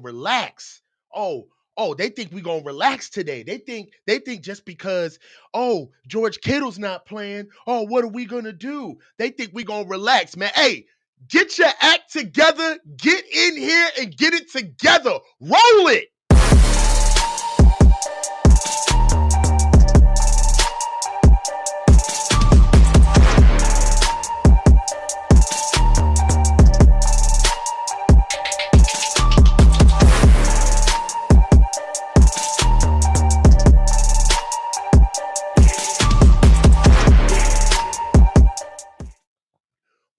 going to relax. Oh, they think we going to relax today. They think just because, oh, George Kittle's not playing, oh, what are we going to do? They think we going to relax, man. Hey, get your act together, get in here and get it together. Roll it.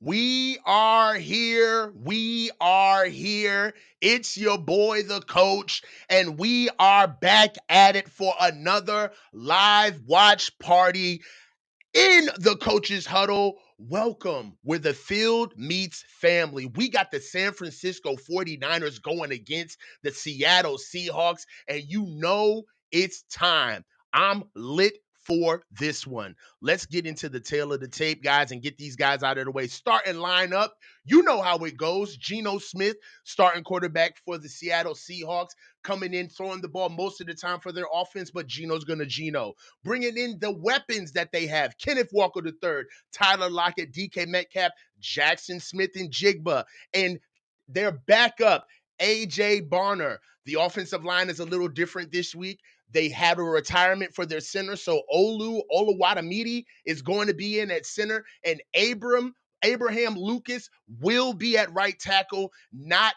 We are here. We are here. It's your boy, the coach, and we are back at it for another live watch party in the coach's huddle. Welcome where the field meets family. We got the San Francisco 49ers going against the Seattle Seahawks, and you know it's time. I'm lit for this one. Let's get into the tail of the tape, guys, and get these guys out of the way. Starting lineup, you know how it goes. Geno Smith, starting quarterback for the Seattle Seahawks, coming in, throwing the ball most of the time for their offense, but Geno's going to Geno. Bringing in the weapons that they have. Kenneth Walker III, Tyler Lockett, DK Metcalf, Jackson Smith, and Jigba. And their backup, A.J. Barner. The offensive line is a little different this week. They had a retirement for their center, so Oluwatamidi is going to be in at center, and Abraham Lucas will be at right tackle, not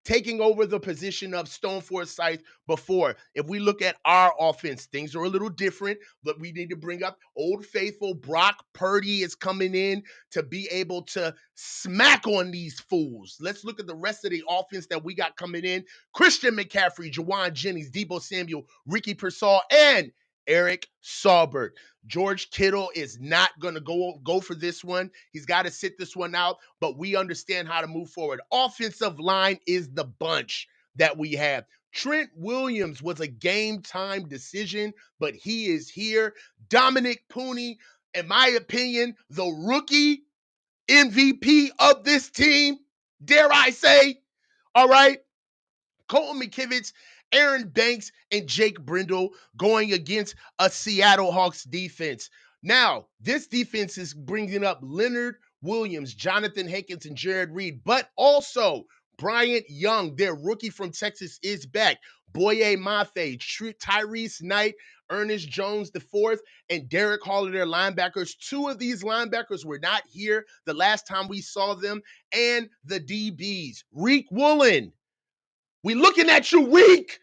taking over the position of Stone Forsythe before. If we look at our offense, things are a little different, but we need to bring up Old Faithful. Brock Purdy is coming in to be able to smack on these fools. Let's look at the rest of the offense that we got coming in. Christian McCaffrey, Jawan Jennings, Deebo Samuel, Ricky Pearsall, and Eric Saubert. George Kittle is not going to go for this one. He's got to sit this one out, but we understand how to move forward. Offensive line is the bunch that we have. Trent Williams was a game-time decision, but he is here. Dominic Pooney, in my opinion, the rookie MVP of this team, dare I say, all right? Colton McKivitz, Aaron Banks, and Jake Brindle going against a Seattle Hawks defense. Now, this defense is bringing up Leonard Williams, Jonathan Hankins, and Jared Reed, but also Bryant Young, their rookie from Texas, is back. Boye Mafe, Tyrese Knight, Ernest Jones IV, and Derek Hall are their linebackers. Two of these linebackers were not here the last time we saw them, and the DBs. Reek Woolen. We looking at you, Reek.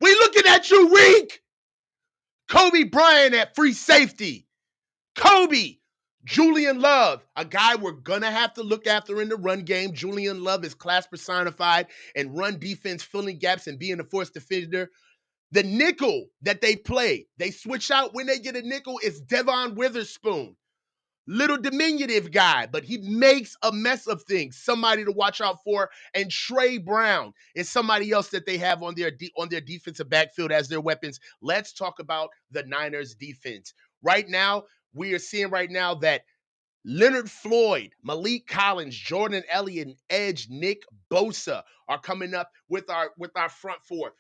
We looking at you, Reek. Kobe Bryant at free safety. Kobe. Julian Love, a guy we're going to have to look after in the run game. Julian Love is class personified and run defense, filling gaps and being a force defender. The nickel that they play, they switch out when they get a nickel, is Devon Witherspoon. Little diminutive guy, but he makes a mess of things. Somebody to watch out for. And Trey Brown is somebody else that they have on their defensive backfield as their weapons. Let's talk about the Niners defense. Right now, we are seeing that Leonard Floyd, Malik Collins, Jordan Elliott, and edge Nick Bosa are coming up with our front four.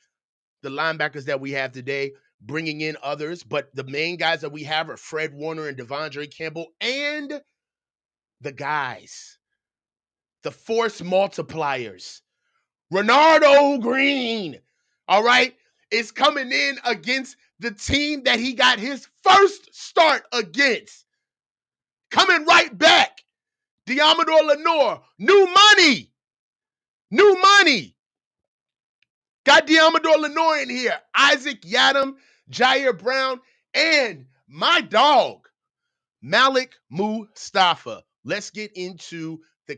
The linebackers that we have today, bringing in others, but the main guys that we have are Fred Warner and Devondre Campbell, and the guys, the force multipliers. Renardo Green, all right, is coming in against the team that he got his first start against. Coming right back. Diamador Lenore, new money. Got Diamador Lenore in here. Isaac Yadam, Jair Brown, and my dog, Malik Mustafa. Let's get into the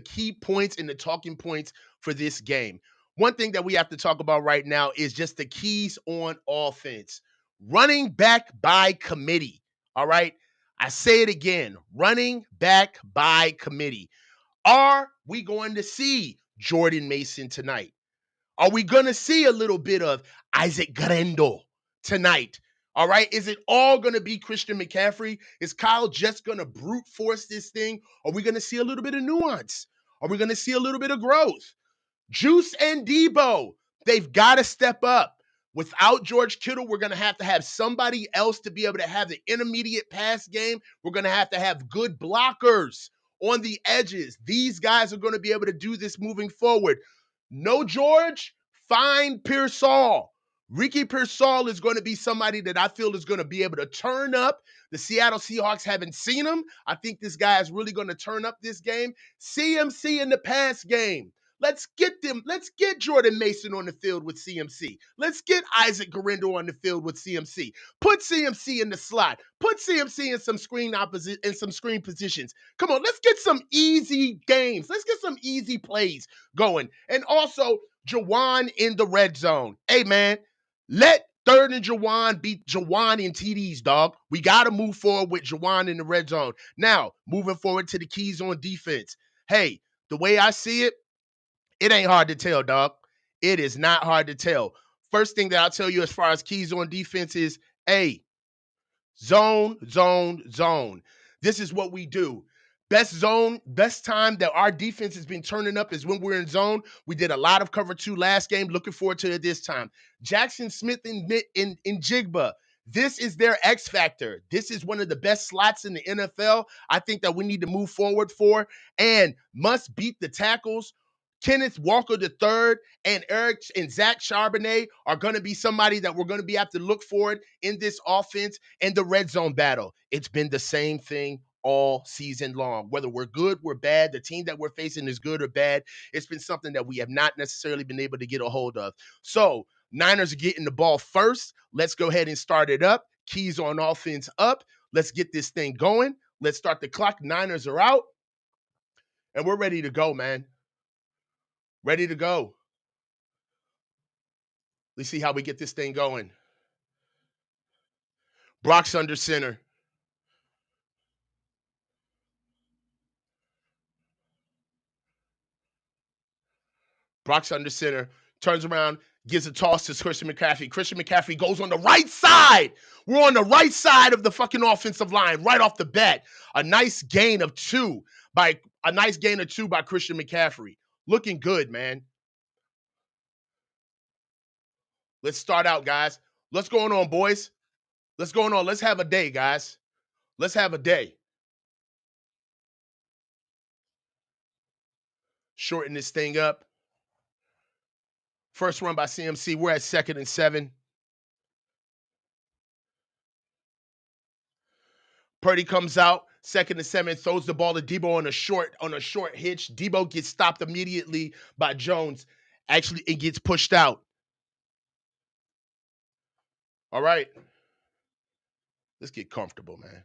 key points and the talking points for this game. One thing that we have to talk about right now is just the keys on offense. Running back by committee, all right? I say it again, running back by committee. Are we going to see Jordan Mason tonight? Are we going to see a little bit of Isaac Garendo tonight? All right. Is it all going to be Christian McCaffrey? Is Kyle just going to brute force this thing? Are we going to see a little bit of nuance? Are we going to see a little bit of growth? Juice and Debo, they've got to step up. Without George Kittle, we're going to have somebody else to be able to have the intermediate pass game. We're going to have good blockers on the edges. These guys are going to be able to do this moving forward. No George, find Pearsall. Ricky Pearsall is going to be somebody that I feel is going to be able to turn up. The Seattle Seahawks haven't seen him. I think this guy is really going to turn up this game. CMC in the pass game. Let's get them. Let's get Jordan Mason on the field with CMC. Let's get Isaac Garendo on the field with CMC. Put CMC in the slot. Put CMC in some screen positions. Come on, let's get some easy games. Let's get some easy plays going. And also, Jawan in the red zone. Hey, man, let Third and Jawan beat Jawan in TDs, dog. We got to move forward with Jawan in the red zone. Now, moving forward to the keys on defense. Hey, the way I see it, it ain't hard to tell, dog. It is not hard to tell. First thing that I'll tell you as far as keys on defense is, A, zone, zone, zone. This is what we do. Best zone, best time that our defense has been turning up is when we're in zone. We did a lot of cover 2 last game. Looking forward to it this time. Jackson Smith in Jigba. This is their X factor. This is one of the best slots in the NFL. I think that we need to move forward for and must beat the tackles. Kenneth Walker III and Eric and Zach Charbonnet are going to be somebody that we're going to be able to look forward in this offense and the red zone battle. It's been the same thing all season long. Whether we're good, we're bad, the team that we're facing is good or bad, it's been something that we have not necessarily been able to get a hold of. So Niners are getting the ball first. Let's go ahead and start it up. Keys on offense up. Let's get this thing going. Let's start the clock. Niners are out. And we're ready to go, man. Ready to go. Let's see how we get this thing going. Brock's under center. Brock's under center. Turns around, gives a toss to Christian McCaffrey. Christian McCaffrey goes on the right side. We're on the right side of the fucking offensive line right off the bat. A nice gain of 2 by Christian McCaffrey. Looking good, man. Let's start out, guys. What's going on, boys? What's going on? Let's have a day, guys. Let's have a day. Shorten this thing up. First run by CMC. We're at 2nd and 7. Purdy comes out, 2nd and 7, throws the ball to Debo on a short hitch. Debo gets stopped immediately by Jones. Actually, it gets pushed out. All right. Let's get comfortable, man.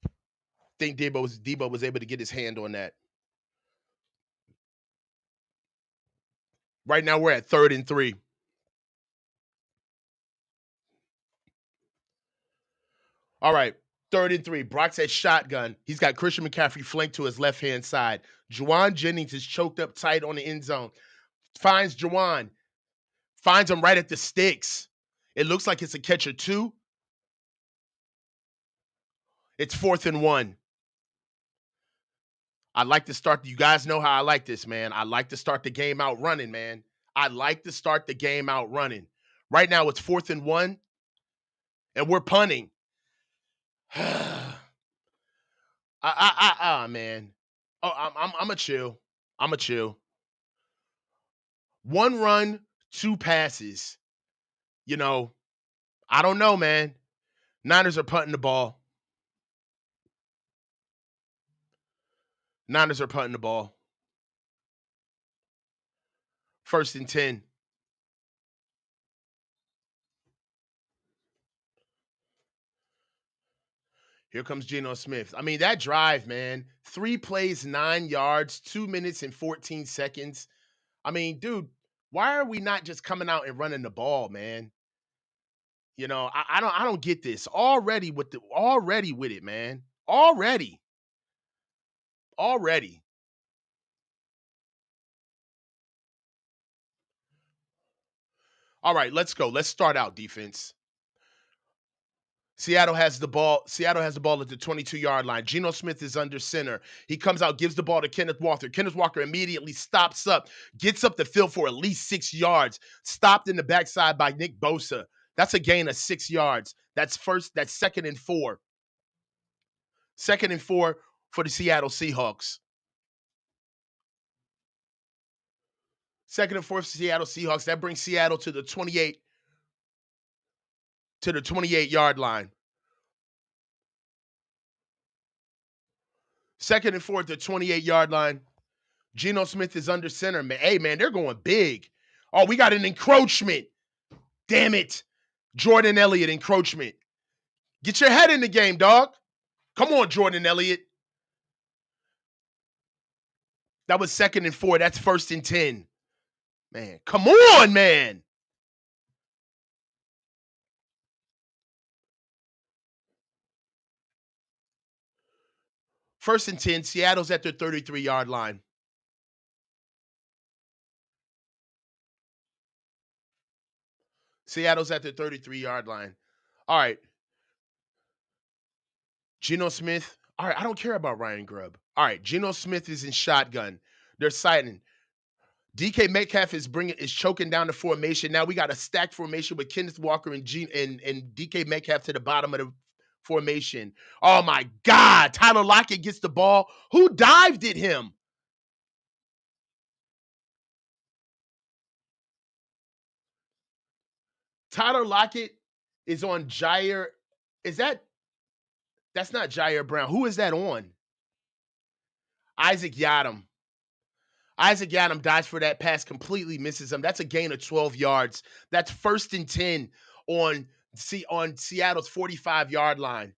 I think Debo was able to get his hand on that. Right now we're at 3rd and 3. All right. 3rd and 3. Brock's at shotgun. He's got Christian McCaffrey flanked to his left-hand side. Juwan Jennings is choked up tight on the end zone. Finds Juwan. Finds him right at the sticks. It looks like it's a catch or 2. It's 4th and 1. I like to start. You guys know how I like this, man. I like to start the game out running, man. I like to start the game out running. Right now, it's 4th and 1, and we're punting. Man. Oh, I'm a chill. I'm a chill. 1 run, 2 passes. You know, I don't know, man. Niners are punting the ball. Niners are punting the ball. 1st and 10. Here comes Geno Smith. I mean, that drive, man. 3 plays, 9 yards, 2 minutes and 14 seconds. I mean, dude, why are we not just coming out and running the ball, man? You know, I don't get this. Already with it, man. Already. All right, let's go. Let's start out defense. Seattle has the ball. Seattle has the ball at the 22-yard line. Geno Smith is under center. He comes out, gives the ball to Kenneth Walker. Kenneth Walker immediately stops up, gets up the field for at least 6 yards. Stopped in the backside by Nick Bosa. That's a gain of 6 yards. That's second and 4. Second and 4 for the Seattle Seahawks. Second and 4 for Seattle Seahawks. That brings Seattle to the 28-yard line. Second and 4 at the 28-yard line. Geno Smith is under center. Man, hey, man, they're going big. Oh, we got an encroachment. Damn it. Jordan Elliott encroachment. Get your head in the game, dog. Come on, Jordan Elliott. That was second and 4. That's first and 10. Man, come on, man. First and 10. Seattle's at their 33-yard line. Seattle's at the 33-yard line. All right. Geno Smith. All right, I don't care about Ryan Grubb. All right, Geno Smith is in shotgun. They're sighting. DK Metcalf is choking down the formation. Now we got a stacked formation with Kenneth Walker and DK Metcalf to the bottom of the formation. Oh my God. Tyler Lockett gets the ball. Who dived at him? Tyler Lockett is on Jair. That's not Jair Brown. Who is that on? Isaac Yadam. Isaac Yadam dives for that pass, completely misses him. That's a gain of 12 yards. That's first and 10 on Seattle's 45-yard line.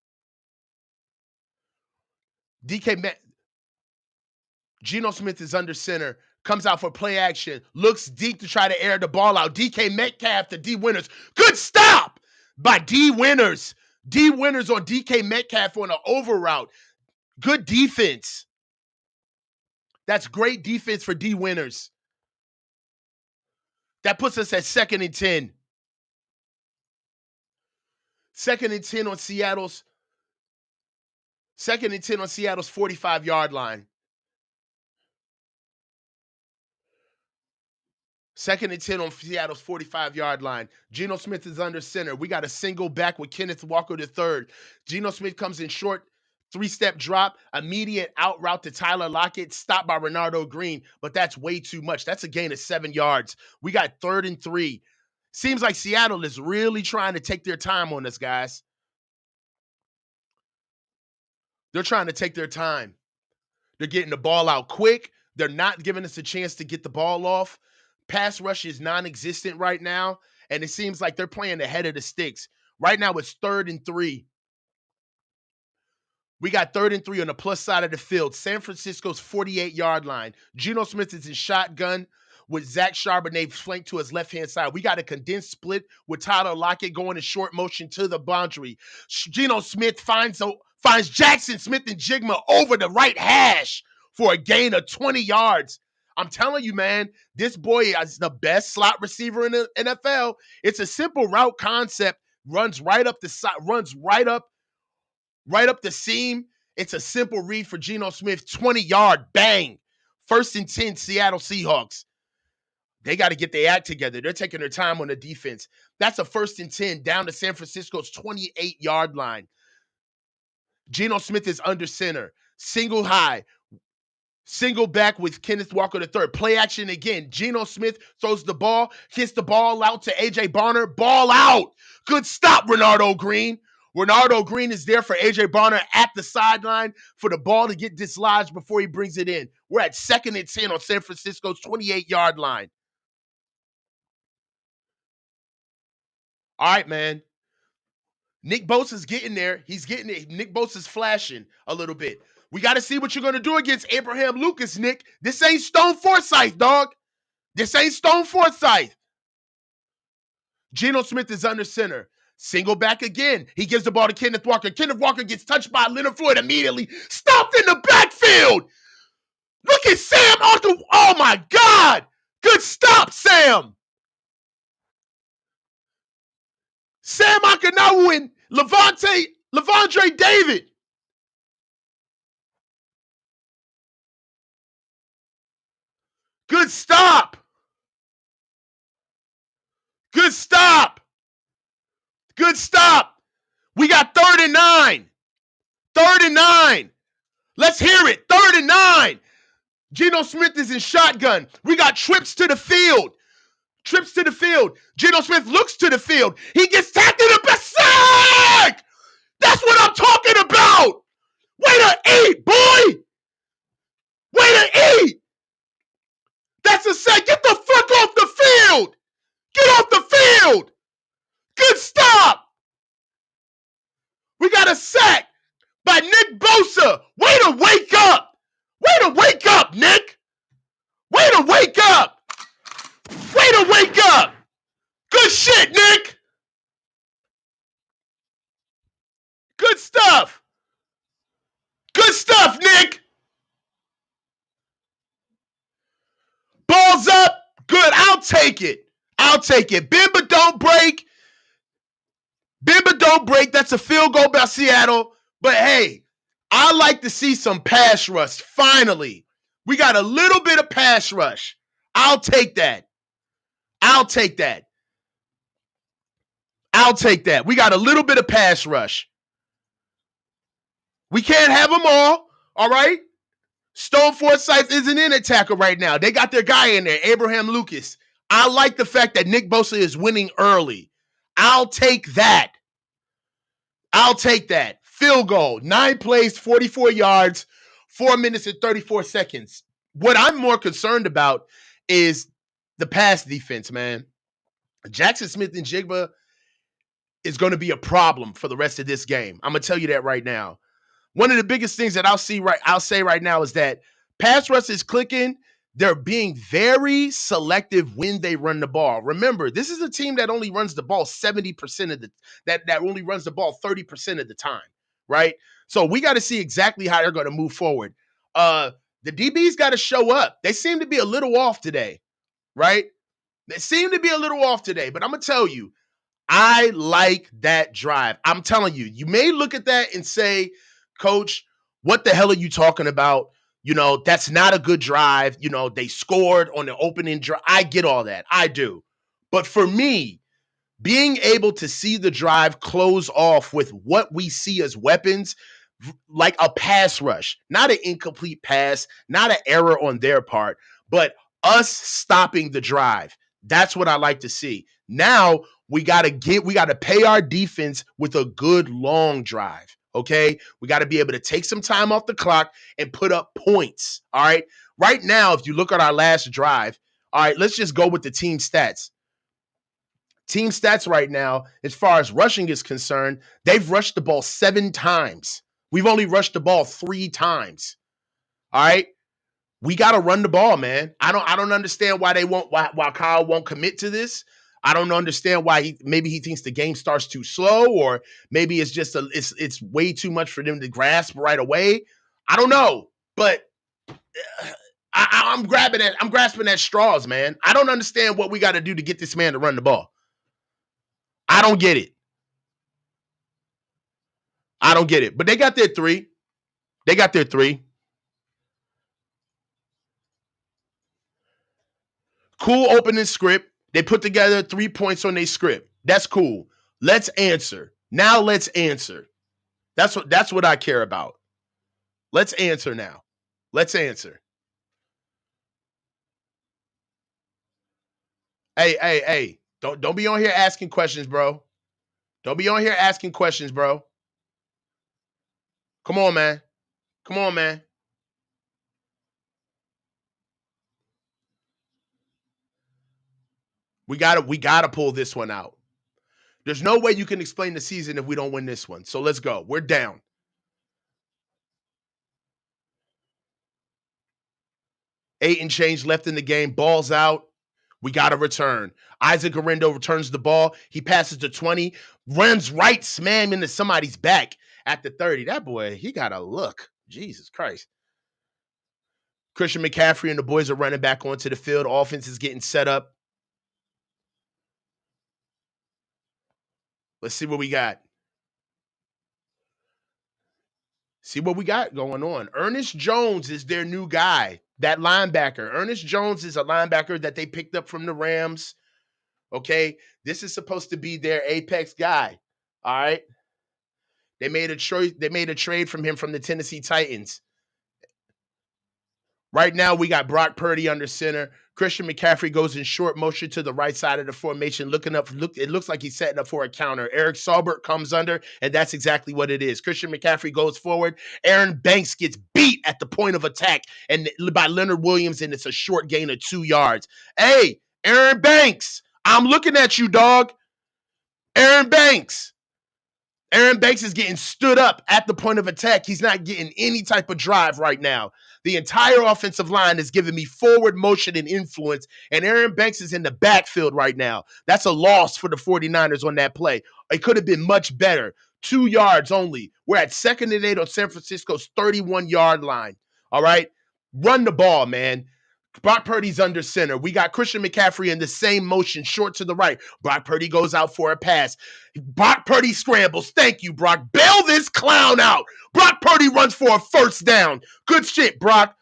Geno Smith is under center, comes out for play action, looks deep to try to air the ball out. DK Metcalf to D Winters. Good stop by D Winters. D Winters on DK Metcalf on an over route. Good defense. That's great defense for D Winters. That puts us at second and 10. Second and 10 on Seattle's 45-yard line. Second and 10 on Seattle's 45-yard line. Geno Smith is under center. We got a single back with Kenneth Walker III. Geno Smith comes in short, 3-step drop, immediate out route to Tyler Lockett, stopped by Renardo Green, but that's way too much. That's a gain of 7 yards. We got 3rd and 3. Seems like Seattle is really trying to take their time on this, guys. They're trying to take their time. They're getting the ball out quick. They're not giving us a chance to get the ball off. Pass rush is non-existent right now, and it seems like they're playing ahead of the sticks. Right now, it's 3rd and 3. We got 3rd and 3 on the plus side of the field. San Francisco's 48-yard line. Geno Smith is in shotgun with Zach Charbonnet flanked to his left-hand side. We got a condensed split with Tyler Lockett going in short motion to the boundary. Geno Smith finds Jackson Smith-Njigba over the right hash for a gain of 20 yards. I'm telling you, man, this boy is the best slot receiver in the NFL. It's a simple route concept. Runs right up the side, runs right up the seam. It's a simple read for Geno Smith. 20-yard bang. 1st and 10, Seattle Seahawks. They got to get their act together. They're taking their time on the defense. That's a 1st and 10 down to San Francisco's 28-yard line. Geno Smith is under center. Single high. Single back with Kenneth Walker III. Play action again. Geno Smith throws the ball, hits the ball out to A.J. Bonner. Ball out. Good stop, Renardo Green. Renardo Green is there for A.J. Bonner at the sideline for the ball to get dislodged before he brings it in. We're at 2nd and 10 on San Francisco's 28-yard line. All right, man. Nick Bosa's getting there. He's getting it. Nick Bosa's flashing a little bit. We got to see what you're going to do against Abraham Lucas, Nick. This ain't Stone Forsythe, dog. This ain't Stone Forsythe. Geno Smith is under center. Single back again. He gives the ball to Kenneth Walker. Kenneth Walker gets touched by Leonard Floyd immediately. Stopped in the backfield. Look at Sam Arthur. Oh, my God. Good stop, Sam. Sam Akinawu Lavondre David. Good stop. Good stop. Good stop. We got 3rd and 9. 3rd and 9. Let's hear it. 3rd and 9. Geno Smith is in shotgun. We got trips to the field. Trips to the field. Geno Smith looks to the field. He gets tackled in the sack. That's what I'm talking about. Way to eat, boy. Way to eat. That's a sack. Get the fuck off the field. Get off the field. Good stop. We got a sack by Nick Bosa. Way to wake up. Way to wake up, Nick. Way to wake up. Way to wake up. Good shit, Nick. Good stuff. Good stuff, Nick. Balls up. Good. I'll take it. I'll take it. Bend but don't break. Bend but don't break. That's a field goal by Seattle. But hey, I like to see some pass rush. Finally, we got a little bit of pass rush. I'll take that. I'll take that. I'll take that. We got a little bit of pass rush. We can't have them all right? Stone Forsythe isn't in a tackle right now. They got their guy in there, Abraham Lucas. I like the fact that Nick Bosa is winning early. I'll take that. I'll take that. Field goal, 9 plays, 44 yards, 4 minutes and 34 seconds. What I'm more concerned about is the pass defense, man. Jackson Smith and Jigba is going to be a problem for the rest of this game. I'm going to tell you that right now. One of the biggest things that I'll say right now is that pass rush is clicking. They're being very selective when they run the ball. Remember, this is a team that only runs the ball 70% of that only runs the ball 30% of the time, right? So we got to see exactly how they're going to move forward. The DBs got to show up. They seem to be a little off today, right? They seem to be a little off today, but I'm going to tell you, I like that drive. I'm telling you, you may look at that and say, Coach, what the hell are you talking about? You know, that's not a good drive. You know, they scored on the opening drive. I get all that. I do. But for me, being able to see the drive close off with what we see as weapons, like a pass rush, not an incomplete pass, not an error on their part, but us stopping the drive. That's what I like to see. Now we got to pay our defense with a good long drive. Okay. We got to be able to take some time off the clock and put up points. All right. Right now, if you look at our last drive, all right, let's just go with the team stats. Team stats right now, as far as rushing is concerned, they've rushed the ball 7 times. We've only rushed the ball 3 times. All right. We got to run the ball, man. I don't understand why why Kyle won't commit to this. I don't understand why maybe he thinks the game starts too slow, or maybe it's just it's way too much for them to grasp right away. I don't know, but I'm grasping at straws, man. I don't understand what we got to do to get this man to run the ball. I don't get it. I don't get it. But they got their 3. They got their 3. Cool opening script. They put together 3 points on their script. That's cool. Let's answer. Now let's answer. That's what I care about. Let's answer now. Let's answer. Hey. Don't be on here asking questions, bro. Don't be on here asking questions, bro. Come on, man. Come on, man. We gotta pull this one out. There's no way you can explain the season if we don't win this one. So let's go. We're down. 8 and change left in the game. Ball's out. We got to return. Isaac Arendo returns the ball. He passes to 20, runs right slam into somebody's back at the 30. That boy, he got a look. Jesus Christ. Christian McCaffrey and the boys are running back onto the field. Offense is getting set up. Let's see what we got. See what we got going on. Ernest Jones is their new guy, that linebacker. Ernest Jones is a linebacker that they picked up from the Rams. Okay. This is supposed to be their apex guy. All right. They made a choice. They made a trade from him from the Tennessee Titans. Right now, we got Brock Purdy under center. Christian McCaffrey goes in short motion to the right side of the formation, looking up. It looks like he's setting up for a counter. Eric Saubert comes under, and that's exactly what it is. Christian McCaffrey goes forward. Aaron Banks gets beat at the point of attack, and by Leonard Williams, and it's a short gain of 2 yards. Hey, Aaron Banks, I'm looking at you, dog. Aaron Banks. Aaron Banks is getting stood up at the point of attack. He's not getting any type of drive right now. The entire offensive line is giving me forward motion and influence, and Aaron Banks is in the backfield right now. That's a loss for the 49ers on that play. It could have been much better. 2 yards only. We're at 2nd and 8 on San Francisco's 31-yard line. All right? Run the ball, man. Brock Purdy's under center. We got Christian McCaffrey in the same motion, short to the right. Brock Purdy goes out for a pass. Brock Purdy scrambles. Thank you, Brock. Bail this clown out. Brock Purdy runs for a first down. Good shit, Brock.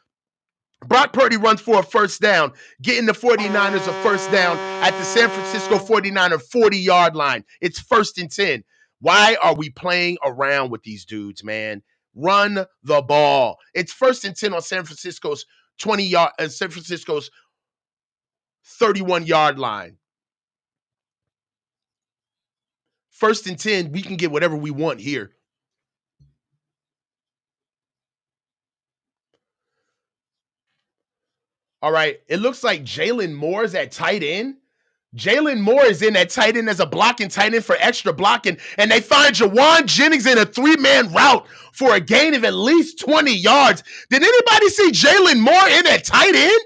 Brock Purdy runs for a first down, getting the 49ers a first down at the San Francisco 49er 40-yard line. It's 1st and 10. Why are we playing around with these dudes, man? Run the ball. It's 1st and 10 on San Francisco's 31-yard line. 1st and 10, we can get whatever we want here. All right, it looks like Jalen Moore is at tight end. Jalen Moore is in at tight end as a blocking tight end for extra blocking, and they find Jawan Jennings in a 3-man route for a gain of at least 20 yards. Did anybody see Jalen Moore in at tight end?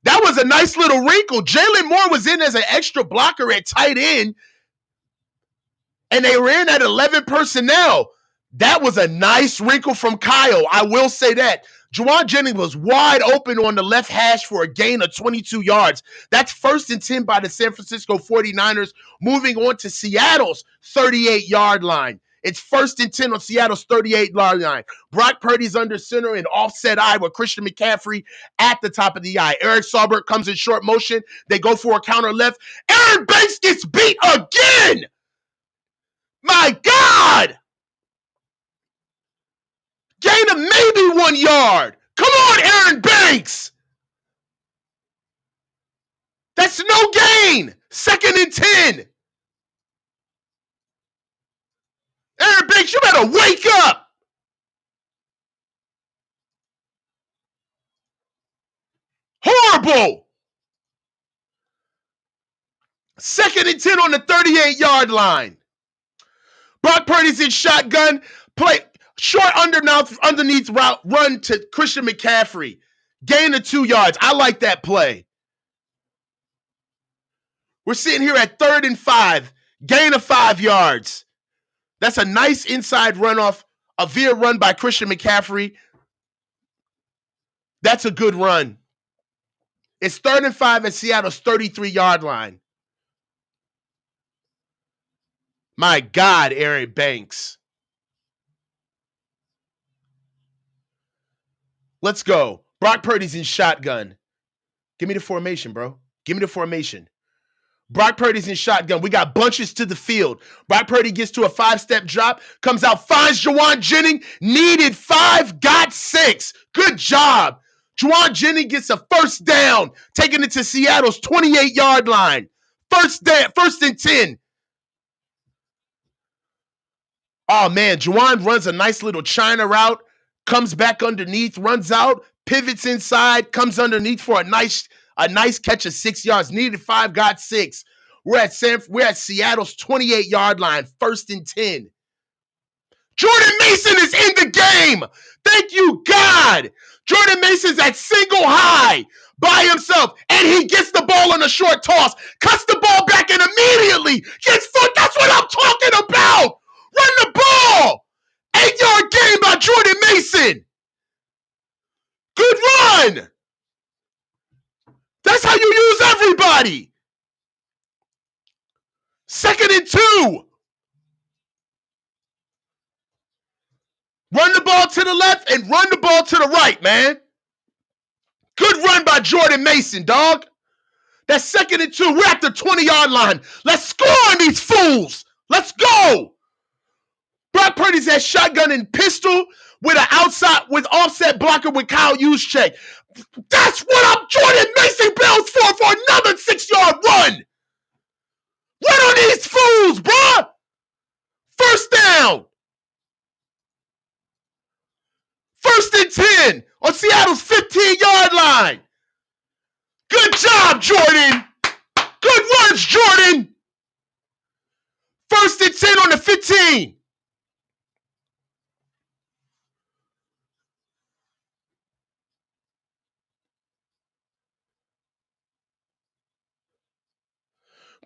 That was a nice little wrinkle. Jalen Moore was in as an extra blocker at tight end, and they were in at 11 personnel. That was a nice wrinkle from Kyle. I will say that. Jawan Jennings was wide open on the left hash for a gain of 22 yards. That's 1st and 10 by the San Francisco 49ers, moving on to Seattle's 38-yard line. It's 1st and 10 on Seattle's 38-yard line. Brock Purdy's under center in offset eye with Christian McCaffrey at the top of the eye. Eric Saubert comes in short motion. They go for a counter left. Aaron Banks gets beat again. My God! Gain of maybe 1 yard. Come on, Aaron Banks. That's no gain. 2nd and 10. Aaron Banks, you better wake up. Horrible. 2nd and 10 on the 38-yard line. Brock Purdy's in shotgun. Play short underneath route run to Christian McCaffrey. Gain of 2 yards. I like that play. We're sitting here at 3rd and 5. Gain of 5 yards. That's a nice inside runoff, a veer run by Christian McCaffrey. That's a good run. It's 3rd and 5 at Seattle's 33-yard line. My God, Aaron Banks. Let's go. Brock Purdy's in shotgun. Give me the formation, bro. Give me the formation. Brock Purdy's in shotgun. We got bunches to the field. Brock Purdy gets to a 5-step drop, comes out, finds Jawan Jennings. Needed 5, got 6. Good job. Jawan Jennings gets a first down, taking it to Seattle's 28-yard line. First and 10. Oh, man, Jawan runs a nice little China route, comes back underneath, runs out, pivots inside, comes underneath for a nice catch of 6 yards. Needed 5, got 6. We're at Seattle's 28-yard line, 1st and 10. Jordan Mason is in the game. Thank you, God. Jordan Mason's at single high by himself, and he gets the ball on a short toss, cuts the ball back, and immediately gets foot. That's what I'm talking about. Run the ball. 8-yard gain by Jordan Mason. Good run. That's how you use everybody. 2nd and 2. Run the ball to the left and run the ball to the right, man. Good run by Jordan Mason, dog. That's 2nd and 2. We're at the 20-yard line. Let's score on these fools. Let's go. Brock Purdy's at shotgun and pistol with an outside, with offset blocker with Kyle Juszczyk. That's what I'm Jordan Mason builds for another 6-yard run. Run on these fools, bruh. First down. 1st and 10 on Seattle's 15-yard line. Good job, Jordan. Good runs, Jordan. 1st and 10 on the 15.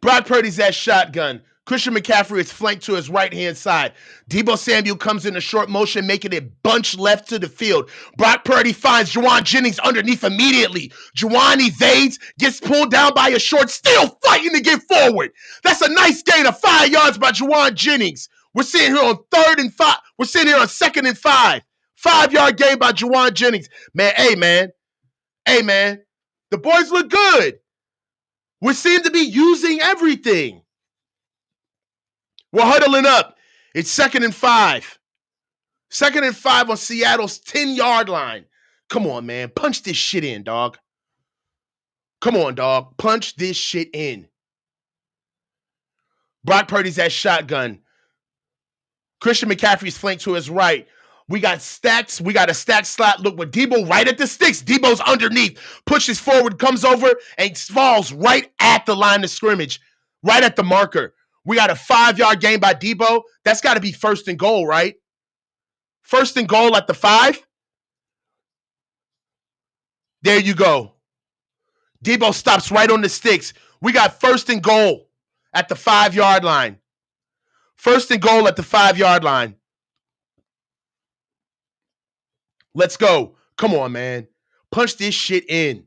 Brock Purdy's at shotgun. Christian McCaffrey is flanked to his right-hand side. Deebo Samuel comes in a short motion, making it bunch left to the field. Brock Purdy finds Jauan Jennings underneath immediately. Jauan evades, gets pulled down by a short, still fighting to get forward. That's a nice gain of 5 yards by Jauan Jennings. We're sitting here on 3rd and 5. We're sitting here on 2nd and 5. 5-yard gain by Jauan Jennings. Man, hey, man. Hey, man. The boys look good. We seem to be using everything. We're huddling up. It's 2nd and 5. 2nd and 5 on Seattle's 10-yard line. Come on, man. Punch this shit in, dog. Come on, dog. Punch this shit in. Brock Purdy's at shotgun. Christian McCaffrey's flanked to his right. We got stacks. We got a stack slot look with Deebo right at the sticks. Deebo's underneath. Pushes forward, comes over, and falls right at the line of scrimmage. Right at the marker. We got a 5-yard gain by Deebo. That's got to be 1st and goal, right? 1st and goal at the 5. There you go. Deebo stops right on the sticks. We got 1st and goal at the 5-yard line. 1st and goal at the 5-yard line. Let's go. Come on, man. Punch this shit in.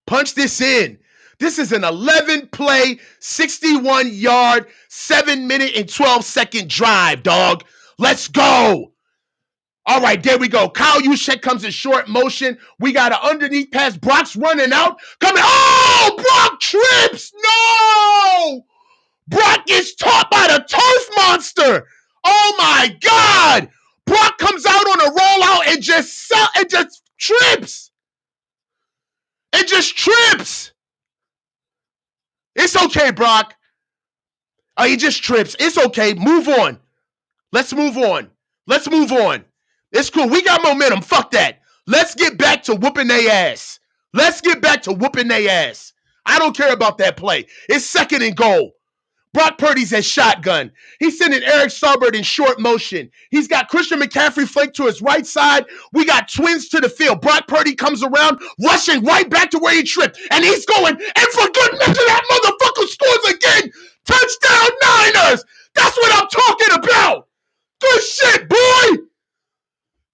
Punch this in. This is an 11-play, 61-yard, 7-minute and 12-second drive, dog. Let's go. All right, there we go. Kyle Juszczyk comes in short motion. We got an underneath pass. Brock's running out. Coming. Oh, Brock trips. No. Brock gets taught by the turf monster. Oh, my God. Brock comes out on a rollout and just trips. It just trips. It's okay, Brock. Oh, he just trips. It's okay. Move on. Let's move on. Let's move on. It's cool. We got momentum. Fuck that. Let's get back to whooping their ass. Let's get back to whooping their ass. I don't care about that play. It's 2nd and goal. Brock Purdy's at shotgun. He's sending Eric Saubert in short motion. He's got Christian McCaffrey flanked to his right side. We got twins to the field. Brock Purdy comes around, rushing right back to where he tripped. And he's going, and for good measure, that motherfucker scores again. Touchdown Niners. That's what I'm talking about. Good shit, boy.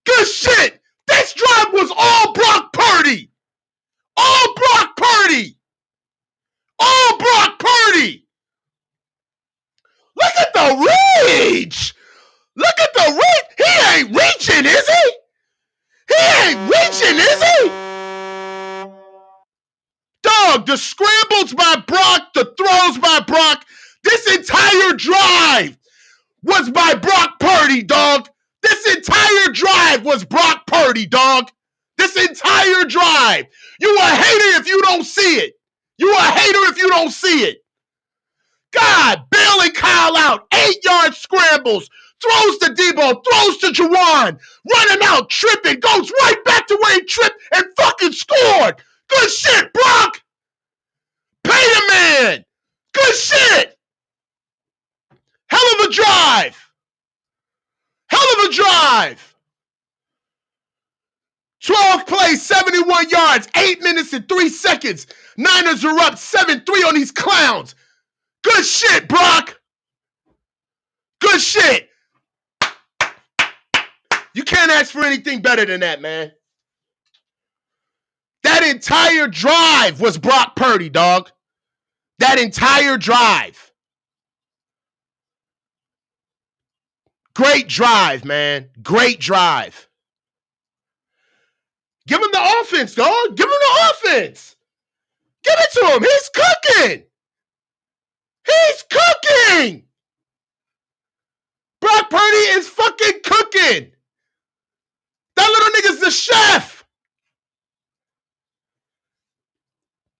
Good shit. This drive was all Brock Purdy. All Brock Purdy. All Brock Purdy. Look at the reach. Look at the reach. He ain't reaching, is he? He ain't reaching, is he? Dog, the scrambles by Brock, the throws by Brock, this entire drive was by Brock Purdy, dog. This entire drive was Brock Purdy, dog. This entire drive. You a hater if you don't see it. You a hater if you don't see it. God, bailing Kyle out. 8-yard scrambles. Throws to Deebo. Throws to Jauan. Running out. Tripping. Goes right back to where he tripped and fucking scored. Good shit, Brock. Pay the man. Good shit. Hell of a drive. Hell of a drive. 12 plays, 71 yards, 8 minutes and 3 seconds. Niners are up 7-3 on these clowns. Good shit, Brock. Good shit. You can't ask for anything better than that, man. That entire drive was Brock Purdy, dog. That entire drive. Great drive, man. Great drive. Give him the offense, dog. Give him the offense. Give it to him. He's cooking. He's cooking. Brock Purdy is fucking cooking. That little nigga's the chef.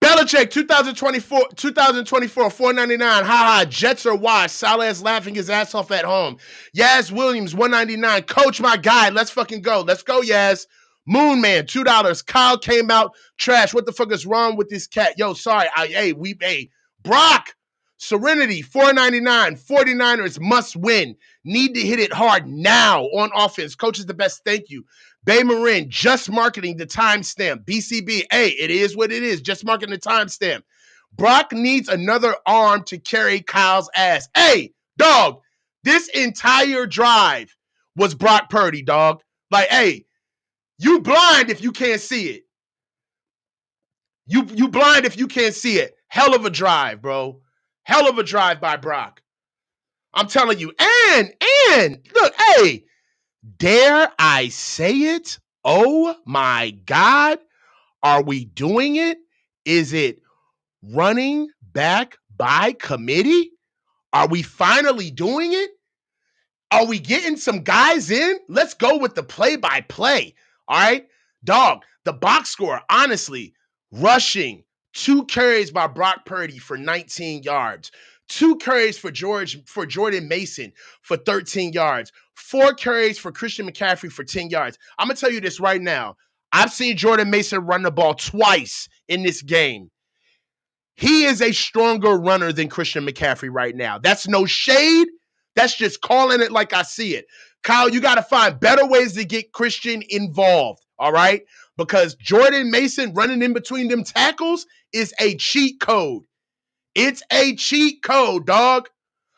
Belichick, 2024, $4.99. Haha, Jets are washed. Salah's laughing his ass off at home. Yaz Williams, $1.99. Coach, my guy. Let's fucking go. Let's go, Yaz. Moon Man, $2. Kyle came out trash. What the fuck is wrong with this cat? Yo, sorry. Brock, Serenity, $4.99. 49ers must win. Need to hit it hard now on offense. Coach is the best. Thank you. Bay Marin, just marketing the timestamp. BCB, hey, it is what it is. Just marketing the timestamp. Brock needs another arm to carry Kyle's ass. Hey, dog, this entire drive was Brock Purdy, dog. Like, hey, you blind if you can't see it. You blind if you can't see it. Hell of a drive, bro. Hell of a drive by Brock. I'm telling you. And look, hey, dare I say it? Oh my God. Are we doing it? Is it running back by committee? Are we finally doing it? Are we getting some guys in? Let's go with the play-by-play. All right? Dog, the box score, honestly, rushing, 2 carries by Brock Purdy for 19 yards. 2 carries for Jordan Mason for 13 yards. 4 carries for Christian McCaffrey for 10 yards. I'm going to tell you this right now. I've seen Jordan Mason run the ball twice in this game. He is a stronger runner than Christian McCaffrey right now. That's no shade. That's just calling it like I see it. Kyle, you got to find better ways to get Christian involved, all right? Because Jordan Mason running in between them tackles is a cheat code. It's a cheat code, dog.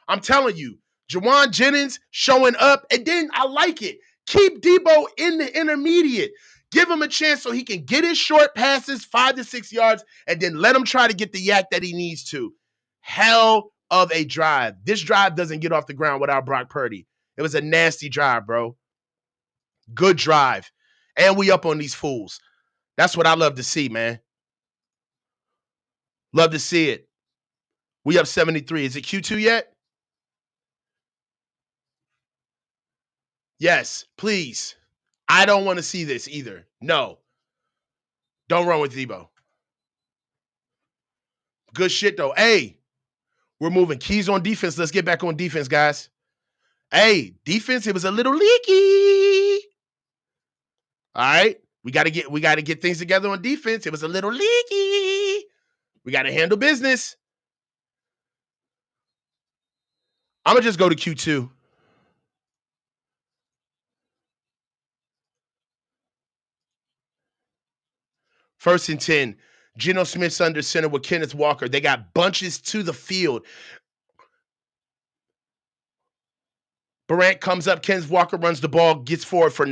I'm telling you. Jawan Jennings showing up, and then I like it. Keep Debo in the intermediate. Give him a chance so he can get his short passes 5 to 6 yards, and then let him try to get the yak that he needs to. Hell of a drive. This drive doesn't get off the ground without Brock Purdy. It was a nasty drive, bro. Good drive. And we up on these fools. That's what I love to see, man. Love to see it. We up 73. Is it Q2 yet? Yes, please. I don't want to see this either. No. Don't run with Debo. Good shit, though. Hey, we're moving. Keys on defense. Let's get back on defense, guys. Hey, defense, it was a little leaky. All right. We got to get things together on defense. It was a little leaky. We got to handle business. I'm going to just go to Q2. First and 10. Geno Smith's under center with Kenneth Walker. They got bunches to the field. Durant comes up. Kenneth Walker runs the ball, gets forward for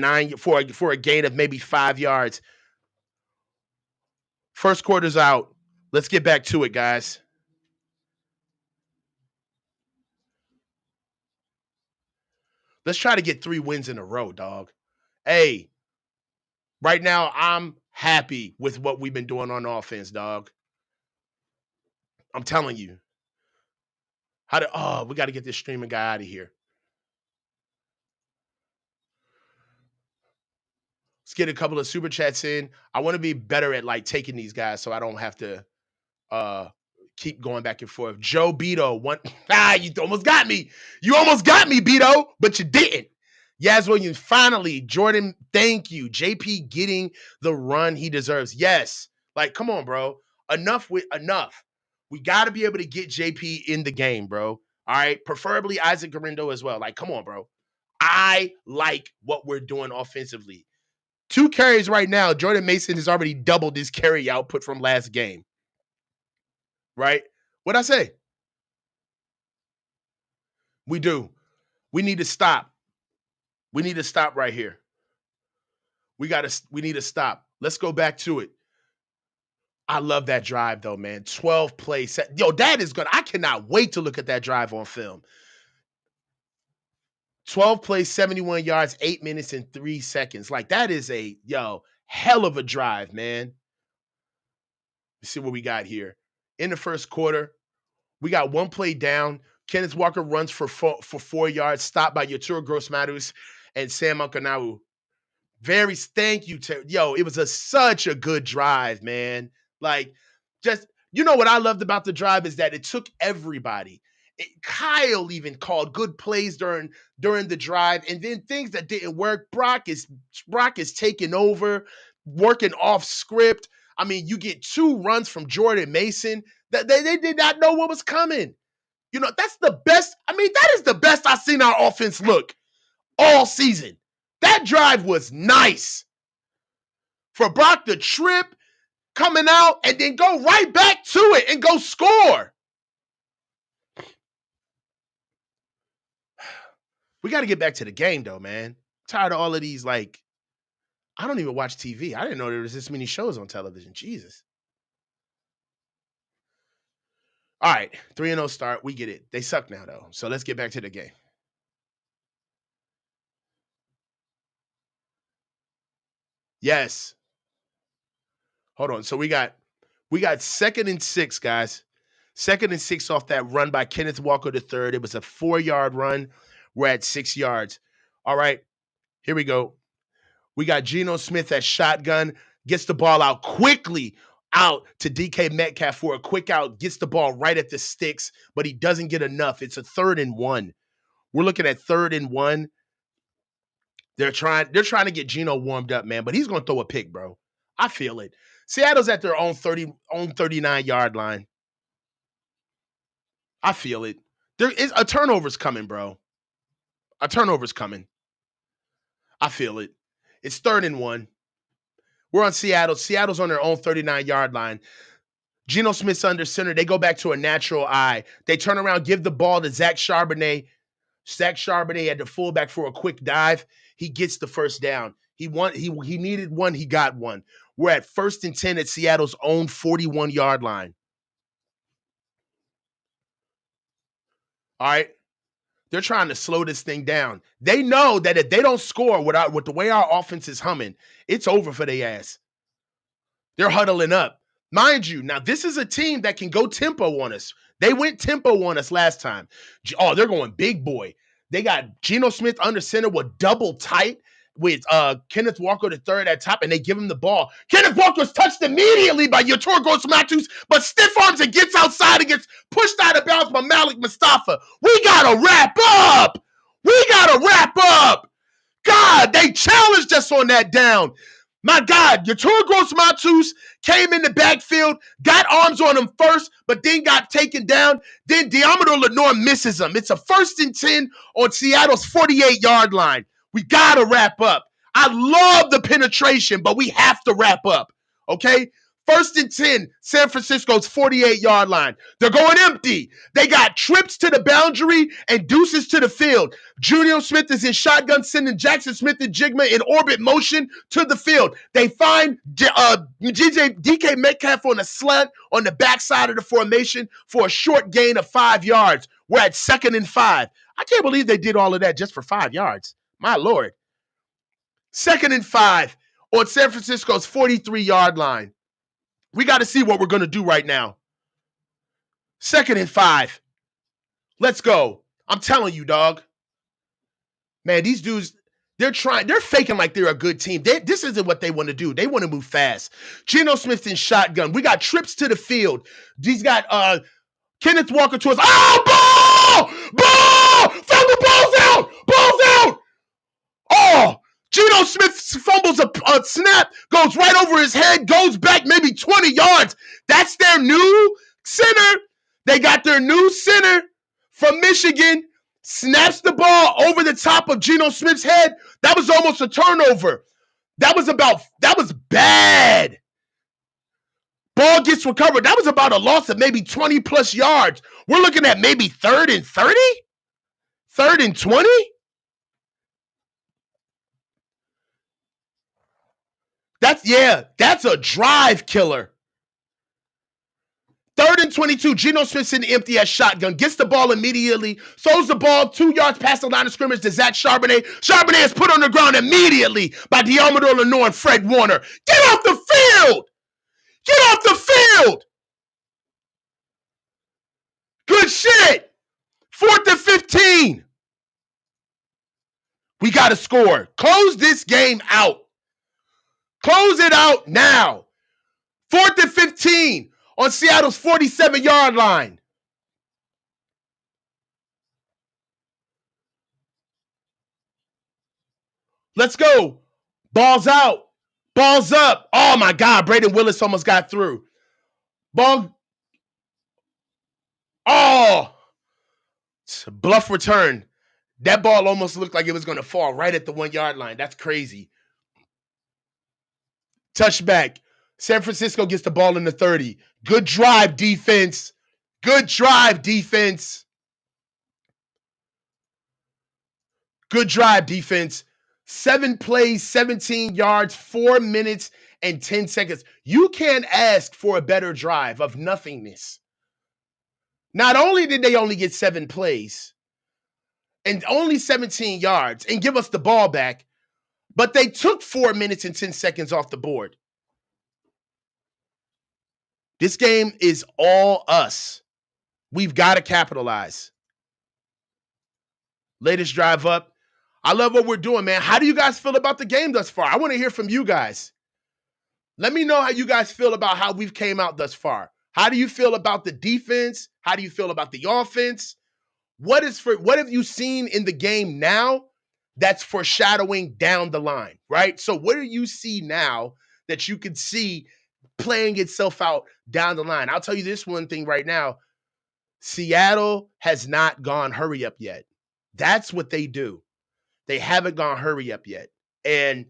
a gain of maybe 5 yards. First quarter's out. Let's get back to it, guys. Let's try to get 3 wins in a row, dog. Hey, right now I'm happy with what we've been doing on offense, dog. I'm telling you. We got to get this streaming guy out of here. Let's get a couple of super chats in. I want to be better at like taking these guys so I don't have to keep going back and forth. Joe Beto, you almost got me. You almost got me, Beto, but you didn't. Yaz Williams, finally, Jordan, thank you. JP getting the run he deserves. Yes. Like, come on, bro. Enough. We got to be able to get JP in the game, bro. All right. Preferably Isaac Garindo as well. Like, come on, bro. I like what we're doing offensively. 2 carries right now. Jordan Mason has already doubled his carry output from last game. Right? What'd I say? We do. We need to stop. We need to stop right here. We need to stop. Let's go back to it. I love that drive though, man. 12 plays. Yo, that is good. I cannot wait to look at that drive on film. 12 plays, 71 yards, 8 minutes and 3 seconds. Like, that is a, hell of a drive, man. Let's see what we got here. In the first quarter, we got one play down. Kenneth Walker runs for 4 yards, stopped by Yatura Gross-Matos and Sam Unkanau. Thank you to, it was such a good drive, man. Like, just, what I loved about the drive is that it took everybody. Kyle even called good plays during the drive, and then things that didn't work. Brock is taking over, working off script. I mean, you get 2 runs from Jordan Mason that they did not know what was coming. That's the best. I mean, that is the best I've seen our offense look all season. That drive was nice. For Brock to trip, coming out, and then go right back to it and go score. We got to get back to the game, though, man. I'm tired of all of these, I don't even watch TV. I didn't know there was this many shows on television. Jesus. All right, 3-0 start. We get it. They suck now, though. So let's get back to the game. Yes. Hold on. So we got 2nd and 6, guys. 2nd and 6 off that run by Kenneth Walker III. It was a 4-yard run. We're at 6 yards. All right, here we go. We got Geno Smith at shotgun, gets the ball out quickly out to DK Metcalf for a quick out, gets the ball right at the sticks, but he doesn't get enough. It's a 3rd and 1. We're looking at 3rd and 1. They're trying to get Geno warmed up, man, but he's going to throw a pick, bro. I feel it. Seattle's at their own 39-yard line. I feel it. There is a turnover's coming, bro. A turnover's coming. I feel it. It's 3rd and 1. We're on Seattle. Seattle's on their own 39-yard line. Geno Smith's under center. They go back to a natural eye. They turn around, give the ball to Zach Charbonnet. Zach Charbonnet at the fullback for a quick dive. He gets the first down. He needed one. He got one. We're at 1st and 10 at Seattle's own 41-yard line. All right. They're trying to slow this thing down. They know that if they don't score with the way our offense is humming, it's over for their ass. They're huddling up. Mind you, now this is a team that can go tempo on us. They went tempo on us last time. Oh, they're going big boy. They got Geno Smith under center with double tight with Kenneth Walker III at top, and they give him the ball. Kenneth Walker's touched immediately by Yatura Gross-Matos, but stiff arms and gets outside and gets pushed out of bounds by Malik Mustafa. We got to wrap up. God, they challenged us on that down. My God, Yatura Gross-Matos came in the backfield, got arms on him first, but then got taken down. Then Diamador Lenore misses him. It's a 1st and 10 on Seattle's 48-yard line. We got to wrap up. I love the penetration, but we have to wrap up, okay? 1st and 10, San Francisco's 48-yard line. They're going empty. They got trips to the boundary and deuces to the field. Julio Smith is in shotgun, sending Jackson Smith and Jigma in orbit motion to the field. They find DK Metcalf on a slant on the backside of the formation for a short gain of 5 yards. We're at 2nd and 5. I can't believe they did all of that just for 5 yards. My Lord. 2nd and 5 on San Francisco's 43-yard line. We got to see what we're going to do right now. 2nd and 5. Let's go. I'm telling you, dog. Man, these dudes, they're faking like they're a good team. This isn't what they want to do. They want to move fast. Geno Smith in shotgun. We got trips to the field. He's got Kenneth Walker to us. Oh, ball! Throw the balls out! Balls out! Oh! Geno Smith fumbles a snap, goes right over his head, goes back maybe 20 yards. That's their new center. They got their new center from Michigan. Snaps the ball over the top of Geno Smith's head. That was almost a turnover. That was bad. Ball gets recovered. That was about a loss of maybe 20 plus yards. We're looking at maybe 3rd and 30? 3rd and 20? That's a drive killer. 3rd and 22. Geno Smith's in the empty as shotgun. Gets the ball immediately. Throws the ball 2 yards past the line of scrimmage to Zach Charbonnet. Charbonnet is put on the ground immediately by Diamador Lenoir and Fred Warner. Get off the field! Get off the field! Good shit! 4th and 15. We got to score. Close this game out. Close it out now. 4th and 15 on Seattle's 47-yard line. Let's go. Ball's out. Ball's up. Oh, my God. Braden Willis almost got through. Ball. Oh. Bluff return. That ball almost looked like it was going to fall right at the 1-yard line. That's crazy. Touchback. San Francisco gets the ball in the 30. Good drive, defense. Good drive, defense. Good drive, defense. 7 plays, 17 yards, 4 minutes, and 10 seconds. You can't ask for a better drive of nothingness. Not only did they only get 7 plays and only 17 yards and give us the ball back, but they took 4 minutes and 10 seconds off the board. This game is all us. We've got to capitalize. Latest drive up. I love what we're doing, man. How do you guys feel about the game thus far? I want to hear from you guys. Let me know how you guys feel about how we've came out thus far. How do you feel about the defense? How do you feel about the offense? What have you seen in the game now that's foreshadowing down the line, right? So what do you see now that you could see playing itself out down the line? I'll tell you this one thing right now. Seattle has not gone hurry up yet. That's what they do. They haven't gone hurry up yet. And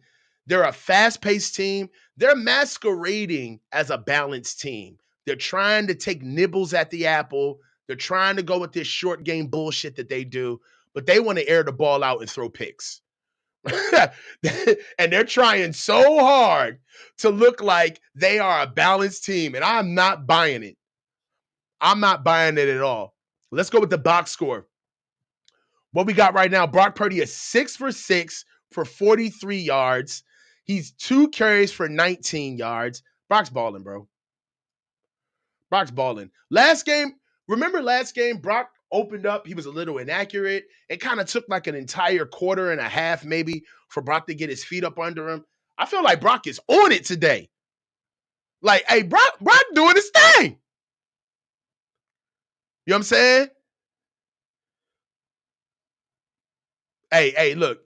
they're a fast-paced team. They're masquerading as a balanced team. They're trying to take nibbles at the apple. They're trying to go with this short game bullshit that they do, but they want to air the ball out and throw picks. And they're trying so hard to look like they are a balanced team, and I'm not buying it. I'm not buying it at all. Let's go with the box score. What we got right now, Brock Purdy is 6 for 6 for 43 yards. He's 2 carries for 19 yards. Brock's balling, bro. Brock's balling. Remember last game, Brock opened up. He was a little inaccurate. It kind of took like an entire quarter and a half maybe for Brock to get his feet up under him. I feel like Brock is on it today. Like, hey, Brock doing his thing. You know what I'm saying? Hey, look,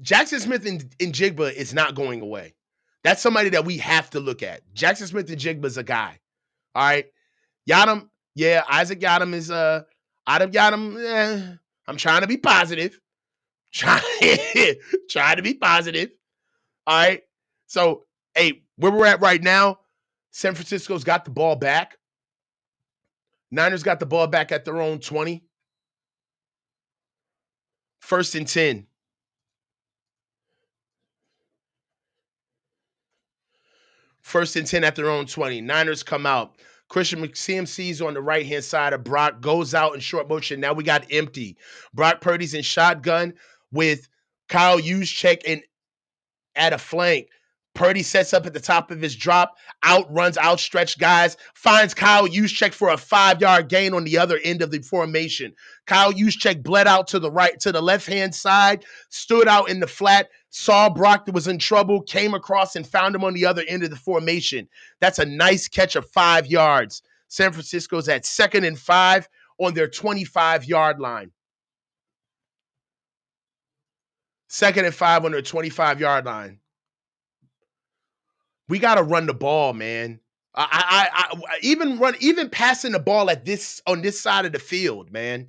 Jackson Smith and Jigba is not going away. That's somebody that we have to look at. Jackson Smith and Jigba is a guy. All right. Yadam, yeah, Isaac Yadam is Adam Yadam. I'm trying to be positive. Trying to be positive. All right. So, hey, where we're at right now, San Francisco's got the ball back. Niners got the ball back at their own 20. 1st and 10. 1st and 10 at their own 20. Niners come out. Christian CMC's on the right-hand side of Brock, goes out in short motion. Now we got empty. Brock Purdy's in shotgun with Kyle Juszczyk in at a flank. Purdy sets up at the top of his drop, outruns outstretched guys, finds Kyle Juszczyk for a 5-yard gain on the other end of the formation. Kyle Juszczyk bled out to the right, to the left-hand side, stood out in the flat, saw Brock that was in trouble, came across and found him on the other end of the formation. That's a nice catch of 5 yards. San Francisco's at 2nd and 5 on their 25-yard line. 2nd and 5 on their 25-yard line. We got to run the ball, man. Even passing the ball on this side of the field, man.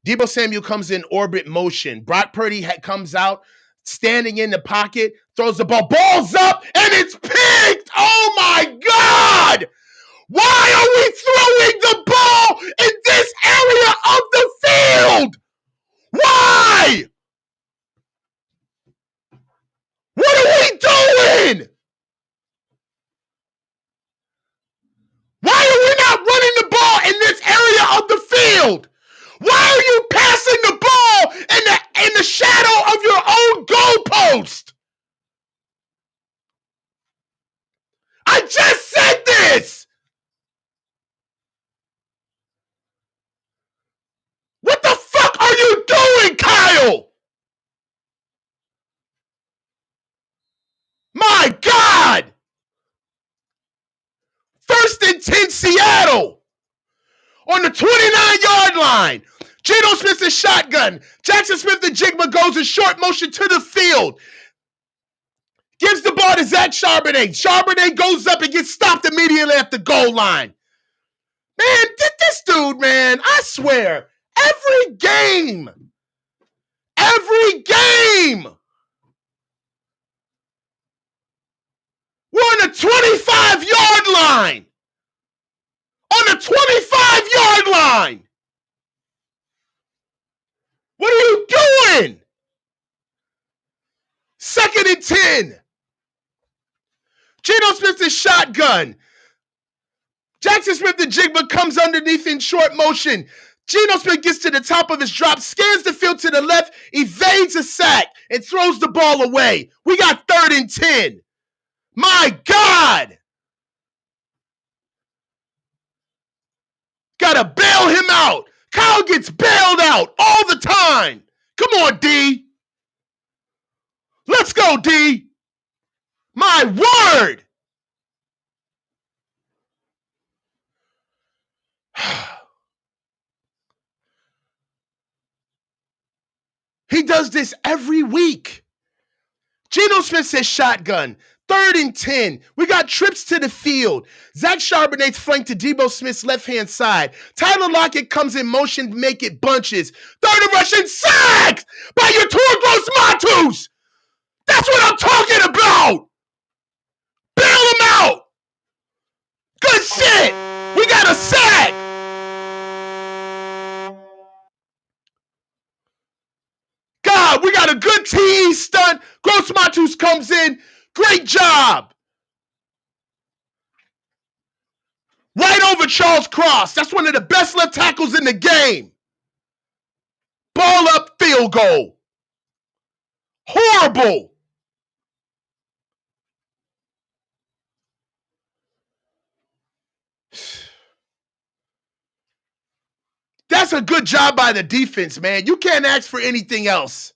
Deebo Samuel comes in orbit motion. Brock Purdy comes out, standing in the pocket, throws the ball, balls up, and it's picked. Oh my God! Why are we throwing the ball in this area of the field? Why? What are we doing? Why are we not running the ball of the field. Why are you passing the ball in the shadow of your own goalpost? I just said this. What the fuck are you doing, Kyle? My God. 1st and 10 Seattle. On the 29-yard line. Geno Smith is shotgun. Jackson Smith-Njigba goes in short motion to the field. Gives the ball to Zach Charbonnet. Charbonnet goes up and gets stopped immediately at the goal line. Man, this dude, man, I swear, every game, we're on the 25-yard line. On the 25-yard line. What are you doing? 2nd and 10. Geno Smith is shotgun. Jackson Smith-Njigba comes underneath in short motion. Geno Smith gets to the top of his drop, scans the field to the left, evades a sack, and throws the ball away. We got 3rd and 10. My God! Gotta bail him out. Kyle gets bailed out all the time. Come on, D. Let's go, D. My word. He does this every week. Geno Smith says shotgun. 3rd and 10. We got trips to the field. Zach Charbonnet's flanked to Debo Smith's left-hand side. Tyler Lockett comes in motion to make it bunches. 3rd and rush and sacked by your Turgos Matus. That's what I'm talking about. Bail him out. Good shit. We got a sack. God, we got a good TE stunt. Gross Matus comes in. Great job. Right over Charles Cross. That's one of the best left tackles in the game. Ball up, field goal. Horrible. That's a good job by the defense, man. You can't ask for anything else.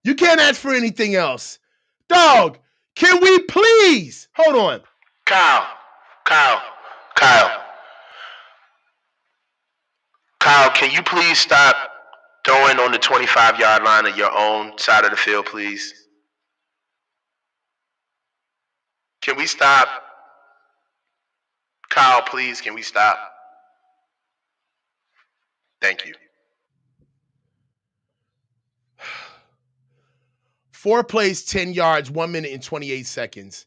You can't ask for anything else. Dog, can we please? Hold on. Kyle, can you please stop throwing on the 25-yard line of your own side of the field, please? Can we stop? Kyle, please, can we stop? Thank you. 4 plays, 10 yards, 1 minute and 28 seconds.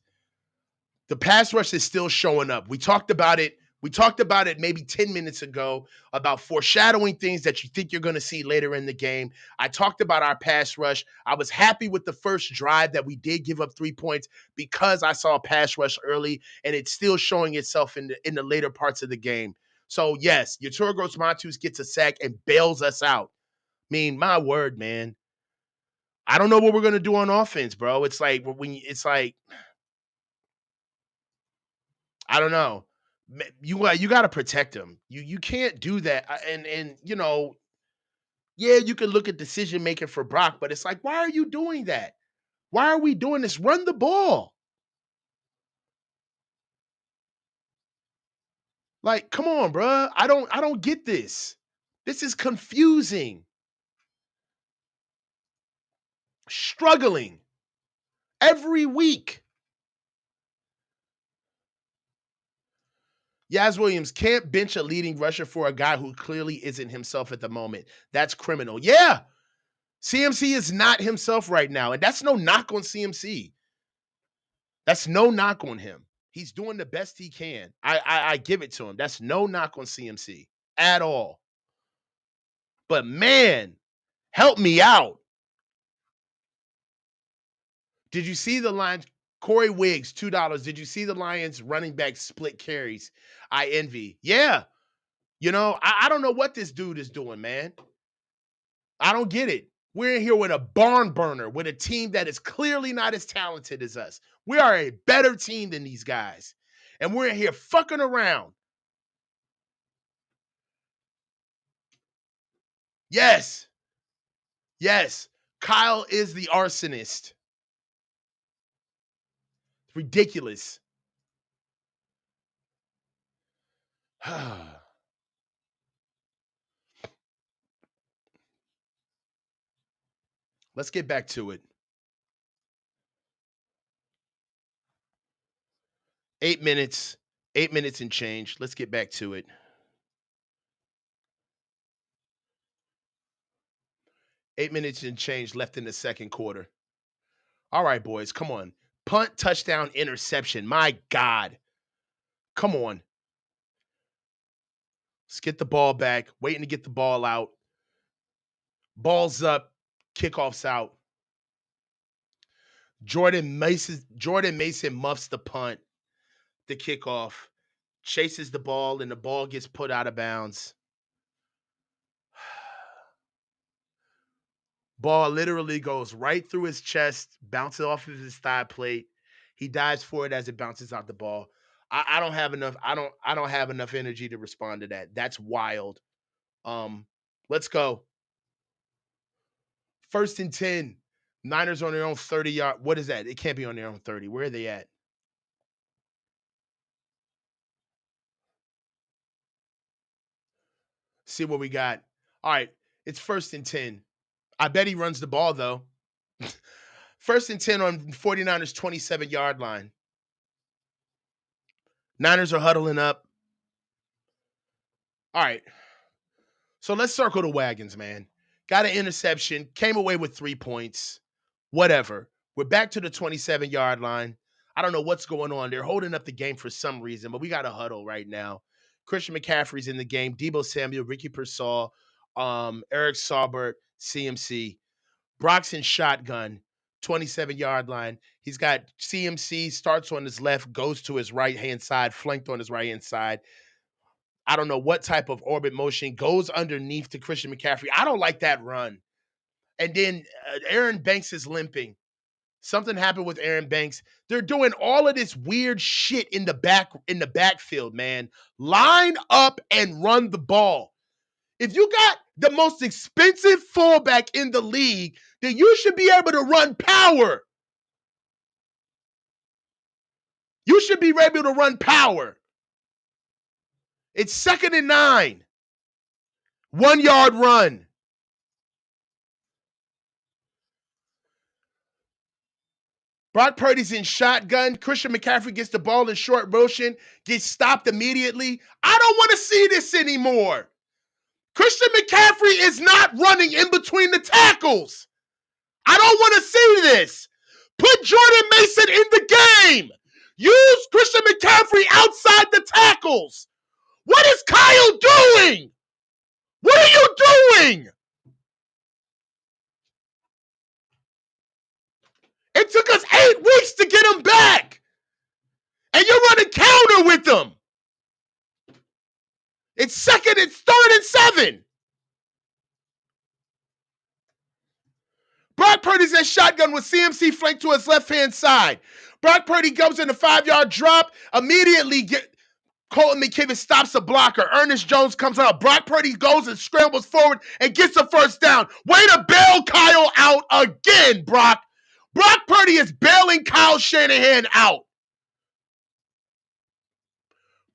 The pass rush is still showing up. We talked about it. We talked about it maybe 10 minutes ago about foreshadowing things that you think you're going to see later in the game. I talked about our pass rush. I was happy with the first drive that we did give up 3 points because I saw a pass rush early, and it's still showing itself in the later parts of the game. So, yes, your Turgos Matus gets a sack and bails us out. I mean, my word, man. I don't know what we're going to do on offense, bro. It's like I don't know. You got to protect him. You can't do that. And you know, yeah, you can look at decision making for Brock, but it's like, why are you doing that? Why are we doing this? Run the ball. Like, come on, bro. I don't get this. This is confusing. Struggling every week. Yaz Williams can't bench a leading rusher for a guy who clearly isn't himself at the moment. That's criminal. Yeah. CMC is not himself right now. And that's no knock on CMC. That's no knock on him. He's doing the best he can. I give it to him. That's no knock on CMC at all. But man, help me out. Did you see the line? Corey Wiggs, $2. Did you see the Lions running back split carries? I envy. Yeah. You know, I don't know what this dude is doing, man. I don't get it. We're in here with a barn burner, with a team that is clearly not as talented as us. We are a better team than these guys. And we're in here fucking around. Yes. Yes. Kyle is the arsonist. It's ridiculous. Let's get back to it. 8 minutes, 8 minutes and change. Let's get back to it. 8 minutes and change left in the second quarter. All right, boys, come on. Punt, touchdown, interception. My God. Come on. Let's get the ball back. Waiting to get the ball out. Ball's up. Kickoff's out. Jordan Mason muffs the punt, the kickoff, chases the ball, and the ball gets put out of bounds. Ball literally goes right through his chest, bounces off of his thigh plate. He dives for it as it bounces out the ball. I don't have enough. I don't have enough energy to respond to that. That's wild. Let's go. 1st and 10. Niners on their own 30-yard. What is that? It can't be on their own 30. Where are they at? See what we got. All right. It's 1st and 10. I bet he runs the ball, though. 1st and 10 on 49ers 27-yard line. Niners are huddling up. All right. So let's circle the wagons, man. Got an interception. Came away with 3 points. Whatever. We're back to the 27-yard line. I don't know what's going on. They're holding up the game for some reason, but we got a huddle right now. Christian McCaffrey's in the game. Deebo Samuel, Ricky Pearsall, Eric Saubert, CMC. Brock's in shotgun, 27-yard line. He's got CMC, starts on his left, goes to his right-hand side, flanked on his right-hand side. I don't know what type of orbit motion, goes underneath to Christian McCaffrey. I don't like that run. And then Aaron Banks is limping. Something happened with Aaron Banks. They're doing all of this weird shit in the backfield, man. Line up and run the ball. If you got the most expensive fullback in the league, then you should be able to run power. You should be able to run power. It's 2nd and 9. 1-yard run. Brock Purdy's in shotgun. Christian McCaffrey gets the ball in short motion, gets stopped immediately. I don't want to see this anymore. Christian McCaffrey is not running in between the tackles. I don't want to see this. Put Jordan Mason in the game. Use Christian McCaffrey outside the tackles. What is Kyle doing? What are you doing? It took us 8 weeks to get him back. And you're running counter with them. It's 3rd and 7. Brock Purdy's in shotgun with CMC flanked to his left-hand side. Brock Purdy goes in a 5-yard drop. Immediately, Colton McKivitz stops the blocker. Ernest Jones comes out. Brock Purdy goes and scrambles forward and gets a 1st down. Way to bail Kyle out again, Brock. Brock Purdy is bailing Kyle Shanahan out.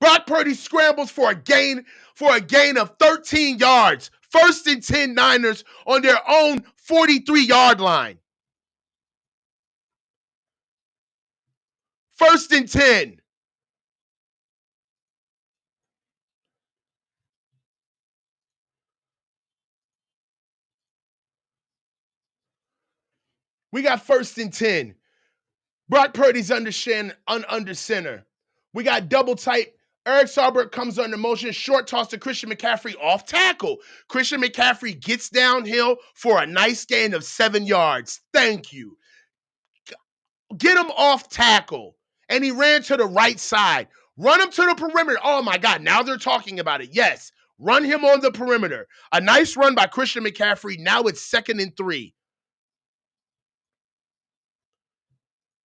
Brock Purdy scrambles for a gain of 13 yards. 1st and 10 Niners on their own 43-yard line. 1st and 10. We got 1st and 10. Brock Purdy's under center. We got double tight. Eric Saubert comes under motion, short toss to Christian McCaffrey off tackle. Christian McCaffrey gets downhill for a nice gain of 7 yards. Thank you. get him off tackle. And he ran to the right side. Run him to the perimeter. Oh my God, now they're talking about it. Yes, run him on the perimeter. A nice run by Christian McCaffrey. Now it's 2nd and 3.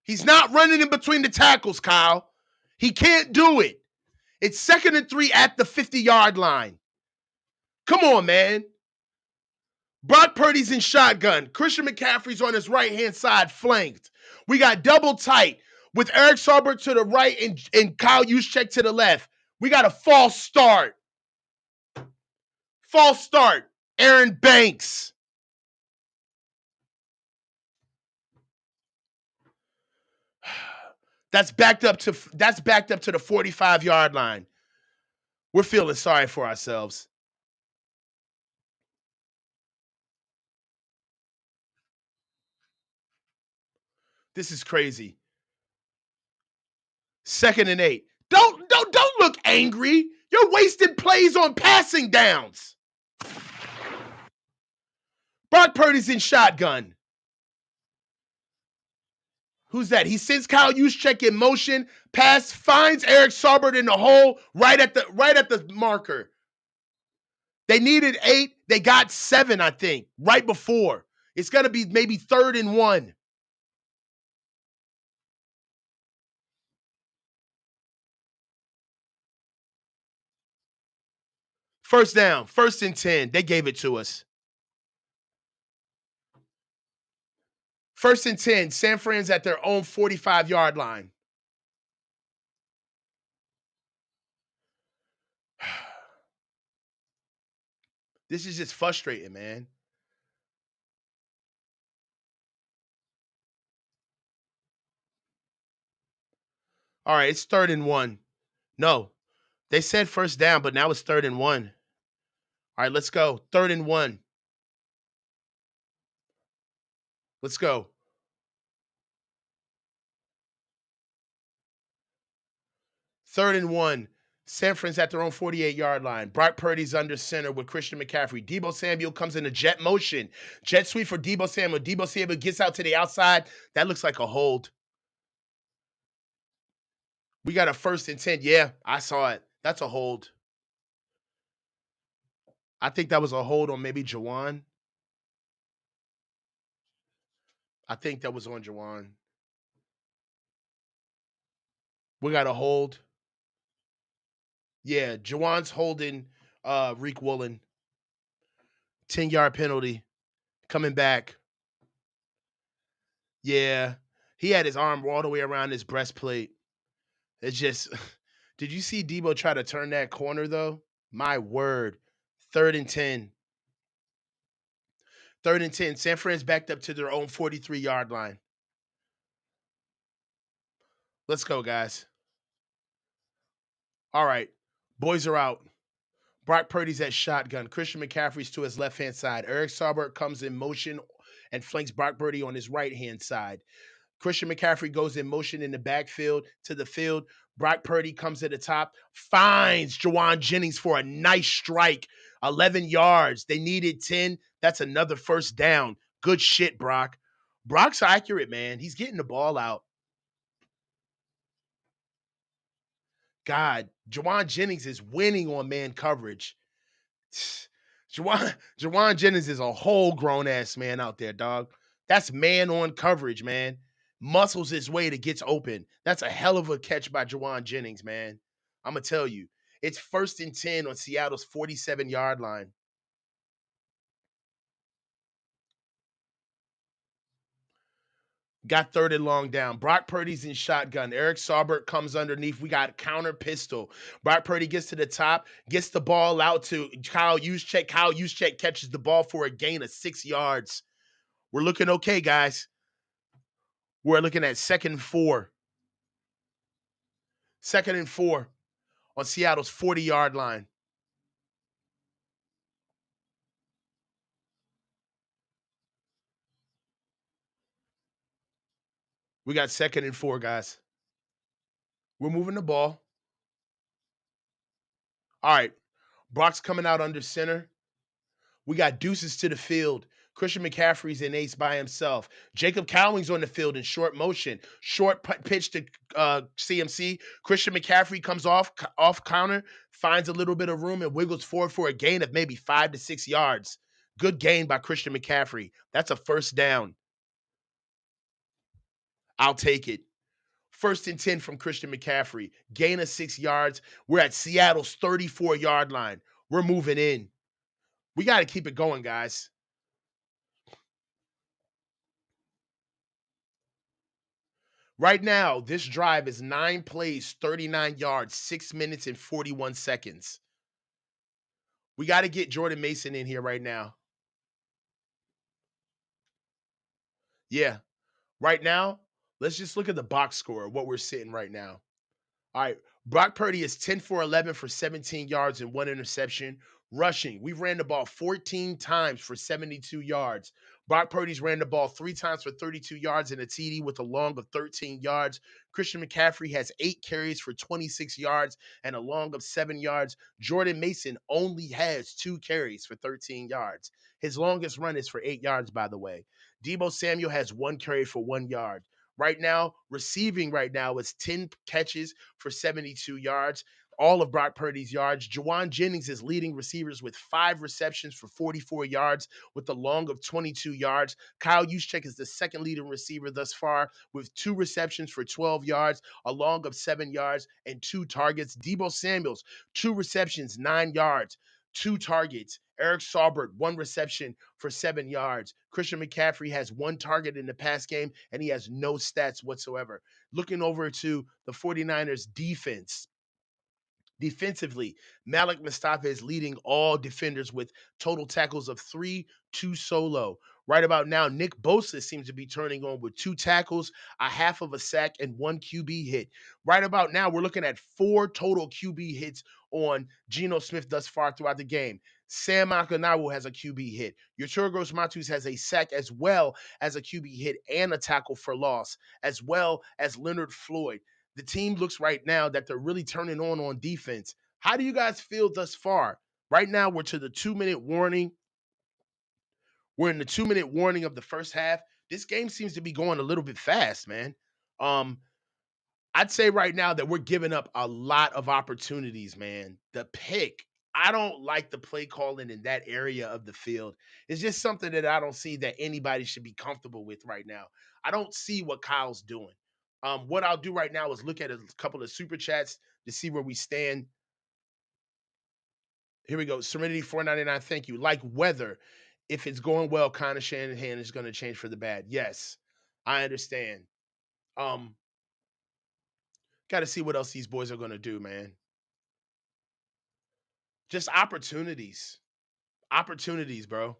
He's not running in between the tackles, Kyle. He can't do it. It's 2nd and 3 at the 50-yard line. Come on, man. Brock Purdy's in shotgun. Christian McCaffrey's on his right-hand side, flanked. We got double tight with Eric Saubert to the right and Kyle Juszczyk to the left. We got a false start. False start. Aaron Banks. That's backed up to the 45-yard line. We're feeling sorry for ourselves. This is crazy. 2nd and 8. Don't look angry. You're wasting plays on passing downs. Brock Purdy's in shotgun. Who's that? He sends Kyle Juszczyk in motion. Pass finds Eric Saubert in the hole right at the marker. They needed 8. They got 7, I think, right before. It's going to be maybe 3rd and 1. First down, 1st and 10. They gave it to us. 1st and 10. San Fran's at their own 45-yard line. This is just frustrating, man. All right, it's 3rd and 1. No, they said first down, but now it's 3rd and 1. All right, let's go. 3rd and 1. Let's go. 3rd and 1. San Fran's at their own 48-yard line. Brock Purdy's under center with Christian McCaffrey. Deebo Samuel comes into jet motion. Jet sweep for Deebo Samuel. Deebo Samuel gets out to the outside. That looks like a hold. We got a 1st and 10. Yeah, I saw it. That's a hold. I think that was a hold on maybe Jawan. I think that was on Jawan. We got a hold. Yeah, Jawan's holding Reek Woolen. 10-yard penalty. Coming back. Yeah. He had his arm all the way around his breastplate. It's just did you see Deebo try to turn that corner though? My word. 3rd and 10. 3rd and 10. San Fran's backed up to their own 43-yard line. Let's go, guys. All right. Boys are out. Brock Purdy's at shotgun. Christian McCaffrey's to his left-hand side. Eric Saubert comes in motion and flanks Brock Purdy on his right-hand side. Christian McCaffrey goes in motion in the backfield to the field. Brock Purdy comes to the top, finds Jawan Jennings for a nice strike. 11 yards. They needed 10. That's another first down. Good shit, Brock. Brock's accurate, man. He's getting the ball out. God, Jawan Jennings is winning on man coverage. Jawan Jennings is a whole grown ass man out there, dog. That's man on coverage, man. Muscles his way to gets open. That's a hell of a catch by Jawan Jennings, man. I'm gonna tell you. It's 1st and 10 on Seattle's 47-yard line. Got 3rd and long down. Brock Purdy's in shotgun. Eric Saubert comes underneath. We got counter pistol. Brock Purdy gets to the top, gets the ball out to Kyle Juszczyk. Kyle Juszczyk catches the ball for a gain of 6 yards. We're looking okay, guys. We're looking at 2nd and 4. 2nd and 4 on Seattle's 40-yard line. We got 2nd and 4, guys. We're moving the ball. All right. Brock's coming out under center. We got deuces to the field. Christian McCaffrey's an ace by himself. Jacob Cowling's on the field in short motion. Short pitch to CMC. Christian McCaffrey comes off counter, finds a little bit of room and wiggles forward for a gain of maybe 5 to 6 yards. Good gain by Christian McCaffrey. That's a first down. I'll take it. First and 10 from Christian McCaffrey. Gain of 6 yards. We're at Seattle's 34-yard line. We're moving in. We got to keep it going, guys. Right now, this drive is 9 plays, 39 yards, 6 minutes and 41 seconds. We got to get Jordan Mason in here right now. Yeah. Right now, let's just look at the box score, what we're sitting right now. All right. Brock Purdy is 10 for 11 for 17 yards and 1 interception. Rushing, we ran the ball 14 times for 72 yards. Brock Purdy's ran the ball 3 times for 32 yards and a TD with a long of 13 yards. Christian McCaffrey has 8 carries for 26 yards and a long of 7 yards. Jordan Mason only has 2 carries for 13 yards. His longest run is for 8 yards, by the way. Deebo Samuel has 1 carry for 1 yard. Right now, receiving right now is 10 catches for 72 yards. All of Brock Purdy's yards. Juwan Jennings is leading receivers with 5 receptions for 44 yards with a long of 22 yards. Kyle Juszczyk is the second leading receiver thus far with 2 receptions for 12 yards, a long of 7 yards, and 2 targets. Deebo Samuels, 2 receptions, 9 yards. 2 targets. Eric Saubert, 1 reception for 7 yards. Christian McCaffrey has 1 target in the pass game, and he has no stats whatsoever. Looking over to the 49ers defense. Defensively, Malik Mustafa is leading all defenders with total tackles of 3, 2 solo. Right about now, Nick Bosa seems to be turning on with 2 tackles, a half of a sack, and 1 QB hit. Right about now, we're looking at 4 total QB hits on Geno Smith thus far throughout the game. Sam Akanawu has a QB hit. Yorgos Matus has a sack as well as a QB hit and a tackle for loss, as well as Leonard Floyd. The team looks right now that they're really turning on defense. How do you guys feel thus far? Right now, we're to the 2-minute warning. We're in the 2-minute warning of the first half. This game seems to be going a little bit fast, man. I'd say right now that we're giving up a lot of opportunities, man. The pick, I don't like the play calling in that area of the field. It's just something that I don't see that anybody should be comfortable with right now. I don't see what Kyle's doing. What I'll do right now is look at a couple of super chats to see where we stand. Here we go. Serenity 499. Thank you. Like weather, if it's going well, Connor Shanahan is going to change for the bad. Yes, I understand. Got to see what else these boys are going to do, man. Just opportunities. Opportunities, bro.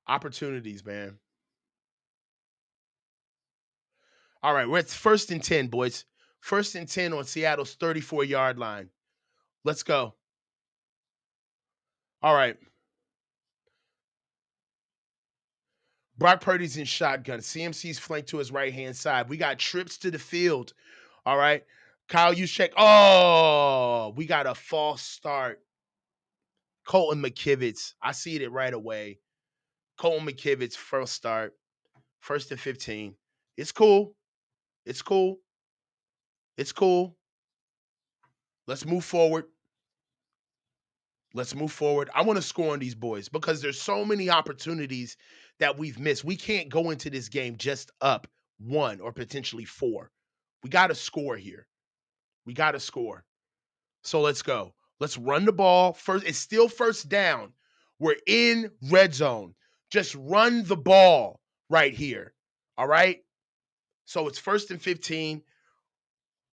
Opportunities, man. All right, we're at 1st and 10, boys. 1st and 10 on Seattle's 34-yard line. Let's go. All right. Brock Purdy's in shotgun. CMC's flanked to his right-hand side. We got trips to the field. All right. Kyle Juszczyk. Oh, we got a false start. Colton McKivitz. I see it right away. Colton McKivitz, first start. 1st and 15. It's cool. It's cool. It's cool. Let's move forward. Let's move forward. I want to score on these boys because there's so many opportunities that we've missed. We can't go into this game just up 1 or potentially 4. We got to score here. We got to score. So let's go. Let's run the ball. First, it's still first down. We're in red zone. Just run the ball right here. All right? So it's 1st and 15.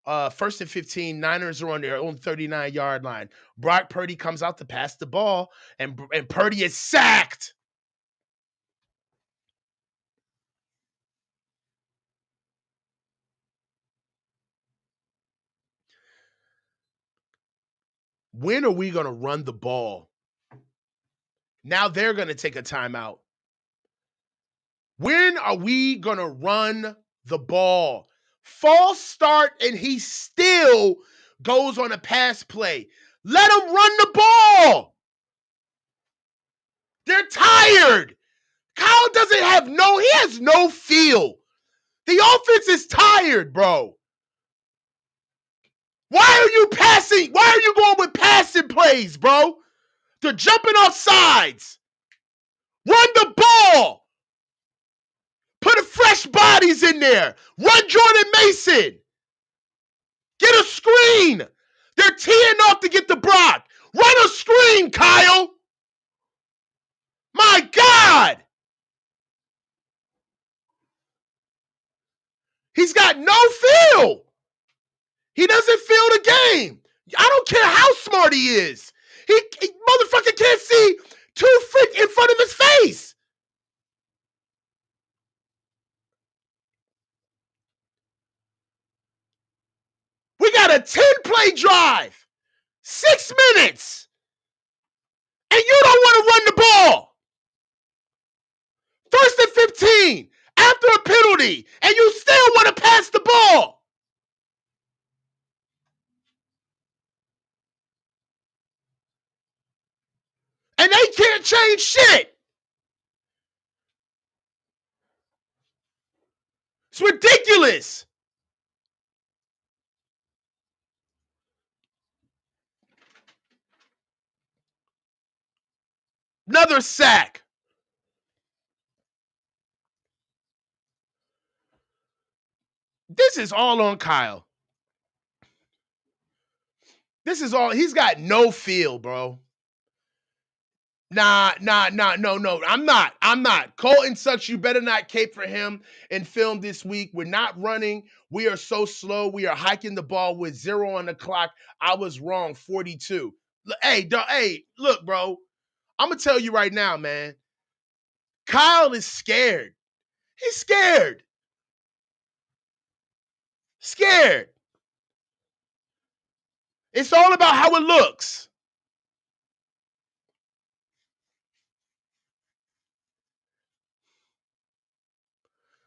1st and 15, Niners are on their own 39-yard line. Brock Purdy comes out to pass the ball, and Purdy is sacked. When are we going to run the ball? Now they're going to take a timeout. When are we going to run the ball? False start, and he still goes on a pass play. Let him run the ball. They're tired. Kyle doesn't have he has no feel. The offense is tired, bro. Why are you passing? Why are you going with passing plays, bro? They're jumping off sides. Run the ball. Put a fresh bodies in there. Run Jordan Mason. Get a screen. They're teeing off to get the Brock. Run a screen, Kyle. My God. He's got no feel. He doesn't feel the game. I don't care how smart he is. He motherfucker can't see 2 feet in front of his face. We got a 10-play drive. 6 minutes. And you don't want to run the ball. 1st and 15 after a penalty, and you still want to pass the ball. And they can't change shit. It's ridiculous. Another sack. This is all on Kyle. This is all. He's got no feel, bro. Nah, no. I'm not. Colton sucks. You better not cape for him and film this week. We're not running. We are so slow. We are hiking the ball with 0 on the clock. I was wrong, 42. Hey, look, bro. I'm gonna tell you right now, man. Kyle is scared. He's scared. Scared. It's all about how it looks.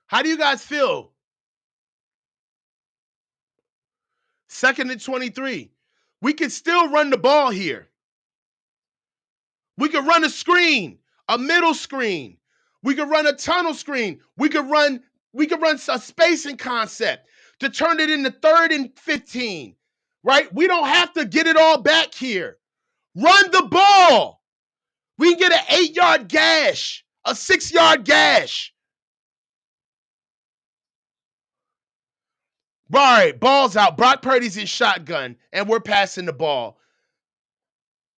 How do you guys feel? 2nd and 23. We can still run the ball here. We could run a screen, a middle screen. We could run a tunnel screen. We could run a spacing concept to turn it into 3rd and 15. Right? We don't have to get it all back here. Run the ball. We can get an 8-yard gash, a 6-yard gash. All right, ball's out. Brock Purdy's in shotgun, and we're passing the ball.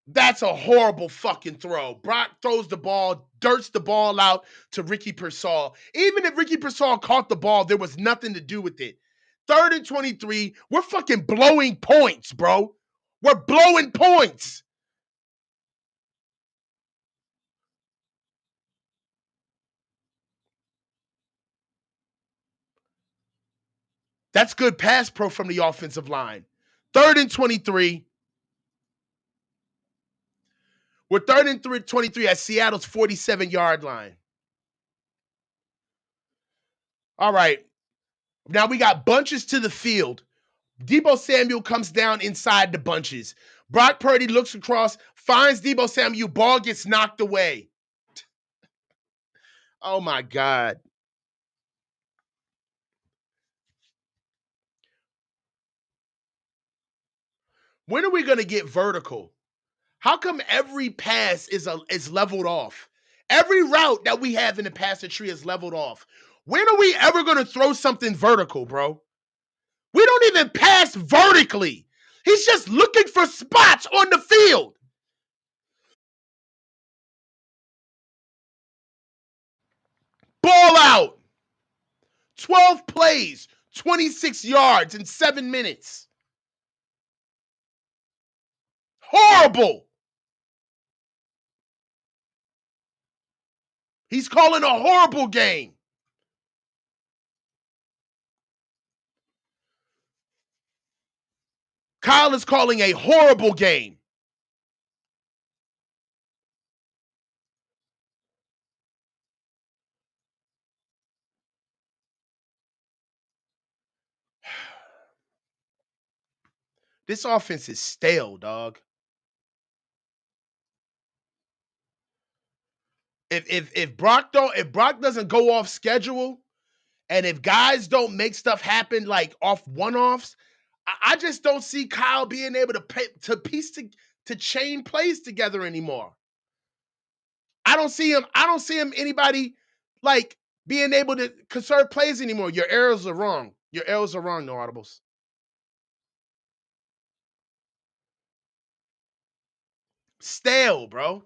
That's a horrible fucking throw. Brock throws the ball, dirts the ball out to Ricky Pearsall. Even if Ricky Pearsall caught the ball, there was nothing to do with it. 3rd and 23, we're fucking blowing points, bro. We're blowing points. That's good pass pro from the offensive line. 3rd and 23. We're 3rd and 23 at Seattle's 47-yard line. All right. Now we got bunches to the field. Deebo Samuel comes down inside the bunches. Brock Purdy looks across, finds Deebo Samuel, ball gets knocked away. Oh my God. When are we going to get vertical? How come every pass is leveled off? Every route that we have in the passing tree is leveled off. When are we ever going to throw something vertical, bro? We don't even pass vertically. He's just looking for spots on the field. Ball out. 12 plays, 26 yards in 7 minutes. Horrible. He's calling a horrible game. Kyle is calling a horrible game. This offense is stale, dog. If Brock doesn't go off schedule, and if guys don't make stuff happen like off one-offs, I just don't see Kyle being able to chain plays together anymore. I don't see him anybody like being able to conserve plays anymore. Your arrows are wrong. Your arrows are wrong, no audibles. Stale, bro.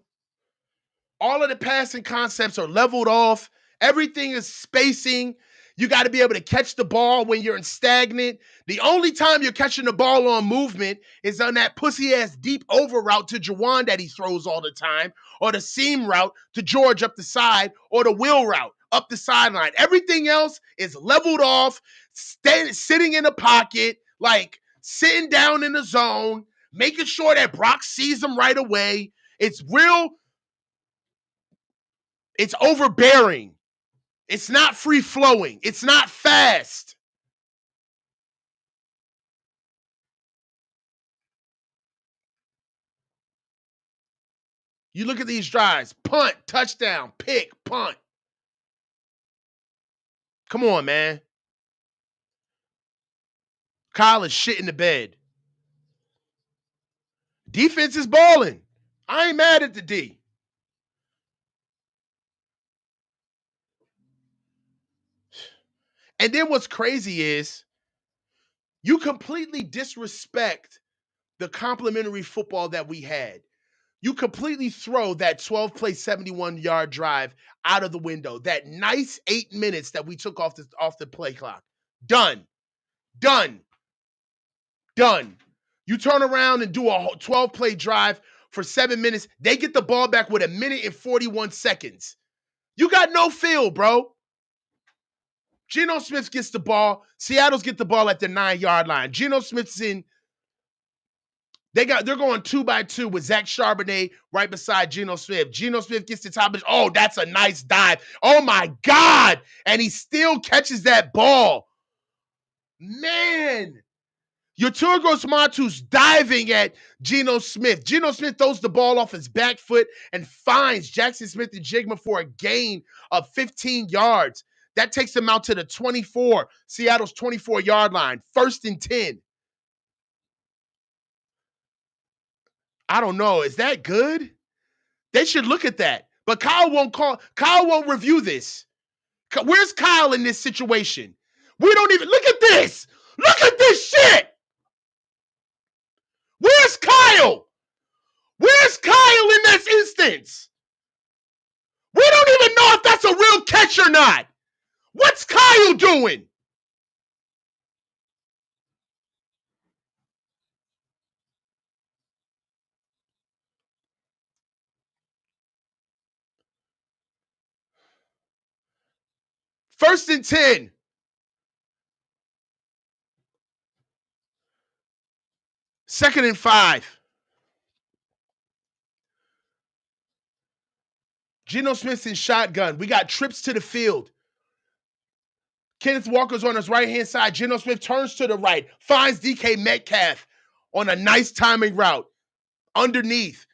All of the passing concepts are leveled off. Everything is spacing. You got to be able to catch the ball when you're in stagnant. The only time you're catching the ball on movement is on that pussy ass deep over route to Jawan that he throws all the time, or the seam route to George up the side, or the wheel route up the sideline. Everything else is leveled off, sitting in the pocket, like sitting down in the zone, making sure that Brock sees him right away. It's overbearing. It's not free flowing. It's not fast. You look at these drives: punt, touchdown, pick, punt. Come on, man. Kyle is shit in the bed. Defense is balling. I ain't mad at the D. And then what's crazy is you completely disrespect the complimentary football that we had. You completely throw that 12-play, 71-yard drive out of the window. That nice 8 minutes that we took off the play clock. Done. Done. Done. You turn around and do a 12-play drive for 7 minutes. They get the ball back with 1 minute and 41 seconds. You got no feel, bro. Geno Smith gets the ball. Seattle's get the ball at the 9-yard line. Geno Smith's in. They're going 2-by-2 with Zach Charbonnet right beside Geno Smith. Geno Smith gets the top of. Oh, that's a nice dive. Oh my God. And he still catches that ball. Man. Yaturgos Matu's diving at Geno Smith. Geno Smith throws the ball off his back foot and finds Jackson Smith-Njigba for a gain of 15 yards. That takes them out to the 24, Seattle's 24-yard line. 1st and 10. I don't know. Is that good? They should look at that. But Kyle won't review this. Where's Kyle in this situation? We don't even look at this. Look at this shit. Where's Kyle? Where's Kyle in this instance? We don't even know if that's a real catch or not. What's Kyle doing? First and 10. Second and 5. Geno Smith's in shotgun. We got trips to the field. Kenneth Walker's on his right-hand side. Geno Smith turns to the right, finds DK Metcalf on a nice timing route underneath.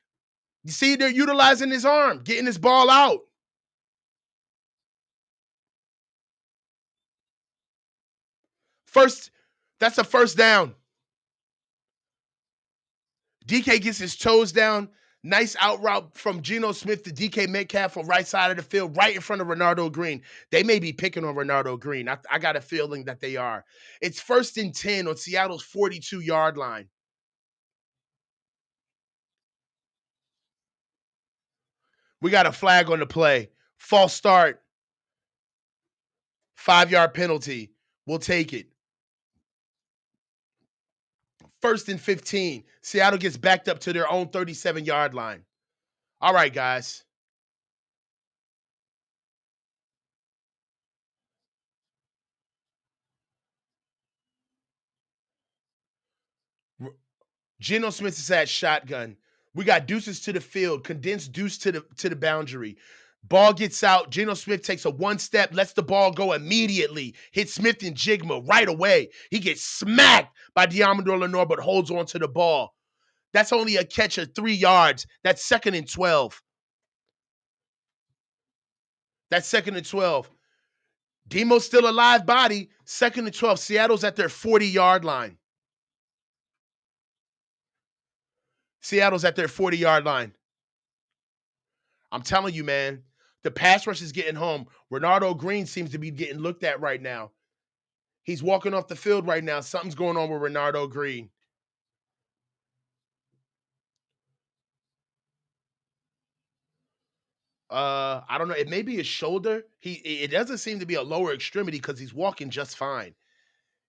You see, they're utilizing his arm, getting his ball out. That's a first down. DK gets his toes down. Nice out route from Geno Smith to DK Metcalf on right side of the field, right in front of Renardo Green. They may be picking on Renardo Green. I got a feeling that they are. It's 1st and 10 on Seattle's 42-yard line. We got a flag on the play. False start. 5-yard penalty. We'll take it. 1st and 15. Seattle gets backed up to their own 37-yard line. All right, guys. Geno Smith is at shotgun. We got deuces to the field, condensed deuce to the boundary. Ball gets out. Geno Smith takes a 1-step, lets the ball go immediately. Hits Smith-Njigba right away. He gets smacked by Diamador Lenore, but holds on to the ball. That's only a catch of 3 yards. That's 2nd and 12. That's 2nd and 12. Demo's still a live body. 2nd and 12. Seattle's at their 40-yard line. Seattle's at their 40-yard line. I'm telling you, man, the pass rush is getting home. Renardo Green seems to be getting looked at right now. He's walking off the field right now. Something's going on with Renardo Green. I don't know. It may be his shoulder. It doesn't seem to be a lower extremity because he's walking just fine.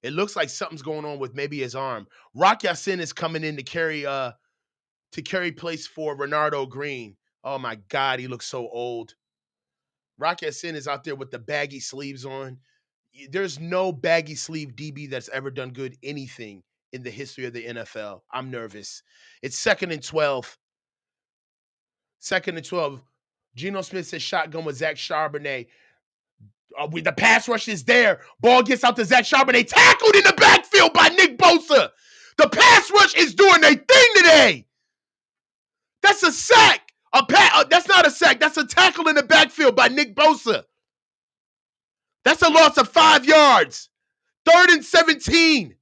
It looks like something's going on with maybe his arm. Rock Yassin is coming in to carry place for Renardo Green. Oh my God, he looks so old. Rock Yassin is out there with the baggy sleeves on. There's no baggy sleeve DB that's ever done good anything in the history of the NFL. I'm nervous. It's 2nd and 12. 2nd and 12. Geno Smith says shotgun with Zach Charbonnet. The pass rush is there. Ball gets out to Zach Charbonnet. Tackled in the backfield by Nick Bosa. The pass rush is doing their thing today. That's a sack. That's not a sack. That's a tackle in the backfield by Nick Bosa. That's a loss of 5 yards. 3rd and 17.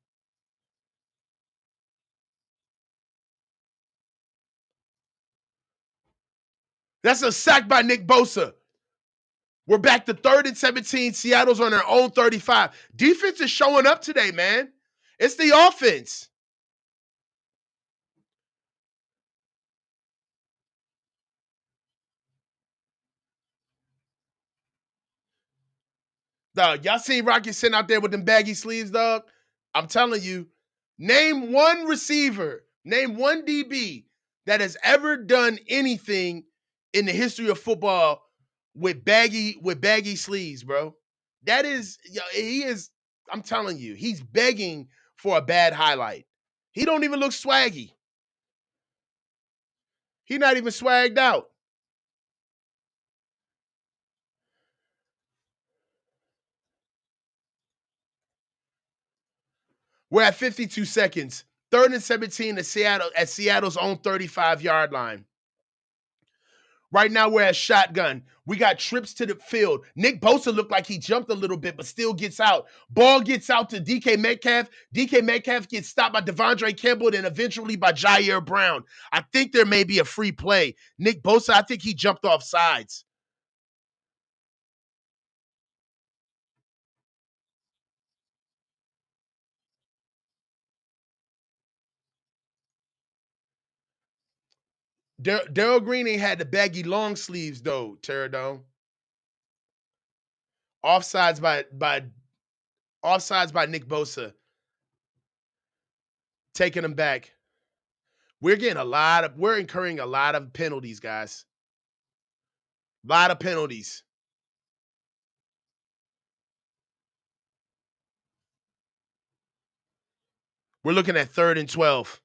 That's a sack by Nick Bosa. We're back to 3rd and 17. Seattle's on their own 35. Defense is showing up today, man. It's the offense. Dog, y'all seen Rocky sitting out there with them baggy sleeves, dog? I'm telling you, name one receiver, name one DB that has ever done anything in the history of football with baggy sleeves, bro. He is. I'm telling you, he's begging for a bad highlight. He don't even look swaggy. He not even swagged out. We're at 52 seconds. 3rd and 17 at Seattle's own 35-yard line. Right now, we're at shotgun. We got trips to the field. Nick Bosa looked like he jumped a little bit, but still gets out. Ball gets out to DK Metcalf. DK Metcalf gets stopped by Devondre Campbell and eventually by Jair Brown. I think there may be a free play. Nick Bosa, I think he jumped off sides. Darrell Green ain't had the baggy long sleeves, though, Terradome. Offsides by Nick Bosa. Taking him back. We're incurring a lot of penalties, guys. A lot of penalties. We're looking at 3rd and 12.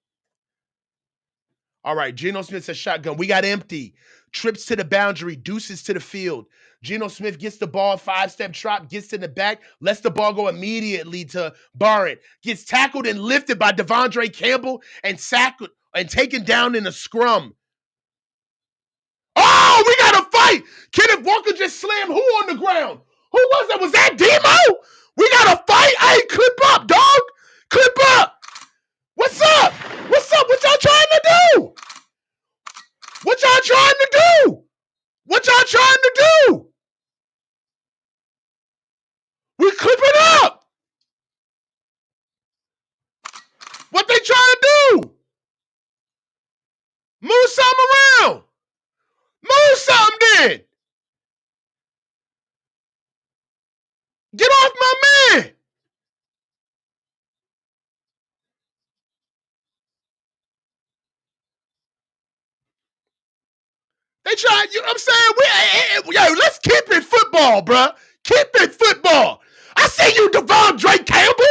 All right, Geno Smith's a shotgun. We got empty. Trips to the boundary, deuces to the field. Geno Smith gets the ball, 5-step drop, gets in the back, lets the ball go immediately to Barrett. Gets tackled and lifted by Devondre Campbell and sacked and taken down in a scrum. Oh, we got a fight. Kenneth Walker just slammed who on the ground? Who was that? Was that Demo? We got a fight. Hey, clip up, dog. Clip up. What's up? What's up? What y'all trying to do? What y'all trying to do? What y'all trying to do? We clipping up. What they trying to do? Move something around. Move something then. Get off my man. They trying, you know what I'm saying? Let's keep it football, bruh. Keep it football. I see you, Devondre Campbell.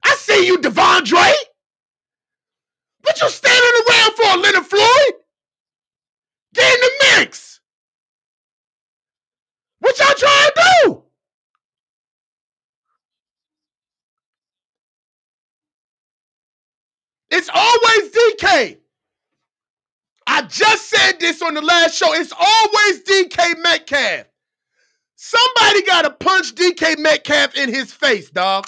I see you, Devondre. But you standing around for a Leonard Floyd? Get in the mix. What y'all trying to do? It's always DK. I just said this on the last show. It's always DK Metcalf. Somebody got to punch DK Metcalf in his face, dog.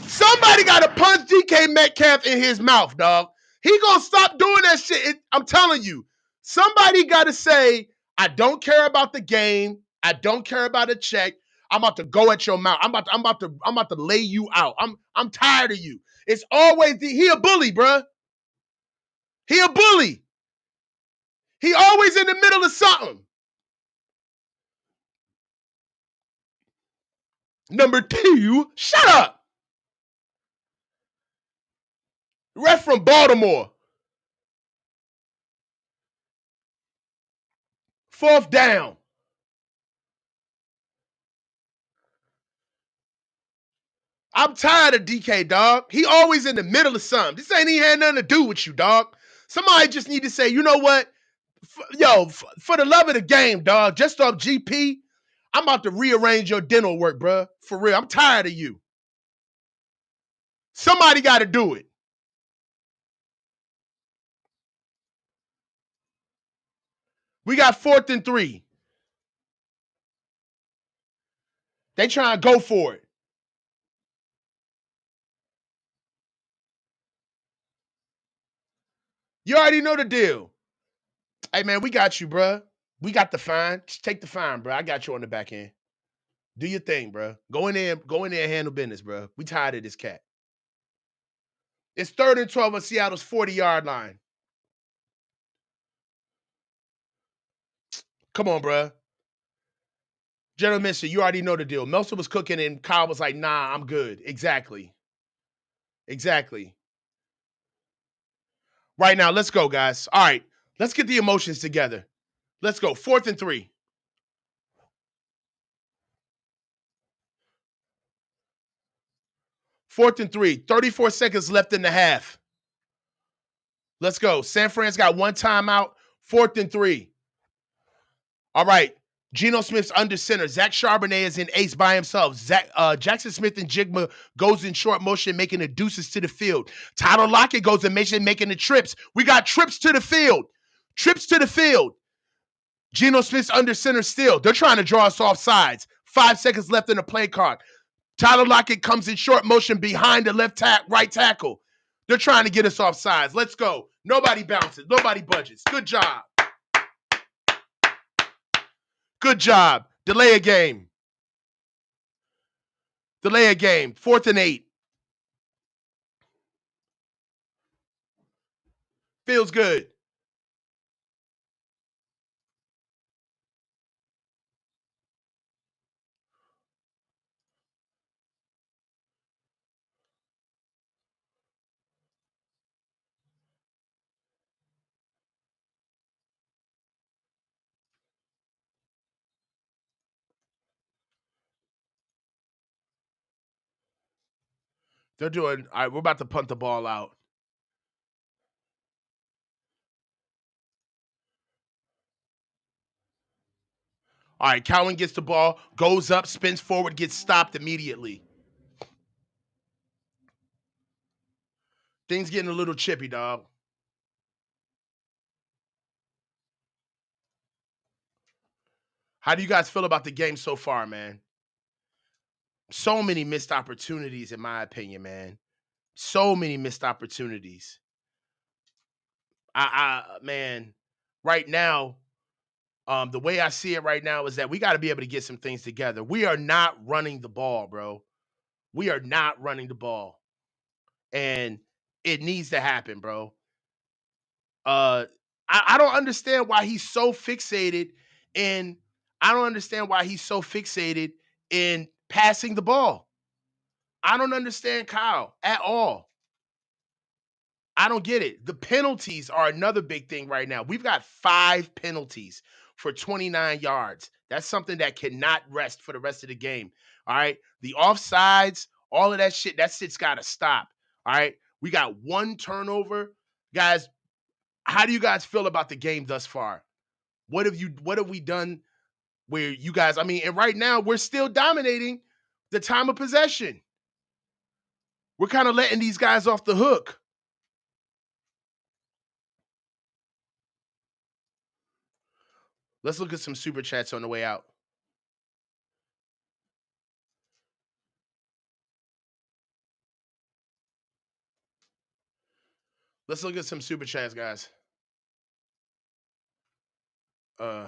Somebody got to punch DK Metcalf in his mouth, dog. He gonna stop doing that shit. I'm telling you. Somebody got to say, I don't care about the game. I don't care about a check. I'm about to go at your mouth. I'm about to lay you out. I'm tired of you. It's always he a bully, bruh. He a bully. He always in the middle of something. Number 2, shut up. Ref from Baltimore. 4th down. I'm tired of DK, dog. He always in the middle of something. This ain't even had nothing to do with you, dog. Somebody just need to say, you know what? For the love of the game, dog, just off GP, I'm about to rearrange your dental work, bro. For real. I'm tired of you. Somebody got to do it. We got 4th and 3. They trying to go for it. You already know the deal. Hey, man, we got you, bro. We got the fine. Just take the fine, bro. I got you on the back end. Do your thing, bro. Go in there and handle business, bro. We tired of this cat. It's 3rd and 12 on Seattle's 40-yard line. Come on, bro. General Mister, you already know the deal. Melson was cooking and Kyle was like, nah, I'm good. Exactly. Right now, let's go, guys. All right, let's get the emotions together. Let's go. 4th and 3. 4th and 3. 34 seconds left in the half. Let's go. San Fran's got one timeout. 4th and 3. All right. Geno Smith's under center. Zach Charbonnet is in ace by himself. Jackson Smith and Jigma goes in short motion, making the deuces to the field. Tyler Lockett goes in motion, making the trips. We got trips to the field. Trips to the field. Geno Smith's under center still. They're trying to draw us off sides. 5 seconds left in the play clock. Tyler Lockett comes in short motion behind the right tackle. They're trying to get us off sides. Let's go. Nobody bounces. Nobody budgets. Good job. Good job. Delay a game. 4th and 8. Feels good. They're doing, all right, we're about to punt the ball out. All right, Cowan gets the ball, goes up, spins forward, gets stopped immediately. Things getting a little chippy, dog. How do you guys feel about the game so far, man? So many missed opportunities, in my opinion, man. So many missed opportunities. Man, right now, the way I see it right now is that we got to be able to get some things together. We are not running the ball, bro. We are not running the ball. And it needs to happen, bro. Uh I don't understand why he's so fixated in I don't understand why he's so fixated in passing the ball. I don't understand Kyle at all. I don't get it. The penalties are another big thing right now. We've got 5 penalties for 29 yards. That's something that cannot rest for the rest of the game. All right. The offsides, all of that shit's got to stop. All right. We got 1 turnover. Guys, how do you guys feel about the game thus far? What have we done where you guys, I mean, and right now we're still dominating the time of possession. We're kind of letting these guys off the hook. Let's look at some super chats on the way out. Let's look at some super chats, guys. Uh,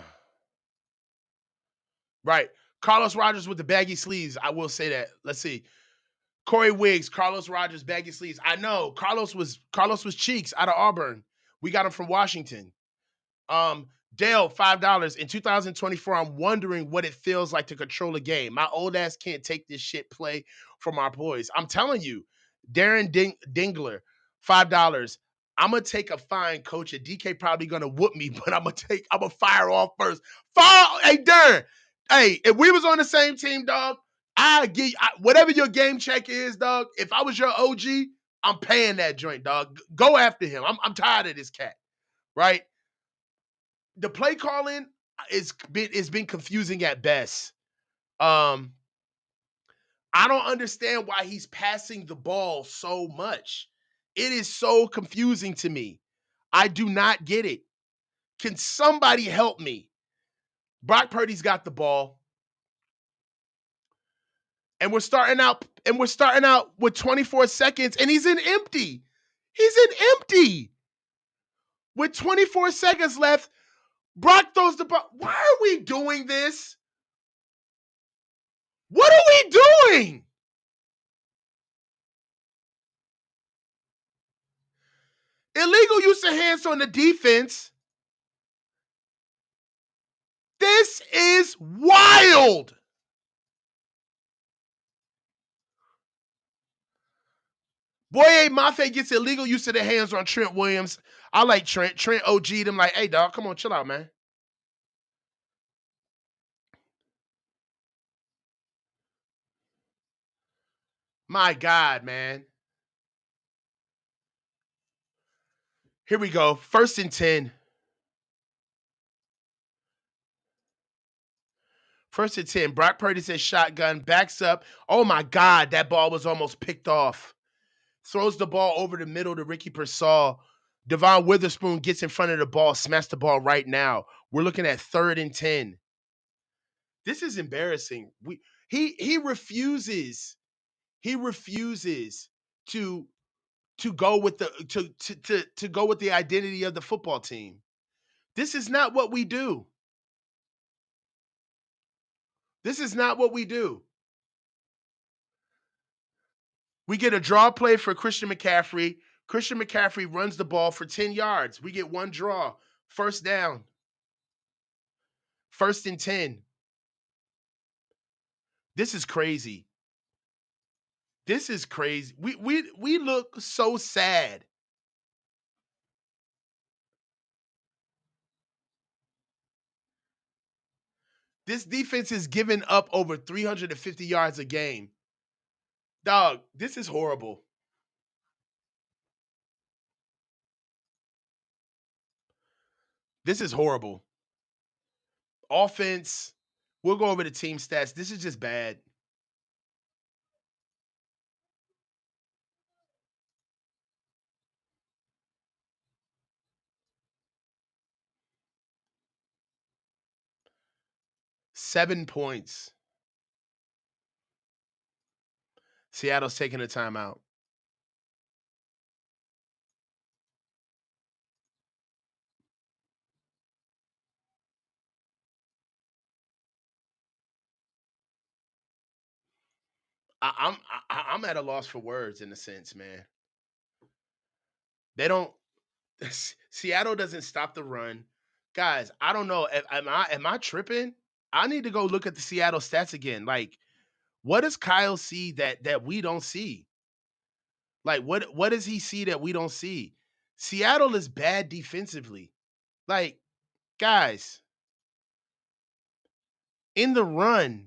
right. Carlos Rogers with the baggy sleeves. I will say that. Let's see. Corey Wiggs, Carlos Rogers, baggy sleeves. I know Carlos was cheeks out of Auburn. We got him from Washington. Dale, $5. In 2024, I'm wondering what it feels like to control a game. My old ass can't take this shit play from our boys. I'm telling you, Darren Dingler, $5. I'm gonna take a fine, coach. And DK probably gonna whoop me, but I'm gonna fire off first. Fire, hey Darren. Hey, if we was on the same team, dog, whatever your game check is, dog. If I was your OG, I'm paying that joint, dog. Go after him. I'm tired of this cat, right? The play calling is been confusing at best. Um, I don't understand why he's passing the ball so much. It is so confusing to me. I do not get it. Can somebody help me? Brock Purdy's got the ball, and we're starting out with 24 seconds, and he's in empty. He's in empty. With 24 seconds left, Brock throws the ball. Why are we doing this? What are we doing? Illegal use of hands on the defense. This is wild. Boye Mafe gets illegal use of the hands on Trent Williams. I like Trent. Trent OG'd him like, hey, dog, come on, chill out, man. My God, man. Here we go. 1st and 10. 1st and 10. Brock Purdy says shotgun, backs up. Oh, my God. That ball was almost picked off. Throws the ball over the middle to Ricky Pearsall. Devon Witherspoon gets in front of the ball, smash the ball right now. We're looking at 3rd and 10. This is embarrassing. He refuses. He refuses to go with the to go with the identity of the football team. This is not what we do. This is not what we do. We get a draw play for Christian McCaffrey. Christian McCaffrey runs the ball for 10 yards. We get one draw. 1st down. 1st and 10. This is crazy. This is crazy. We look so sad. This defense is giving up over 350 yards a game. Dog, this is horrible. This is horrible. Offense, we'll go over the team stats. This is just bad. Seven points. Seattle's taking a timeout. I'm at a loss for words in a sense, man. They don't. Seattle doesn't stop the run, guys. I don't know. Am I tripping? I need to go look at the Seattle stats again. Like, what does Kyle see that we don't see? Like, what does he see that we don't see? Seattle is bad defensively. Like, guys, in the run,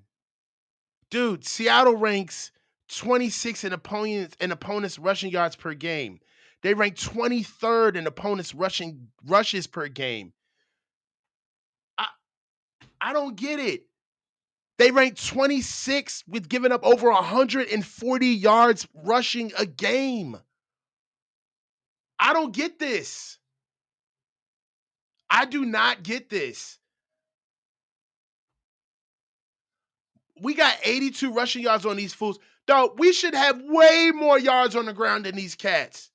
dude, Seattle ranks 26 in opponents rushing yards per game. They rank 23rd in opponents rushing rushes per game. I I don't get it. They rank 26 with giving up over 140 yards rushing a game. I don't get this. I do not get this. We got 82 rushing yards on these fools. Dog, we should have way more yards on the ground than these cats.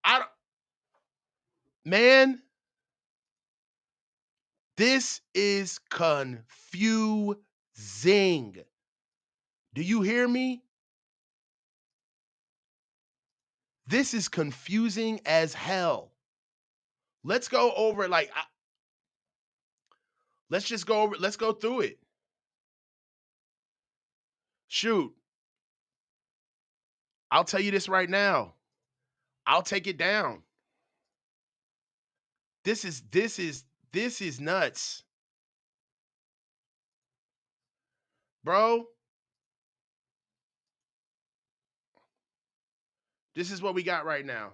I don't, man, this is confusing. Do you hear me? This is confusing as hell. Let's go over let's just go over, let's go through it. Shoot, I'll tell you this right now. I'll take it down. This is nuts. Bro, this is what we got right now.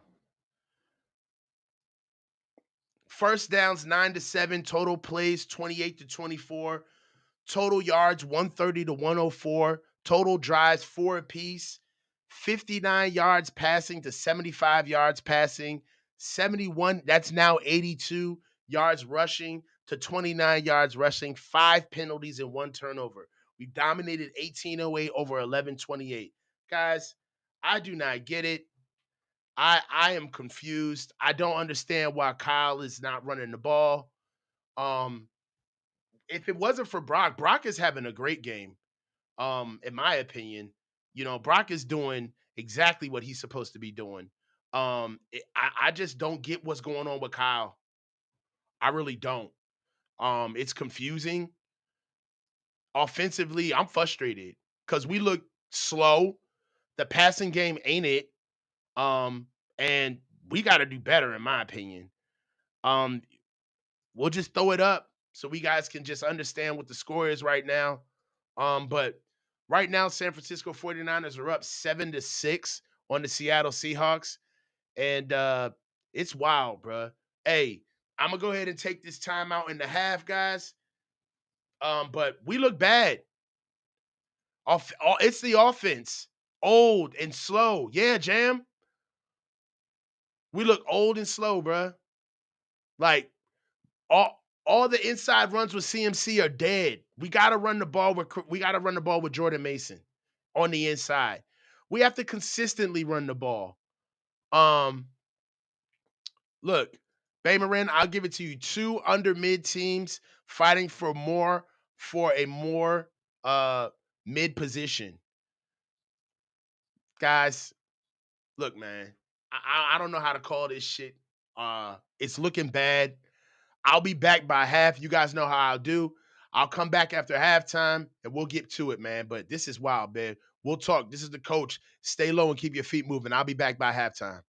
First downs 9-7, total plays 28-24, total yards 130-104, total drives 4 apiece, 59 yards passing to 75 yards passing, 71, that's now 82 yards rushing to 29 yards rushing, 5 penalties and 1 turnover. We dominated 1808 over 1128. Guys, I do not get it. I am confused. I don't understand why Kyle is not running the ball. Um, if it wasn't for Brock is having a great game. In my opinion, Brock is doing exactly what he's supposed to be doing. I just don't get what's going on with Kyle. I really don't. It's confusing. Offensively, I'm frustrated because we look slow. The passing game ain't it. And we got to do better, in my opinion. Um, we'll just throw it up so we guys can just understand what the score is right now. But right now, San Francisco 49ers are up 7-6 on the Seattle Seahawks. And it's wild, bro. Hey, I'm gonna go ahead and take this time out in the half, guys. But we look bad. It's the offense. Old and slow. Yeah, Jam. We look old and slow, bro. Like all the inside runs with CMC are dead. We gotta run the ball with Jordan Mason on the inside. We have to consistently run the ball. Look, Baymarin, I'll give it to you. 2 under mid teams fighting for a more mid position. Guys, look, man. I don't know how to call this shit. It's looking bad. I'll be back by half. You guys know how I'll do. I'll come back after halftime and we'll get to it, man. But this is wild, man. We'll talk. This is the coach. Stay low and keep your feet moving. I'll be back by halftime.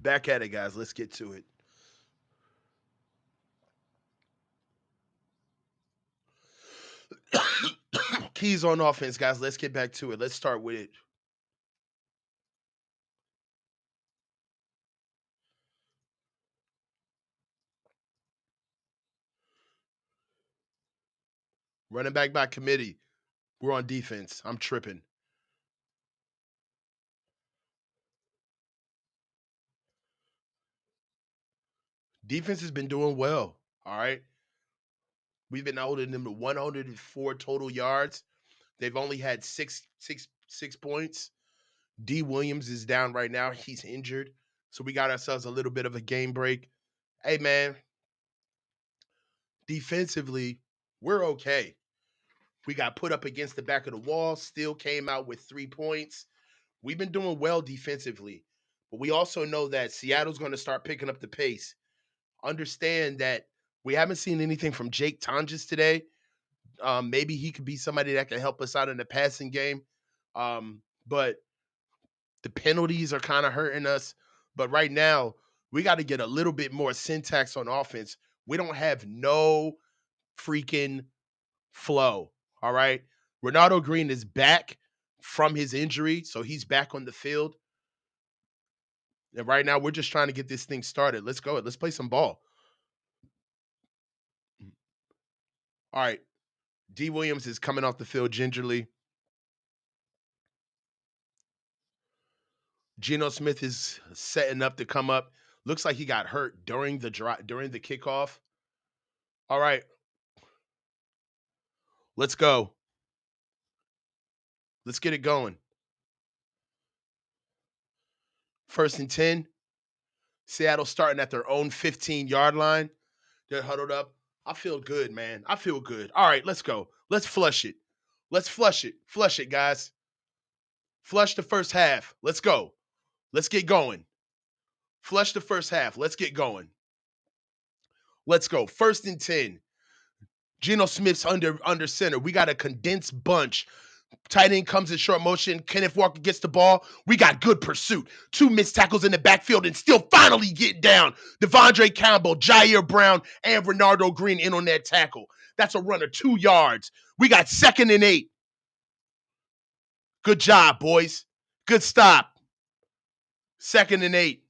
Back at it, guys. Let's get to it. Keys on offense, guys. Let's get back to it. Let's start with it. Running back by committee. We're on defense. I'm tripping. Defense has been doing well. All right. We've been holding them to 104 total yards. They've only had six points. D Williams is down right now. He's injured. So we got ourselves a little bit of a game break. Hey man, defensively, we're okay. We got put up against the back of the wall, still came out with 3 points. We've been doing well defensively, but we also know that Seattle's going to start picking up the pace. Understand that we haven't seen anything from Jake Tonjes today. Maybe he could be somebody that can help us out in the passing game. But the penalties are kind of hurting us. But right now, we got to get a little bit more syntax on offense. We don't have no freaking flow. All right. Ronaldo Green is back from his injury, so he's back on the field. And right now, we're just trying to get this thing started. Let's go. Let's play some ball. All right. D. Williams is coming off the field gingerly. Geno Smith is setting up to come up. Looks like he got hurt during the kickoff. All right. Let's go. Let's get it going. 1st and 10. Seattle starting at their own 15-yard line. They're huddled up. I feel good, man. I feel good. All right, let's go. Let's flush it. Let's flush it. Flush it, guys. Flush the first half. Let's go. Let's get going. Flush the first half. Let's get going. Let's go. 1st and 10. Geno Smith's under center. We got a condensed bunch. Tight end comes in short motion. Kenneth Walker gets the ball. We got good pursuit. 2 missed tackles in the backfield and still finally get down. Devondre Campbell, Jair Brown, and Ronaldo Green in on that tackle. That's a run of 2 yards. We got 2nd and 8. Good job, boys. Good stop. 2nd and 8.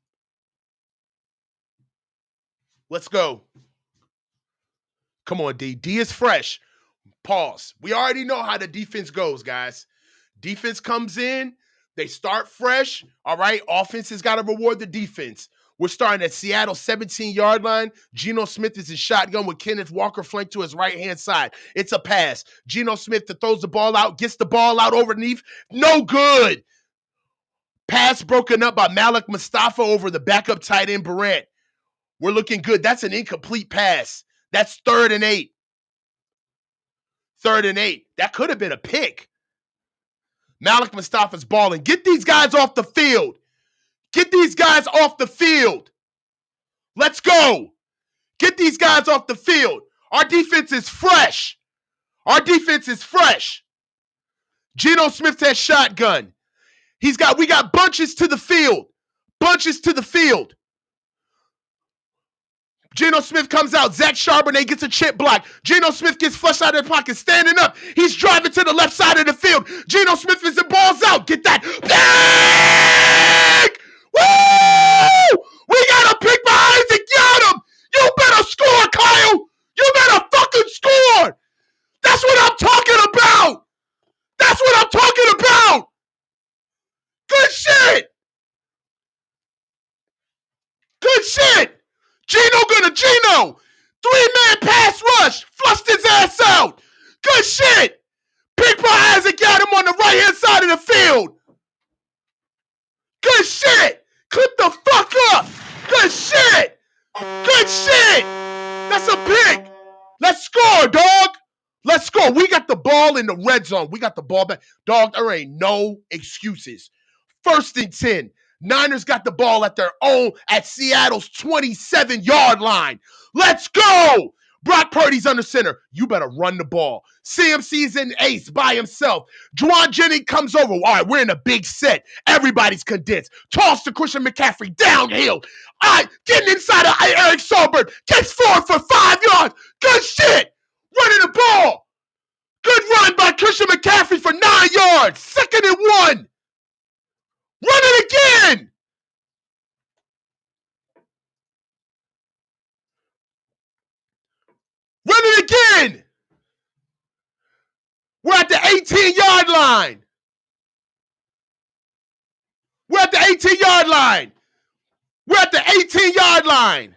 Let's go. Come on, D. D is fresh. Pause. We already know how the defense goes, guys. Defense comes in. They start fresh. All right. Offense has got to reward the defense. We're starting at Seattle 17-yard line. Geno Smith is in shotgun with Kenneth Walker flanked to his right-hand side. It's a pass. Geno Smith that throws the ball out, gets the ball out overneath. No good. Pass broken up by Malik Mustafa over the backup tight end Barrett. We're looking good. That's an incomplete pass. That's 3rd and 8. 3rd and 8. That could have been a pick. Malik Mustafa's balling. Get these guys off the field. Get these guys off the field. Let's go. Get these guys off the field. Our defense is fresh. Our defense is fresh. Geno Smith has shotgun. We got bunches to the field. Bunches to the field. Geno Smith comes out. Zach Charbonnet gets a chip block. Geno Smith gets flushed out of the pocket, standing up. He's driving to the left side of the field. Geno Smith is the ball's out. Get that. Big! Woo! We got a pick by Isaac. Get him. You better score, Kyle. You better fucking score. That's what I'm talking about. That's what I'm talking about. Good shit. Good shit. Geno. 3-man pass rush. Flushed his ass out. Good shit. Pick by Isaac got him on the right-hand side of the field. Good shit. Clip the fuck up. Good shit. Good shit. That's a pick. Let's score, dog. Let's score. We got the ball in the red zone. We got the ball back. Dog, there ain't no excuses. 1st and 10. Niners got the ball at their own, at Seattle's 27-yard line. Let's go. Brock Purdy's under center. You better run the ball. CMC's in ace by himself. Juwan Jennings comes over. All right, we're in a big set. Everybody's condensed. Toss to Christian McCaffrey downhill. All right, getting inside of Eric Saubert. Gets forward for 5 yards. Good shit. Running the ball. Good run by Christian McCaffrey for 9 yards. 2nd and 1. Run it again. Run it again. We're at the 18-yard line. We're at the 18-yard line. We're at the 18-yard line.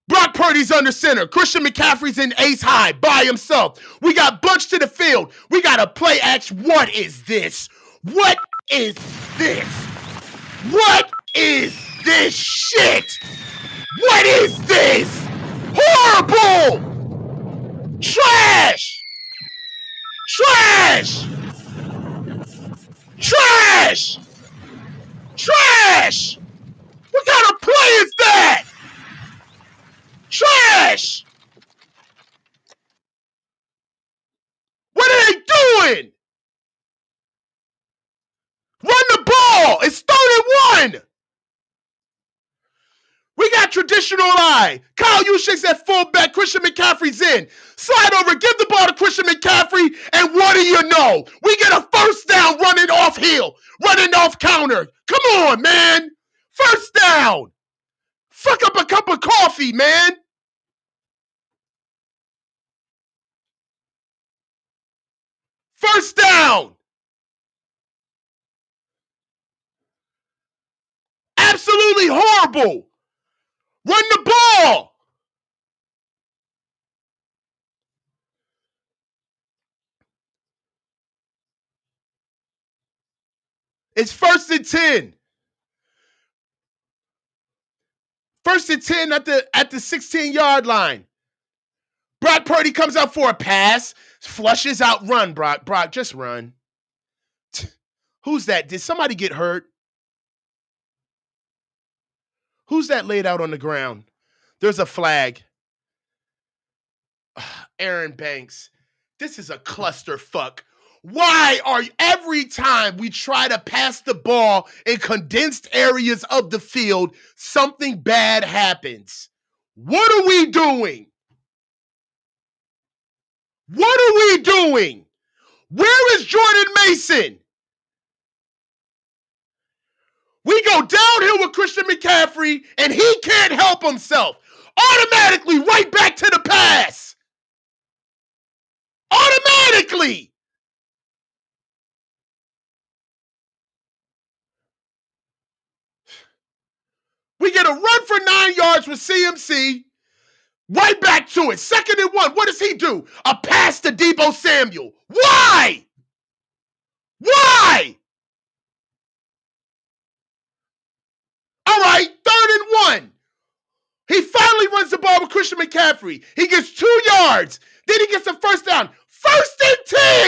Brock Purdy's under center. Christian McCaffrey's in ace high by himself. We got Bunch to the field. We got a play action. What is this? What is this? What is this shit? What is this? Horrible! Trash! Trash! Trash! Trash! What kind of play is that? Trash! What are they doing? Run the ball! It's 3rd and 1! We got traditional eye. Kyle Juszczyk's at fullback. Christian McCaffrey's in. Slide over, give the ball to Christian McCaffrey, and what do you know? We get a 1st down running off heel, running off counter. Come on, man. 1st down. Fuck up a cup of coffee, man. First down. Absolutely horrible. Run the ball. It's 1st and 10. 1st and 10 at the 16-yard line. Brock Purdy comes out for a pass, flushes out, run, Brock. Brock, just run. Who's that? Did somebody get hurt? Who's that laid out on the ground? There's a flag. Aaron Banks. This is a clusterfuck. Why are every time we try to pass the ball in condensed areas of the field, something bad happens? What are we doing? What are we doing? Where is Jordan Mason? We go downhill with Christian McCaffrey, and he can't help himself. Automatically right back to the pass. Automatically. We get a run for 9 yards with CMC. Right back to it. 2nd and 1. What does he do? A pass to Deebo Samuel. Why? Why? All right, 3rd and 1. He finally runs the ball with Christian McCaffrey. He gets 2 yards. Then he gets a 1st down. 1st and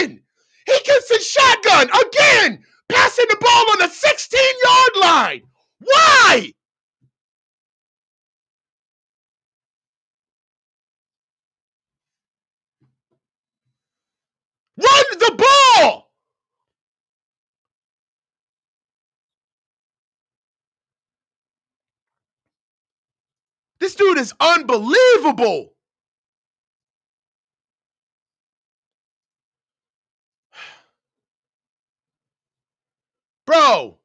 10. He gets his shotgun again, passing the ball on the 16-yard line. Why? Run the ball. This dude is unbelievable. Bro.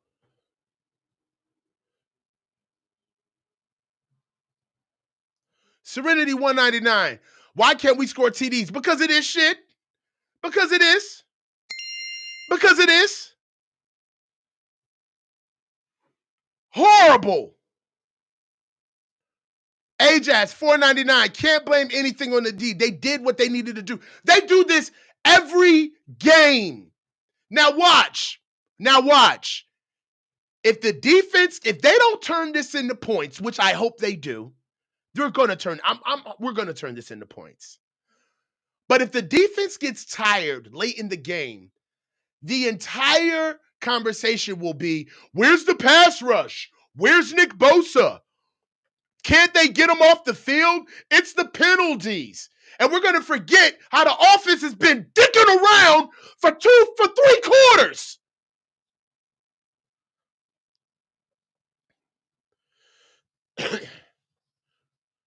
Serenity 199. Why can't we score TDs? Because it is shit. Because it is. Because it is. Horrible. Ajax 499. Can't blame anything on the D. They did what they needed to do. They do this every game. Now watch. Now watch. If the defense, if they don't turn this into points, which I hope they do, we're going to turn this into points. But if the defense gets tired late in the game, the entire conversation will be, where's the pass rush? Where's Nick Bosa? Can't they get them off the field? It's the penalties. And we're going to forget how the offense has been dicking around for 3 quarters.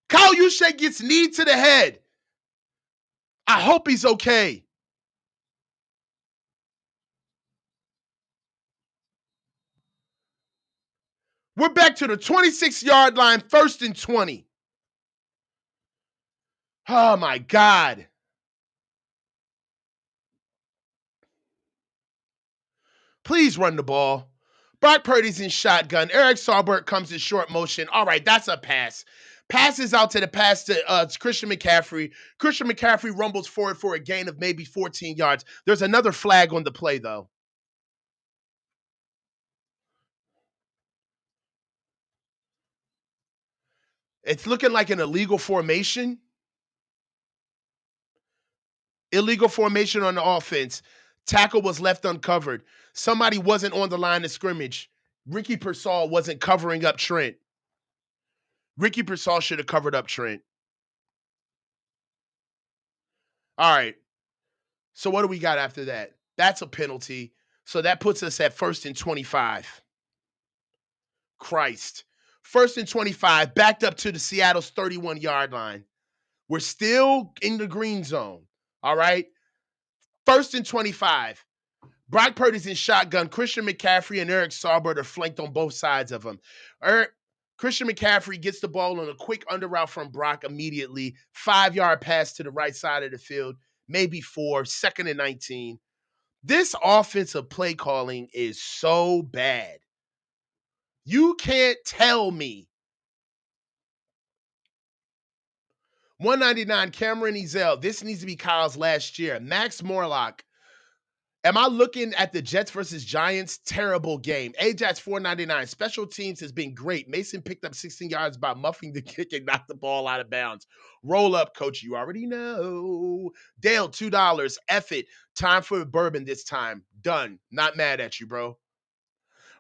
Kyle Juszczyk gets knee to the head. I hope he's okay. We're back to the 26-yard line, 1st and 20. Oh, my God. Please run the ball. Brock Purdy's in shotgun. Eric Saubert comes in short motion. All right, that's a pass. Passes out to the pass to Christian McCaffrey. Christian McCaffrey rumbles forward for a gain of maybe 14 yards. There's another flag on the play, though. It's looking like an illegal formation. Illegal formation on the offense. Tackle was left uncovered. Somebody wasn't on the line of scrimmage. Ricky Pearsall wasn't covering up Trent. Ricky Pearsall should have covered up Trent. All right. So what do we got after that? That's a penalty. So that puts us at 1st and 25. Christ. 1st and 25, backed up to the Seattle's 31-yard line. We're still in the green zone. All right. 1st and 25. Brock Purdy's in shotgun. Christian McCaffrey and Eric Saubert are flanked on both sides of him. Christian McCaffrey gets the ball on a quick under route from Brock immediately. 5-yard pass to the right side of the field, maybe 4, 2nd and 19. This offensive play calling is so bad. You can't tell me. 199, Cameron Ezell. This needs to be Kyle's last year. Max Morlock. Am I looking at the Jets versus Giants? Terrible game. Ajax 499. Special teams has been great. Mason picked up 16 yards by muffing the kick and knocked the ball out of bounds. Roll up, coach. You already know. Dale, $2. F it. Time for a bourbon this time. Done. Not mad at you, bro.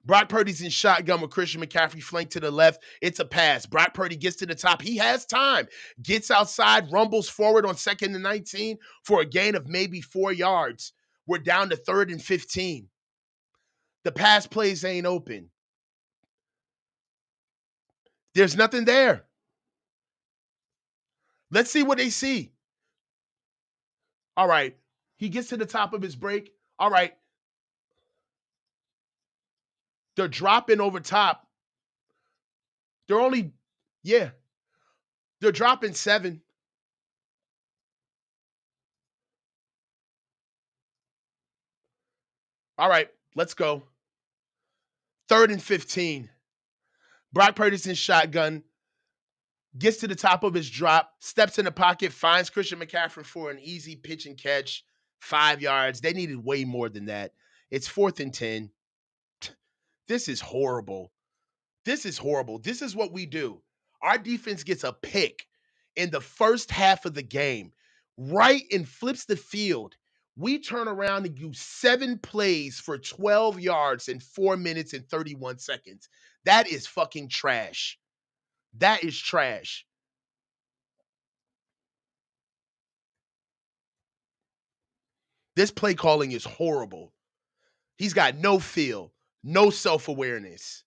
Brock Purdy's in shotgun with Christian McCaffrey flanked to the left. It's a pass. Brock Purdy gets to the top. He has time. Gets outside, rumbles forward on 2nd and 19 for a gain of maybe 4 yards. We're down to 3rd and 15. The pass plays ain't open. There's nothing there. Let's see what they see. All right. He gets to the top of his break. All right. They're dropping over top. They're only, yeah. They're dropping 7. All right. Let's go. 3rd and 15. Brock Purdy's in shotgun. Gets to the top of his drop, steps in the pocket, finds Christian McCaffrey for an easy pitch and catch, 5 yards. They needed way more than that. It's 4th and 10. This is horrible. This is horrible. This is what we do. Our defense gets a pick in the first half of the game, right, and flips the field. We turn around and do 7 plays for 12 yards in 4 minutes and 31 seconds. That is fucking trash. That is trash. This play calling is horrible. He's got no feel, no self-awareness.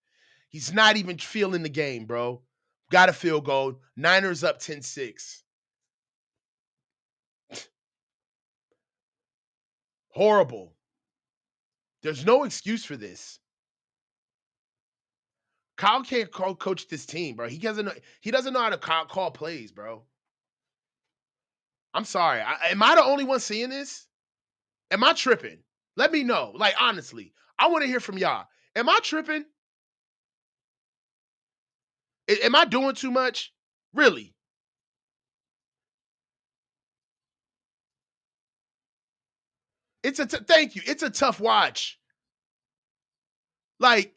He's not even feeling the game, bro. Got a field goal. Niners up 10-6. Horrible. There's no excuse for this. Kyle can't coach this team, bro. He doesn't know how to call plays, bro. I'm sorry. Am I the only one seeing this? Am I tripping? Let me know. Like, honestly, I want to hear from y'all. Am I tripping? Am I doing too much? Really? Thank you. It's a tough watch. Like,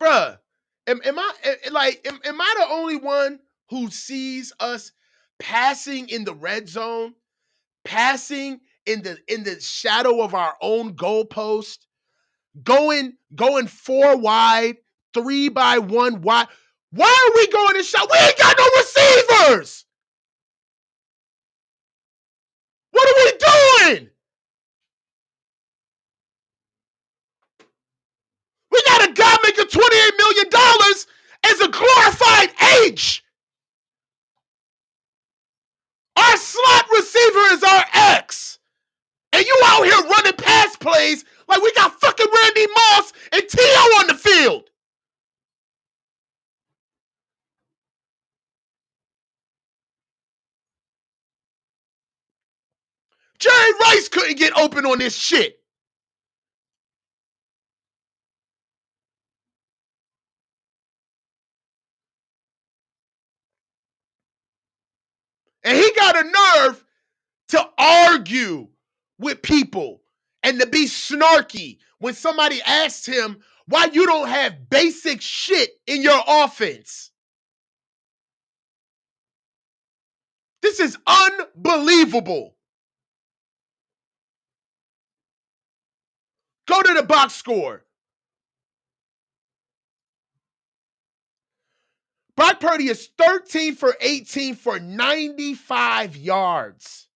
bruh, am I the only one who sees us passing in the red zone, passing in the shadow of our own goalpost, going 4 wide, 3 by 1 wide? Why are we going to shot? We ain't got no receivers. What are we doing? We got a guy making $28 million as a glorified H. Our slot receiver is our X. And you out here running pass plays like we got fucking Randy Moss and T.O. on the field. Jerry Rice couldn't get open on this shit. And he got a nerve to argue with people and to be snarky when somebody asks him why you don't have basic shit in your offense. This is unbelievable. Go to the box score. Brock Purdy is 13 for 18 for 95 yards.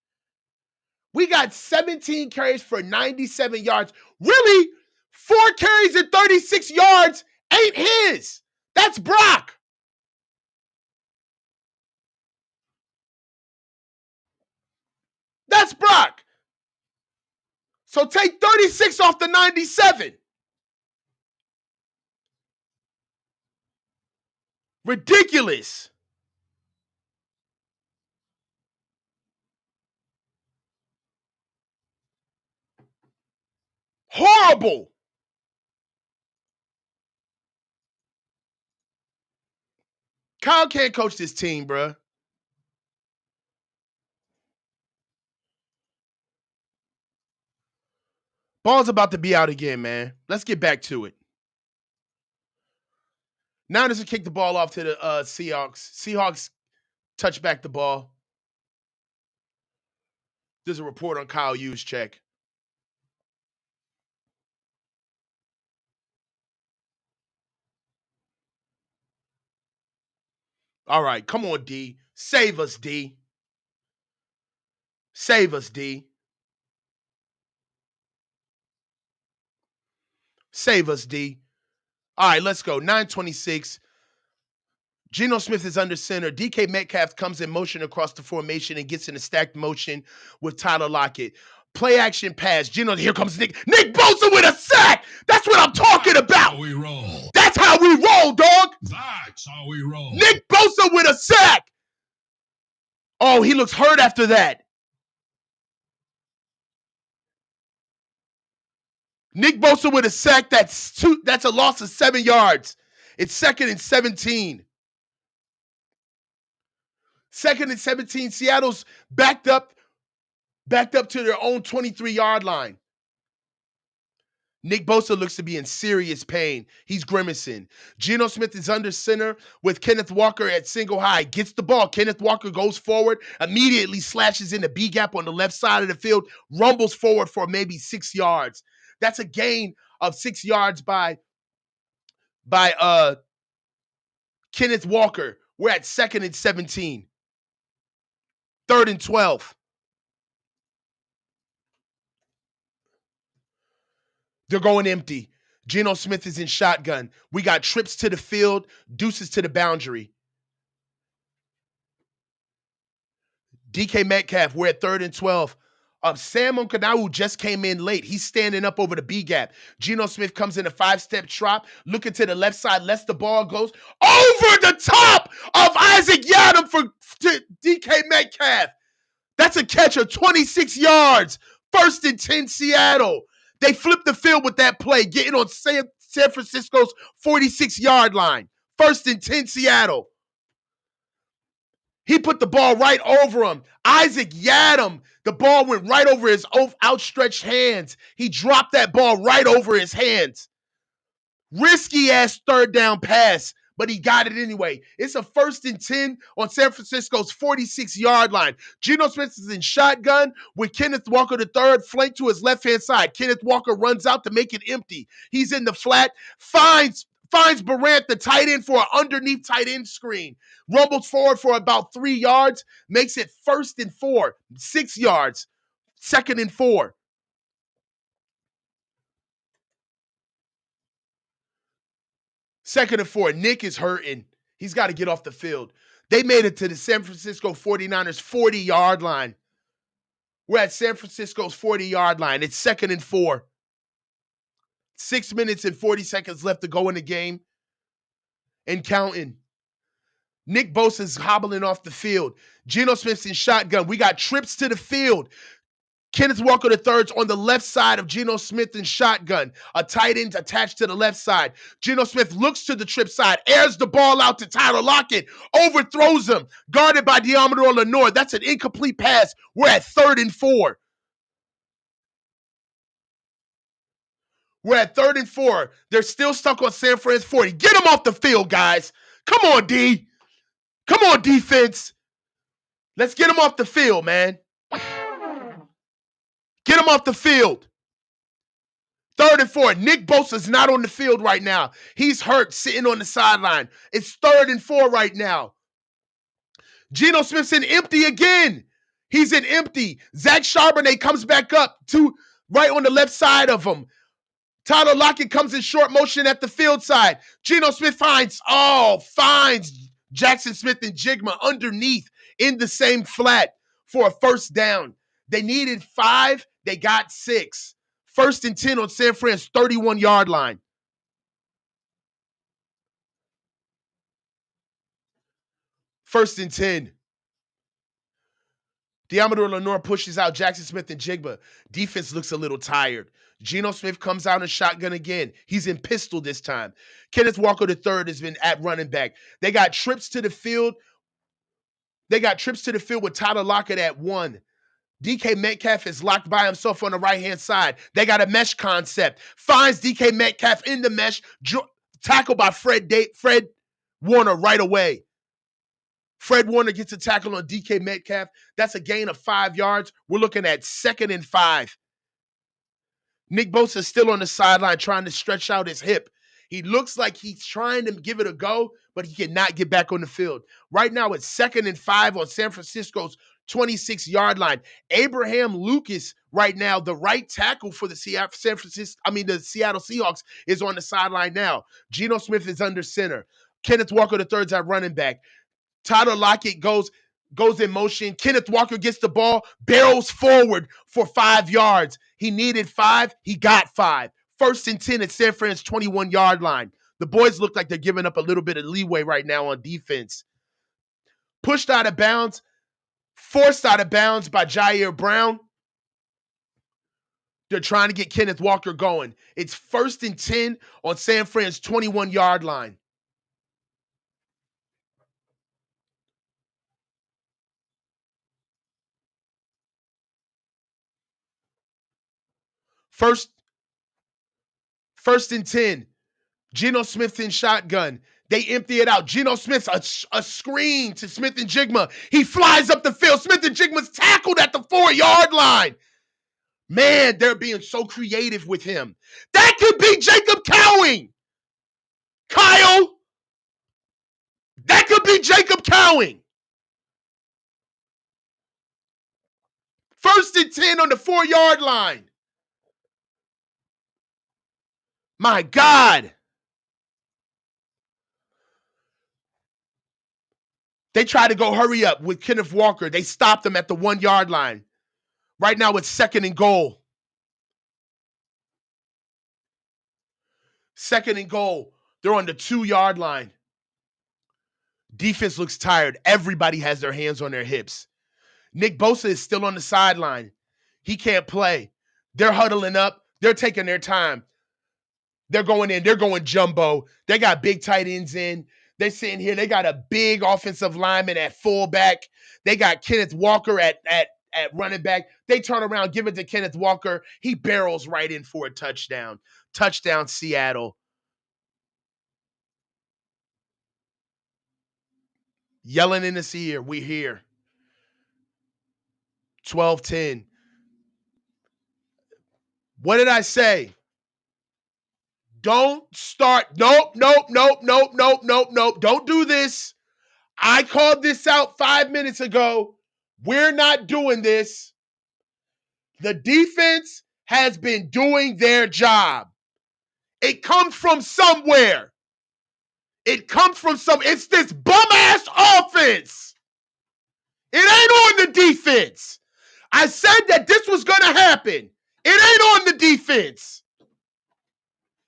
We got 17 carries for 97 yards. Really? 4 carries and 36 yards ain't his. That's Brock. That's Brock. So take 36 off the 97. Ridiculous. Horrible. Kyle can't coach this team, bruh. Ball's about to be out again, man. Let's get back to it. Niners will kick the ball off to the Seahawks. Seahawks touch back the ball. There's a report on Kyle Juszczyk. All right, come on, D. Save us, D. Save us, D. Save us, D. All right, let's go. 9:26. Geno Smith is under center. DK Metcalf comes in motion across the formation and gets in a stacked motion with Tyler Lockett. Play action pass. Geno, here comes Nick. Nick Bosa with a sack. That's what I'm talking about. How we roll. That's how we roll, dog. That's how we roll. Nick Bosa with a sack. Oh, he looks hurt after that. Nick Bosa with a sack. That's a loss of 7 yards. It's 2nd and 17. 2nd and 17. Seattle's backed up to their own 23-yard line. Nick Bosa looks to be in serious pain. He's grimacing. Geno Smith is under center with Kenneth Walker at single high. Gets the ball. Kenneth Walker goes forward, immediately slashes in the B gap on the left side of the field, rumbles forward for maybe 6 yards. That's a gain of 6 yards by Kenneth Walker. We're at 2nd and 17. 3rd and 12. They're going empty. Geno Smith is in shotgun. We got trips to the field, deuces to the boundary. DK Metcalf, we're at 3rd and 12. Sam Onkanawu just came in late. He's standing up over the B gap. Geno Smith comes in a 5-step trap, looking to the left side, lets the ball goes over the top of Isaac Yiadom to DK Metcalf. That's a catch of 26 yards. 1st and 10 Seattle. They flipped the field with that play, getting on San Francisco's 46-yard line. 1st and 10 Seattle. He put the ball right over him. Isaac Yiadom, the ball went right over his outstretched hands. He dropped that ball right over his hands. Risky-ass 3rd down pass, but he got it anyway. It's a 1st and 10 on San Francisco's 46-yard line. Geno Smith is in shotgun with Kenneth Walker III flanked to his left-hand side. Kenneth Walker runs out to make it empty. He's in the flat, finds finds Durant, the tight end, for an underneath tight end screen. Rumbles forward for about 3 yards, makes it 1st and 4, 6 yards, 2nd and 4. Second and 4. Nick is hurting. He's got to get off the field. They made it to the San Francisco 49ers 40-yard line. We're at San Francisco's 40-yard line. It's 2nd and 4. 6 minutes and 40 seconds left to go in the game and counting. Nick Bosa's hobbling off the field. Geno Smith's in shotgun. We got trips to the field. Kenneth Walker III's on the left side of Geno Smith in shotgun. A tight end attached to the left side. Geno Smith looks to the trip side, airs the ball out to Tyler Lockett, overthrows him, guarded by Diamador Lenore. That's an incomplete pass. We're at 3rd and 4. We're at 3rd and 4. They're still stuck on San Fran's 40. Get them off the field, guys. Come on, D. Come on, defense. Let's get them off the field, man. Get him off the field. 3rd and 4. Nick Bosa's not on the field right now. He's hurt, sitting on the sideline. It's 3rd and 4 right now. Geno Smith's in empty again. He's in empty. Zach Charbonnet comes back up to right on the left side of him. Tyler Lockett comes in short motion at the field side. Geno Smith finds Jackson Smith-Njigba underneath in the same flat for a 1st down. They needed 5. They got 6. 1st and 10 on San Fran's 31-yard line. 1st and 10. Diamador Lenore pushes out Jackson Smith-Njigba. Defense looks a little tired. Geno Smith comes out in shotgun again. He's in pistol this time. Kenneth Walker III has been at running back. They got trips to the field. With Tyler Lockett at 1. DK Metcalf is locked by himself on the right-hand side. They got a mesh concept. Finds DK Metcalf in the mesh. Tackled by Fred Warner right away. Fred Warner gets a tackle on DK Metcalf. That's a gain of 5 yards. We're looking at 2nd and 5. Nick Bosa is still on the sideline trying to stretch out his hip. He looks like he's trying to give it a go, but he cannot get back on the field. Right now, it's 2nd and 5 on San Francisco's 26-yard line. Abraham Lucas, right now, the right tackle for the Seattle Seahawks, is on the sideline now. Geno Smith is under center. Kenneth Walker III's at running back. Tyler Lockett goes in motion. Kenneth Walker gets the ball, barrels forward for 5 yards. He needed 5. He got 5. 1st and 10 at San Fran's 21-yard line. The boys look like they're giving up a little bit of leeway right now on defense. Pushed out of bounds. Forced out of bounds by Jair Brown. They're trying to get Kenneth Walker going. It's 1st and 10 on San Fran's 21-yard line. First and 10. Geno Smith in shotgun. They empty it out. Geno Smith, a screen to Smith-Njigba. He flies up the field. Smith-Njigba's tackled at the 4-yard line. Man, they're being so creative with him. That could be Jacob Cowing. Kyle. That could be Jacob Cowing. 1st and 10 on the 4-yard line. My God. They try to go hurry up with Kenneth Walker. They stopped him at the 1-yard line. Right now it's 2nd and goal. 2nd and goal. They're on the 2-yard line. Defense looks tired. Everybody has their hands on their hips. Nick Bosa is still on the sideline. He can't play. They're huddling up. They're taking their time. They're going in. They're going jumbo. They got big tight ends in. They're sitting here. They got a big offensive lineman at fullback. They got Kenneth Walker at running back. They turn around, give it to Kenneth Walker. He barrels right in for a touchdown. Touchdown, Seattle. Yelling in his ear, we here. 12-10. What did I say? Don't start. Nope. Don't do this. I called this out 5 minutes ago. We're not doing this. The defense has been doing their job. It comes from somewhere. It's this bum-ass offense. It ain't on the defense. I said that this was going to happen. It ain't on the defense.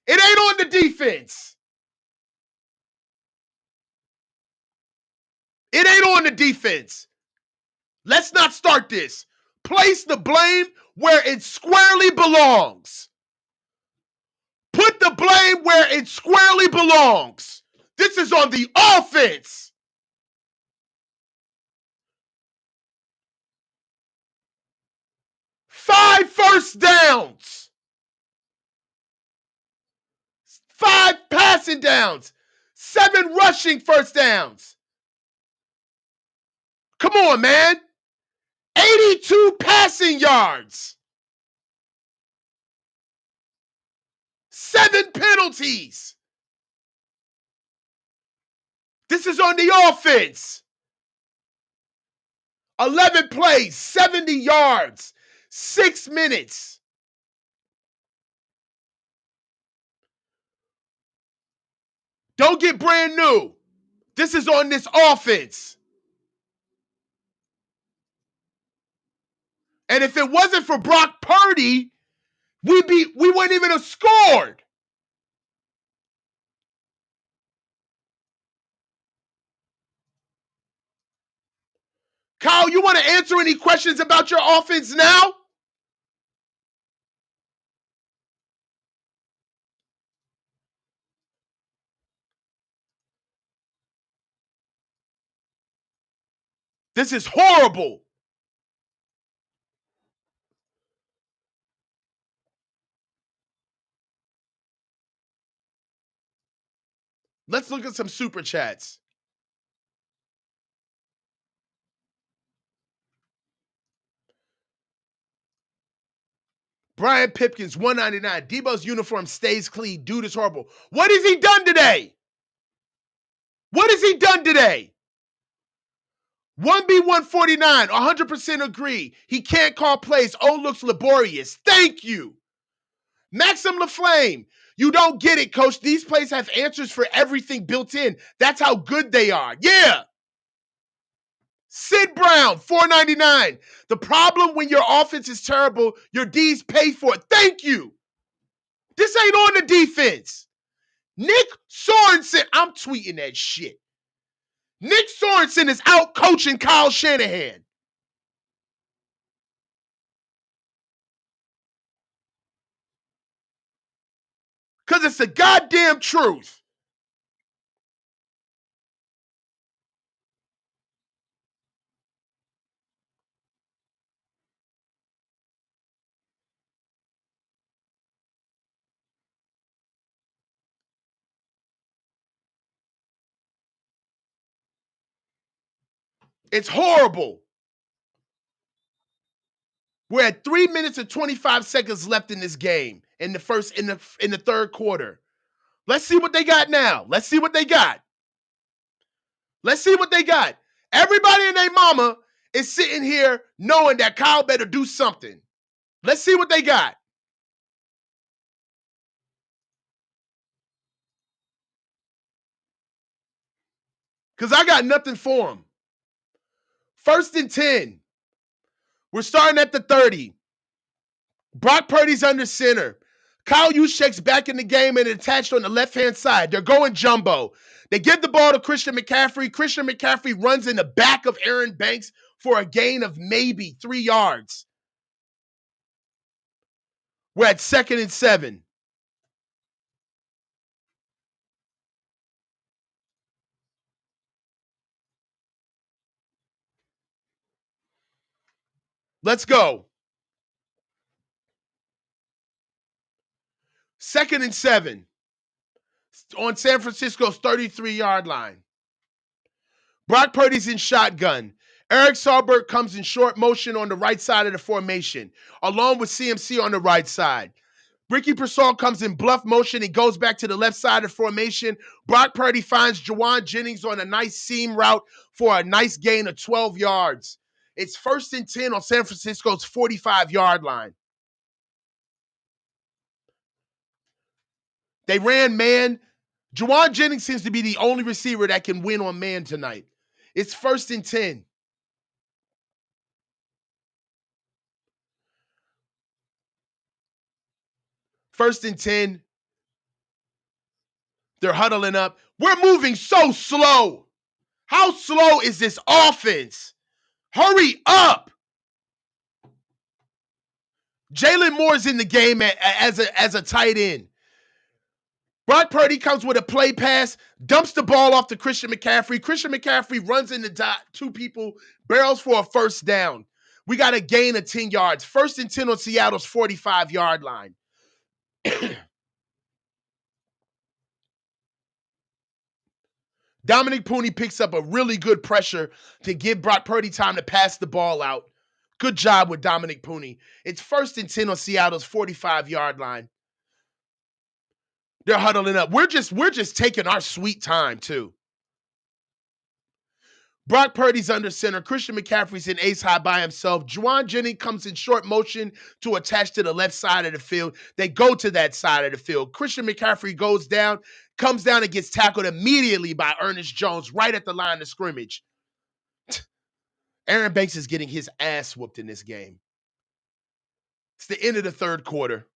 It ain't on the defense. It ain't on the defense. Let's not start this. Place the blame where it squarely belongs. Put the blame where it squarely belongs. This is on the offense. Five first downs. 5 passing downs. 7 rushing first downs. Come on, man. 82 passing yards. 7 penalties. This is on the offense. 11 plays, 70 yards, 6 minutes. Don't get brand new. This is on this offense. And if it wasn't for Brock Purdy, we wouldn't even have scored. Kyle, you want to answer any questions about your offense now? This is horrible. Let's look at some super chats. Brian Pipkins, 199. Debo's uniform stays clean. Dude is horrible. What has he done today? What has he done today? 1B149, 100% agree. He can't call plays. Oh, looks laborious. Thank you. Maxim LaFlame, you don't get it, coach. These plays have answers for everything built in. That's how good they are. Yeah. Sid Brown, 499. The problem when your offense is terrible, your D's pay for it. Thank you. This ain't on the defense. Nick Sorensen, I'm tweeting that shit. Nick Sorensen is out coaching Kyle Shanahan. Because it's the goddamn truth. It's horrible. We're at 3 minutes and 25 seconds left in this game in the third quarter. Let's see what they got now. Let's see what they got. Everybody and their mama is sitting here knowing that Kyle better do something. Let's see what they got. Because I got nothing for him. 1st and 10. We're starting at the 30. Brock Purdy's under center. Kyle Juszczyk's back in the game and attached on the left-hand side. They're going jumbo. They give the ball to Christian McCaffrey. Christian McCaffrey runs in the back of Aaron Banks for a gain of maybe 3 yards. We're at 2nd and 7. Let's go. 2nd and 7 on San Francisco's 33-yard line. Brock Purdy's in shotgun. Eric Saubert comes in short motion on the right side of the formation, along with CMC on the right side. Ricky Persall comes in bluff motion. He goes back to the left side of formation. Brock Purdy finds Juwan Jennings on a nice seam route for a nice gain of 12 yards. It's 1st and 10 on San Francisco's 45-yard line. They ran man. Juwan Jennings seems to be the only receiver that can win on man tonight. It's 1st and 10. First and 10. They're huddling up. We're moving so slow. How slow is this offense? Hurry up. Jalen Moore's in the game as a tight end. Brock Purdy comes with a play pass, dumps the ball off to Christian McCaffrey. Christian McCaffrey runs into two people, barrels for a first down. We got a gain of 10 yards. 1st and 10 on Seattle's 45-yard line. Dominic Pooney picks up a really good pressure to give Brock Purdy time to pass the ball out. Good job with Dominic Pooney. It's 1st and 10 on Seattle's 45-yard line. They're huddling up. We're just taking our sweet time, too. Brock Purdy's under center. Christian McCaffrey's in ace high by himself. Juwan Jennings comes in short motion to attach to the left side of the field. They go to that side of the field. Christian McCaffrey goes down, comes down and gets tackled immediately by Ernest Jones right at the line of scrimmage. Aaron Banks is getting his ass whooped in this game. It's the end of the third quarter.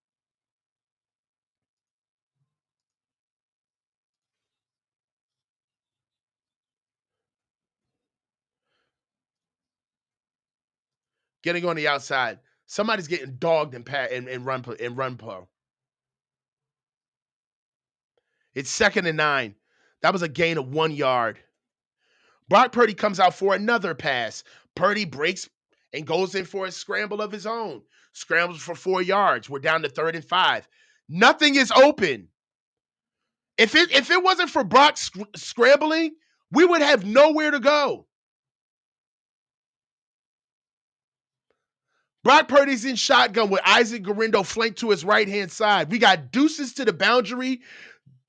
Getting on the outside. Somebody's getting dogged in run flow. It's 2nd and 9. That was a gain of 1 yard. Brock Purdy comes out for another pass. Purdy breaks and goes in for a scramble of his own. Scrambles for 4 yards. We're down to 3rd and 5. Nothing is open. If it wasn't for Brock scrambling, we would have nowhere to go. Brock Purdy's in shotgun with Isaac Guerrero flanked to his right-hand side. We got deuces to the boundary.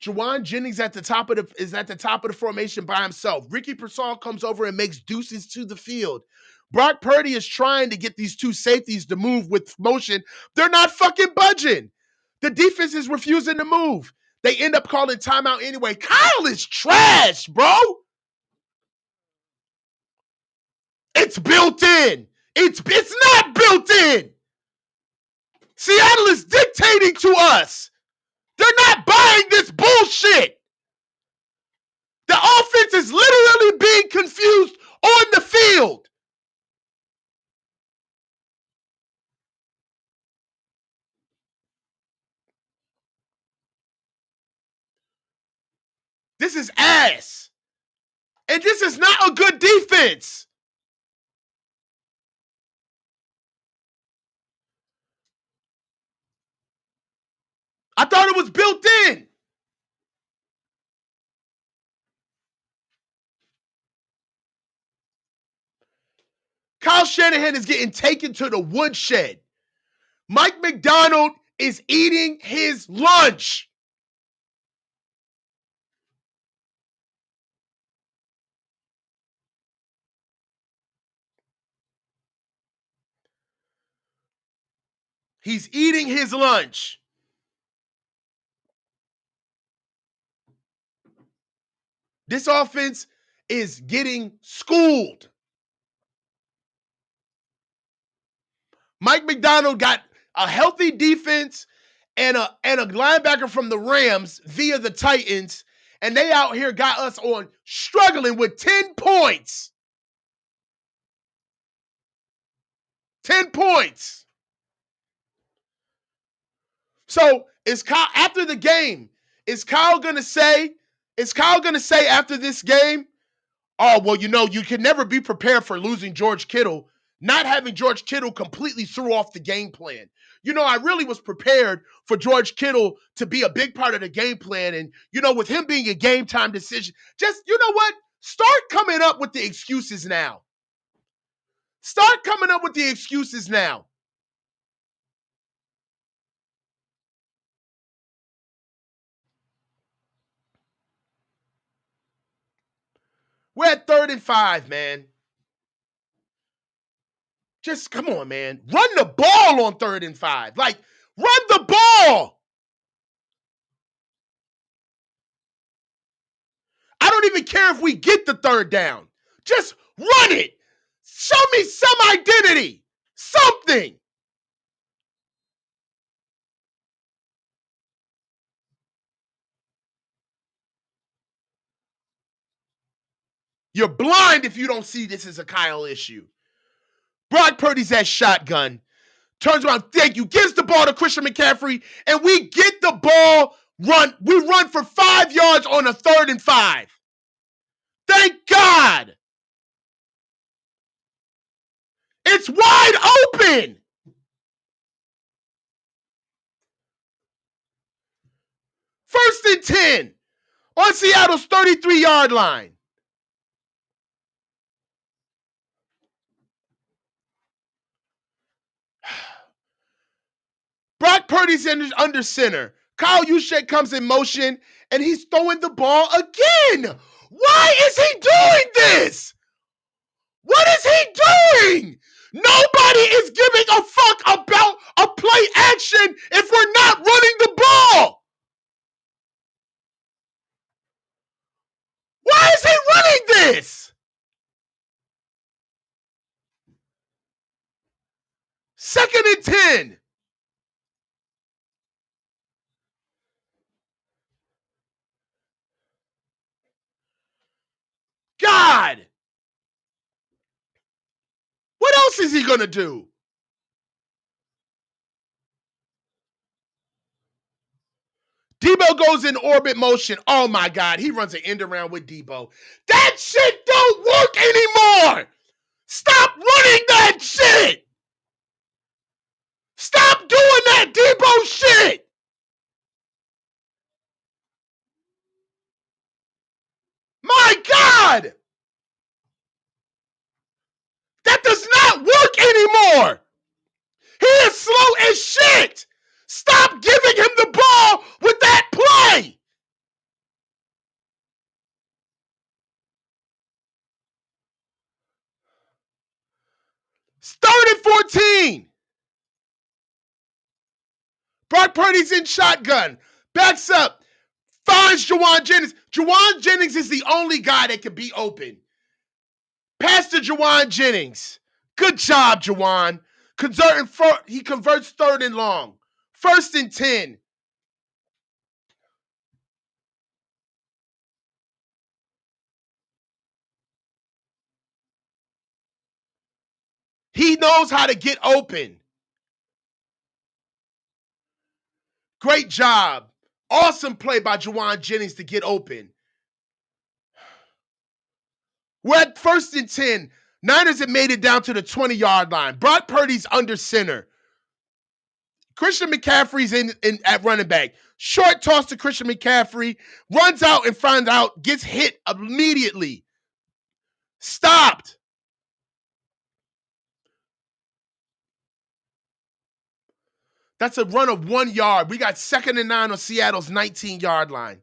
Juwan Jennings is at the top of the formation by himself. Ricky Persall comes over and makes deuces to the field. Brock Purdy is trying to get these two safeties to move with motion. They're not fucking budging. The defense is refusing to move. They end up calling timeout anyway. Kyle is trash, bro. It's built in. It's not built in. Seattle is dictating to us. They're not buying this bullshit. The offense is literally being confused on the field. This is ass. And this is not a good defense. I thought it was built in. Kyle Shanahan is getting taken to the woodshed. Mike McDonald is eating his lunch. He's eating his lunch. This offense is getting schooled. Mike McDonald got a healthy defense and a linebacker from the Rams via the Titans, and they out here got us on struggling with 10 points. 10 points. So is Kyle after the game? Is Kyle gonna say after this game, oh, well, you can never be prepared for losing George Kittle. Not having George Kittle completely threw off the game plan. I really was prepared for George Kittle to be a big part of the game plan. And, with him being a game time decision, just, you know what? Start coming up with the excuses now. Start coming up with the excuses now. We're at 3rd and 5, man. Just come on, man. Run the ball on 3rd and 5. Like, run the ball. I don't even care if we get the 3rd down. Just run it. Show me some identity. Something. You're blind if you don't see this as a Kyle issue. Brock Purdy's at shotgun. Turns around, thank you, gives the ball to Christian McCaffrey, and we get the ball run. We run for 5 yards on a 3rd and 5. Thank God. It's wide open. First and 10 on Seattle's 33-yard line. Brock Purdy's under center. Kyle Juszczyk comes in motion, and he's throwing the ball again. Why is he doing this? What is he doing? Nobody is giving a fuck about a play action if we're not running the ball. Why is he running this? 2nd and 10. God. What else is he going to do? Debo goes in orbit motion. Oh my God. He runs an end around with Debo. That shit don't work anymore. Stop running that shit. Stop doing that Debo shit. My God. That does not work anymore. He is slow as shit. Stop giving him the ball with that play. It's 3rd and 14. Brock Purdy's in shotgun. Backs up. Finds Juwan Jennings. Juwan Jennings is the only guy that can be open. Pass to Juwan Jennings. Good job, Juwan. He converts 3rd and long. 1st and 10. He knows how to get open. Great job. Awesome play by Juwan Jennings to get open. We're at 1st and 10. Niners have made it down to the 20-yard line. Brock Purdy's under center. Christian McCaffrey's in at running back. Short toss to Christian McCaffrey. Runs out and finds out. Gets hit immediately. Stopped. That's a run of 1 yard. We got 2nd and 9 on Seattle's 19-yard line.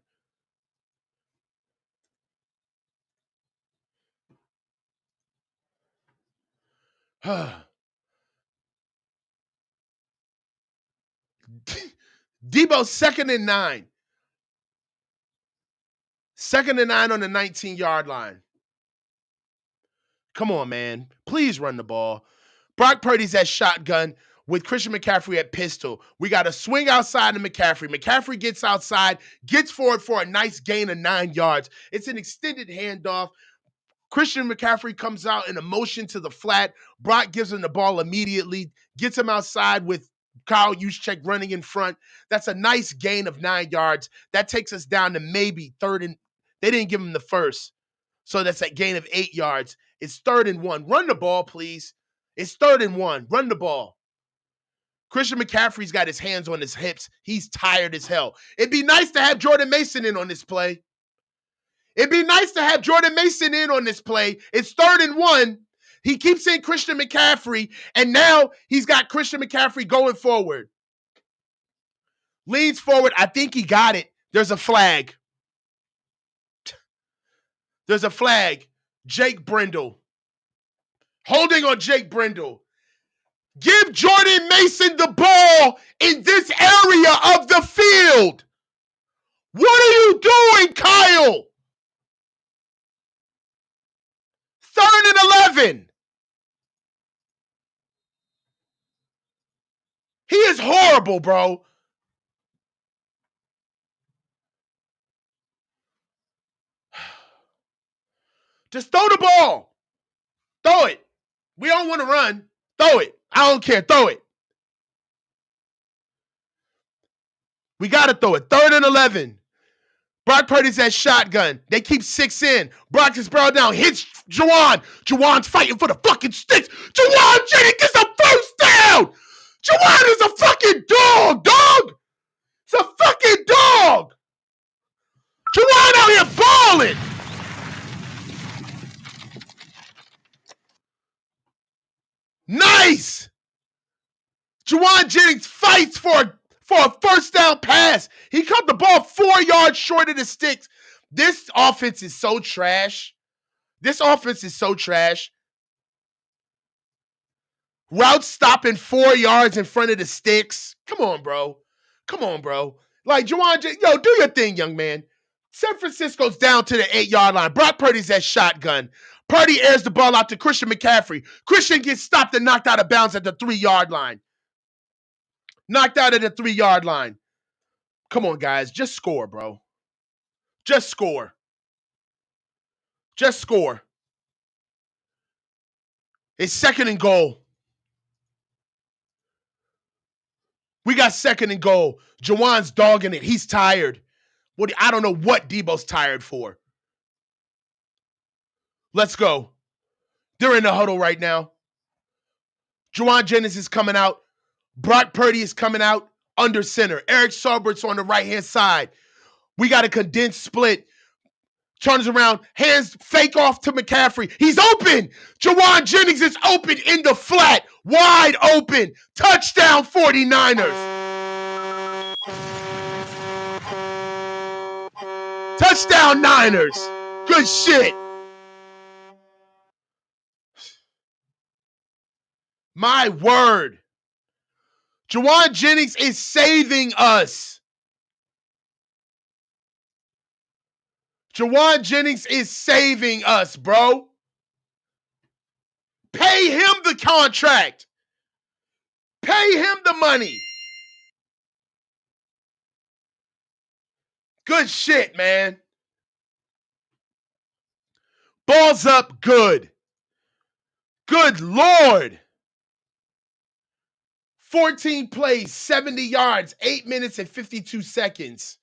Debo 2nd and 9. 2nd and 9 on the 19-yard line. Come on, man. Please run the ball. Brock Purdy's at shotgun with Christian McCaffrey at pistol. We got a swing outside to McCaffrey. McCaffrey gets outside, gets forward for a nice gain of 9 yards. It's an extended handoff. Christian McCaffrey comes out in a motion to the flat. Brock gives him the ball immediately, gets him outside with Kyle Juszczyk running in front. That's a nice gain of 9 yards. That takes us down to maybe 3rd and they didn't give him the first. So that's a gain of 8 yards. It's 3rd and 1. Run the ball, please. It's 3rd and 1. Run the ball. Christian McCaffrey's got his hands on his hips. He's tired as hell. It'd be nice to have Jordan Mason in on this play. It'd be nice to have Jordan Mason in on this play. It's 3rd and 1. He keeps in Christian McCaffrey, and now he's got Christian McCaffrey going forward. Leans forward. I think he got it. There's a flag. There's a flag. Jake Brendel. Holding on Jake Brendel. Give Jordan Mason the ball in this area of the field. What are you doing, Kyle? 3rd and 11. He is horrible, bro. Just throw the ball. Throw it. We don't want to run. Throw it. I don't care. Throw it. We got to throw it. 3rd and 11. Brock Purdy's at shotgun. They keep 6 in. Brock is barrel down. Hits Juwan. Juwan's fighting for the fucking sticks. Juwan Jennings gets a first down. Juwan is a fucking dog. It's a fucking dog. Juwan out here balling. Nice. Juwan Jennings fights for a first down pass. He caught the ball 4 yards short of the sticks. This offense is so trash. Route stopping 4 yards in front of the sticks. Come on, bro. Like, Juwan, yo, do your thing, young man. San Francisco's down to the 8-yard line. Brock Purdy's at shotgun. Purdy airs the ball out to Christian McCaffrey. Christian gets stopped and knocked out of bounds at the 3-yard line. Come on, guys. Just score, bro. Just score. It's 2nd and goal. We got 2nd and goal. Juwan's dogging it. He's tired. I don't know what Debo's tired for. Let's go. They're in the huddle right now. Juwan Jennings is coming out. Brock Purdy is coming out under center. Eric Saubert's on the right-hand side. We got a condensed split. Turns around, hands fake off to McCaffrey. He's open. Juwan Jennings is open in the flat. Wide open. Touchdown 49ers. Touchdown Niners. Good shit. My word. Juwan Jennings is saving us. Juwan Jennings is saving us, bro. Pay him the contract. Pay him the money. Good shit, man. Balls up good. Good Lord. 14 plays, 70 yards, 8 minutes and 52 seconds.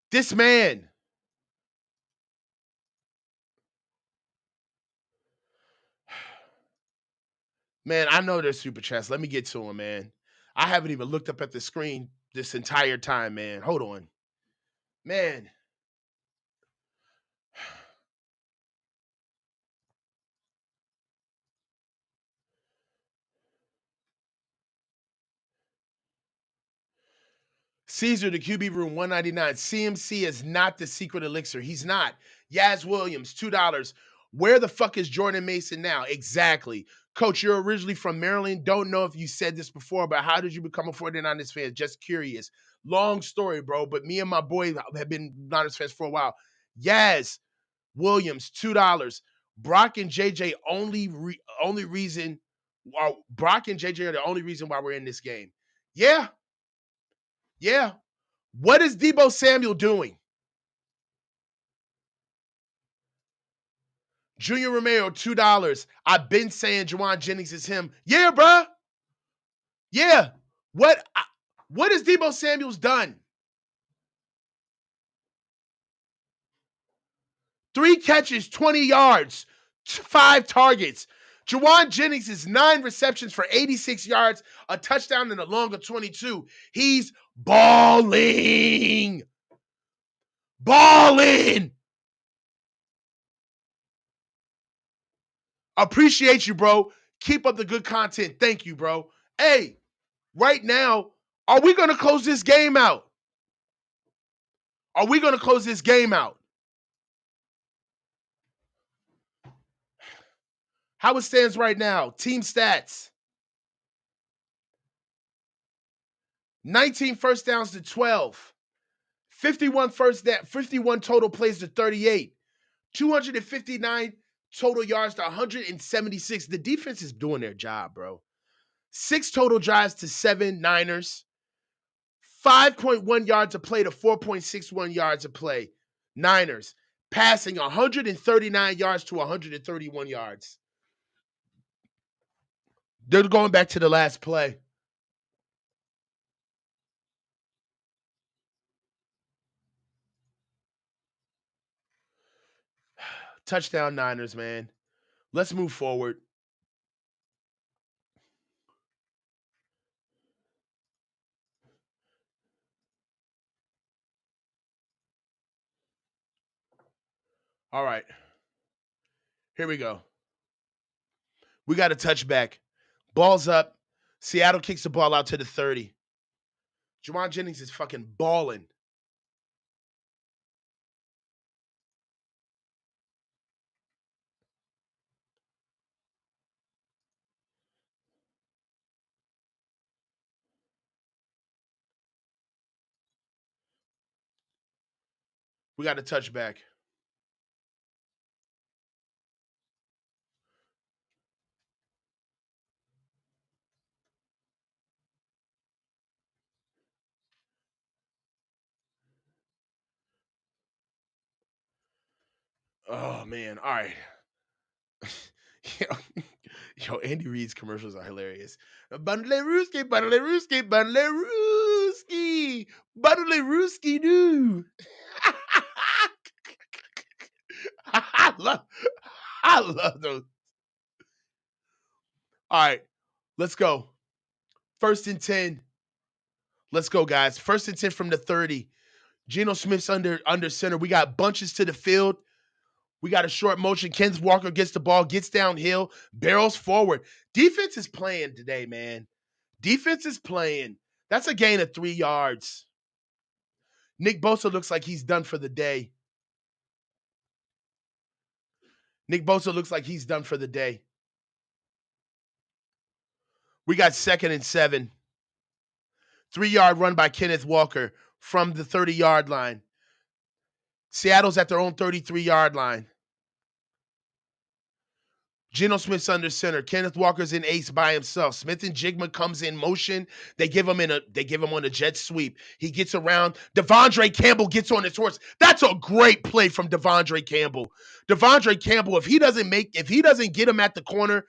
This man. Man, I know there's super chats. Let me get to him, man. I haven't even looked up at the screen this entire time, man. Hold on. Man. Caesar, the QB room, 199. CMC is not the secret elixir. He's not. Yaz Williams, $2. Where the fuck is Jordan Mason now? Exactly. Coach, you're originally from Maryland. Don't know if you said this before, but how did you become a 49ers fan? Just curious. Long story, bro, but me and my boy have been Niners fans for a while. Yaz Williams, $2. Brock and JJ Brock and JJ are the only reason why we're in this game. Yeah. What is Debo Samuel doing? Junior Romero, $2. I've been saying Juwan Jennings is him. Yeah, bruh. Yeah. What has Debo Samuel's done? 3 catches, 20 yards, 5 targets. Juwan Jennings is 9 receptions for 86 yards, a touchdown and a longer 22. He's balling. Appreciate you, bro. Keep up the good content. Thank you, bro. Hey, right now, are we going to close this game out? How it stands right now, team stats. 19 first downs to 12. 51 total plays to 38. 259 total yards to 176. The defense is doing their job, bro. 6 total drives to 7 Niners. 5.1 yards a play to 4.61 yards a play. Niners passing 139 yards to 131 yards. They're going back to the last play. Touchdown Niners, man. Let's move forward. All right. Here we go. We got a touchback. Ball's up. Seattle kicks the ball out to the 30. Juwan Jennings is fucking balling. We got a touchback. Oh, man. All right. Yo, Andy Reid's commercials are hilarious. Bundlerooski, Bundlerooski, Bundlerooski, Bundlerooski, do. I love those. All right, let's go. 1st and 10. Let's go, guys. 1st and 10 from the 30. Geno Smith's under center. We got bunches to the field. We got a short motion. Kenneth Walker gets the ball, gets downhill, barrels forward. Defense is playing today, man. Defense is playing. That's a gain of 3 yards. Nick Bosa looks like he's done for the day. Nick Bosa looks like he's done for the day. We got 2nd and 7. 3-yard run by Kenneth Walker from the 30-yard line. Seattle's at their own 33-yard line. Geno Smith's under center. Kenneth Walker's in ace by himself. Smith and Jigma comes in motion. They give him on a jet sweep. He gets around. Devondre Campbell gets on his horse. That's a great play from Devondre Campbell. Devondre Campbell, if he doesn't get him at the corner,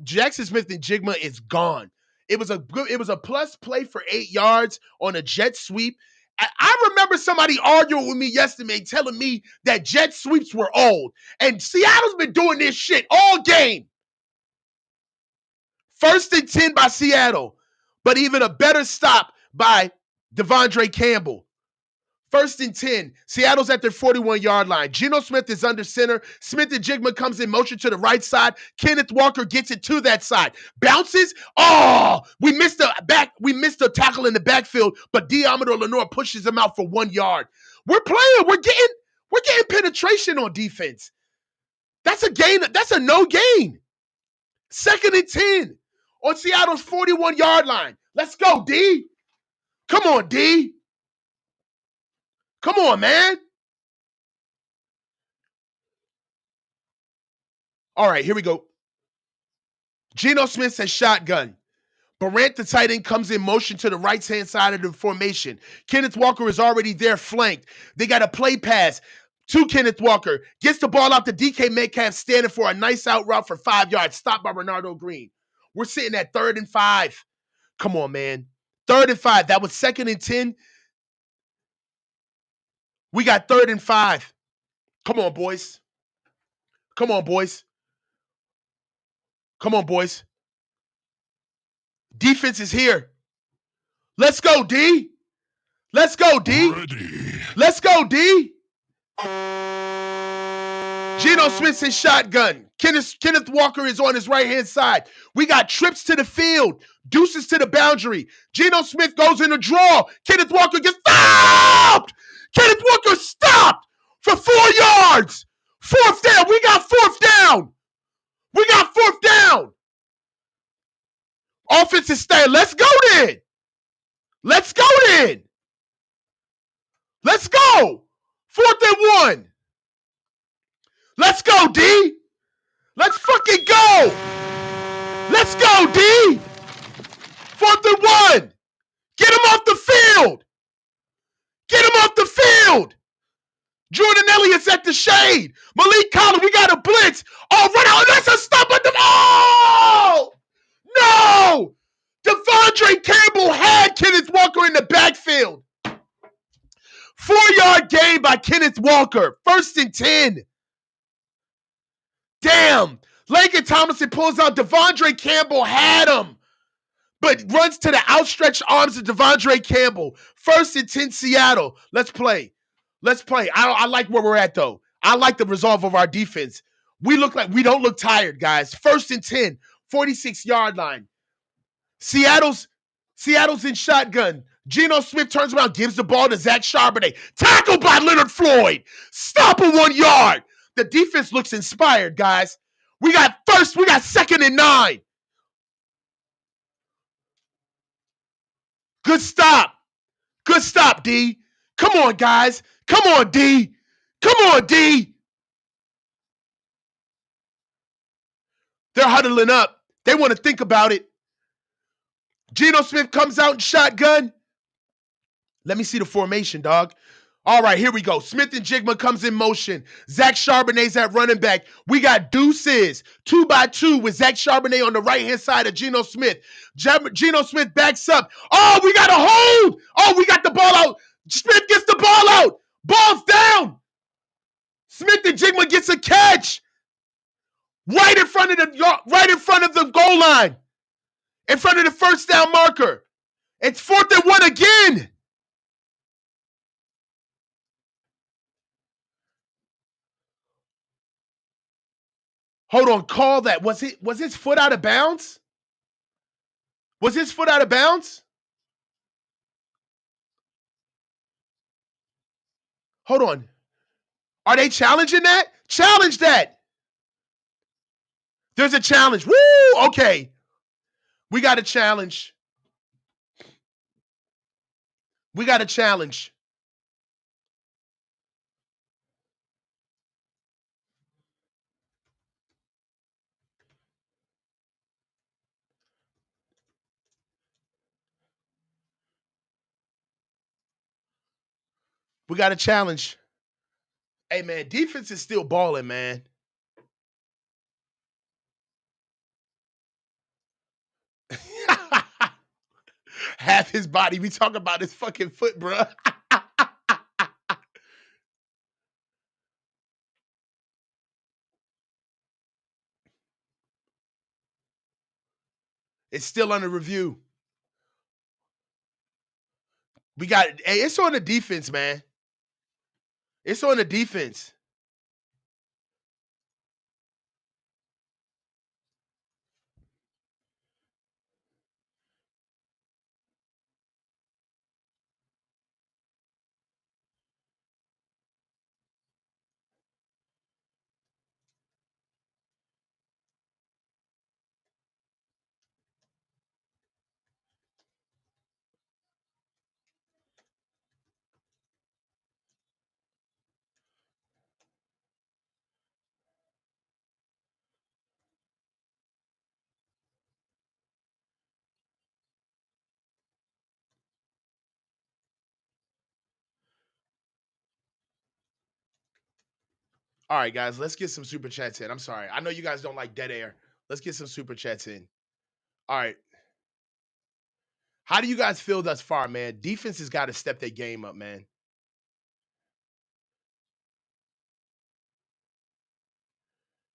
Jackson Smith and Jigma is gone. It was a plus play for 8 yards on a jet sweep. I remember somebody arguing with me yesterday telling me that jet sweeps were old. And Seattle's been doing this shit all game. 1st and 10 by Seattle. But even a better stop by Devondre Campbell. 1st and 10. Seattle's at their 41-yard line. Geno Smith is under center. Smith and Jigma comes in motion to the right side. Kenneth Walker gets it to that side. Bounces. Oh, we missed the tackle in the backfield, but Diamador Lenore pushes him out for 1 yard. We're playing. We're getting penetration on defense. That's a gain. That's a no gain. 2nd and 10 on Seattle's 41-yard line. Let's go, D. Come on, D. Come on, man. All right, here we go. Geno Smith says shotgun. Barrett, the tight end, comes in motion to the right-hand side of the formation. Kenneth Walker is already there flanked. They got a play pass to Kenneth Walker. Gets the ball out to DK Metcalf, standing for a nice out route for 5 yards. Stopped by Bernardo Green. We're sitting at 3rd and 5. Come on, man. 3rd and 5. That was 2nd and 10. We got 3rd and 5. Come on, boys. Come on, boys. Come on, boys. Defense is here. Let's go, D. Let's go, D. Ready. Let's go, D. Geno Smith says shotgun. Kenneth Walker is on his right-hand side. We got trips to the field. Deuces to the boundary. Geno Smith goes in a draw. Kenneth Walker gets stopped. Kenneth Walker stopped for 4 yards. 4th down. We got 4th down. We got 4th down. Offensive stay. Let's go then. Let's go then. Let's go. 4th and 1. Let's go, D. Let's fucking go. Let's go, D. 4th and 1. Get him off the field. Get him off the field. Jordan Elliott's at the shade. Malik Collins, we got a blitz. Oh, run out. That's a stop at the. Oh! No! Devondre Campbell had Kenneth Walker in the backfield. 4-yard gain by Kenneth Walker. 1st and 10. Damn. Laken Tomlinson pulls out. Devondre Campbell had him, but runs to the outstretched arms of Devondre Campbell. 1st and 10 Seattle. Let's play. Let's play. I like where we're at, though. I like the resolve of our defense. We don't look tired, guys. 1st and 10, 46-yard line. Seattle's in shotgun. Geno Smith turns around, gives the ball to Zach Charbonnet. Tackled by Leonard Floyd. Stop at 1 yard. The defense looks inspired, guys. We got 2nd and 9. Good stop. Good stop, D. Come on, guys. Come on, D. Come on, D. They're huddling up. They want to think about it. Geno Smith comes out in shotgun. Let me see the formation, dog. All right, here we go. Smith and Jigma comes in motion. Zach Charbonnet's at running back. We got deuces, 2x2 with Zach Charbonnet on the right-hand side of Geno Smith. Geno Smith backs up. Oh, we got a hold. Oh, we got the ball out. Smith gets the ball out. Ball's down. Smith and Jigma gets a catch. Right in front of the goal line. In front of the 1st down marker. It's 4th and 1 again. Hold on, call that. Was his foot out of bounds? Was his foot out of bounds? Hold on. Are they challenging that? Challenge that. There's a challenge. Woo! Okay. We got a challenge. We got a challenge. We got a challenge. Hey, man, defense is still balling, man. Half his body. We talk about his fucking foot, bro. It's still under review. Hey, it's on the defense, man. It's on the defense. All right, guys, let's get some super chats in. I'm sorry. I know you guys don't like dead air. Let's get some super chats in. All right. How do you guys feel thus far, man? Defense has got to step their game up, man.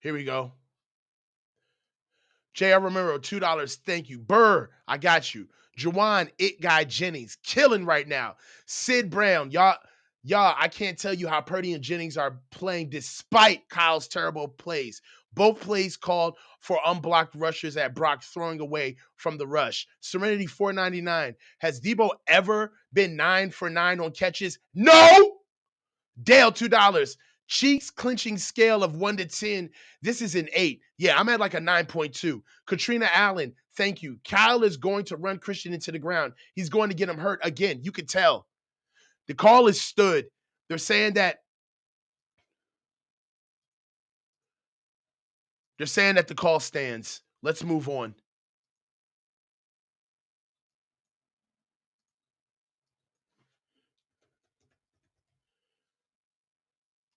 Here we go. J.R. Romero, $2. Thank you. Burr, I got you. Jawan, It Guy Jennings, killing right now. Sid Brown, y'all, I can't tell you how Purdy and Jennings are playing despite Kyle's terrible plays. Both plays called for unblocked rushers at Brock throwing away from the rush. Serenity 499. Has Debo ever been 9 for 9 on catches? No! Dale, $2. Cheeks clenching scale of 1 to 10. This is an 8. Yeah, I'm at like a 9.2. Katrina Allen, thank you. Kyle is going to run Christian into the ground. He's going to get him hurt again. You can tell. The call is stood. They're saying that the call stands. Let's move on.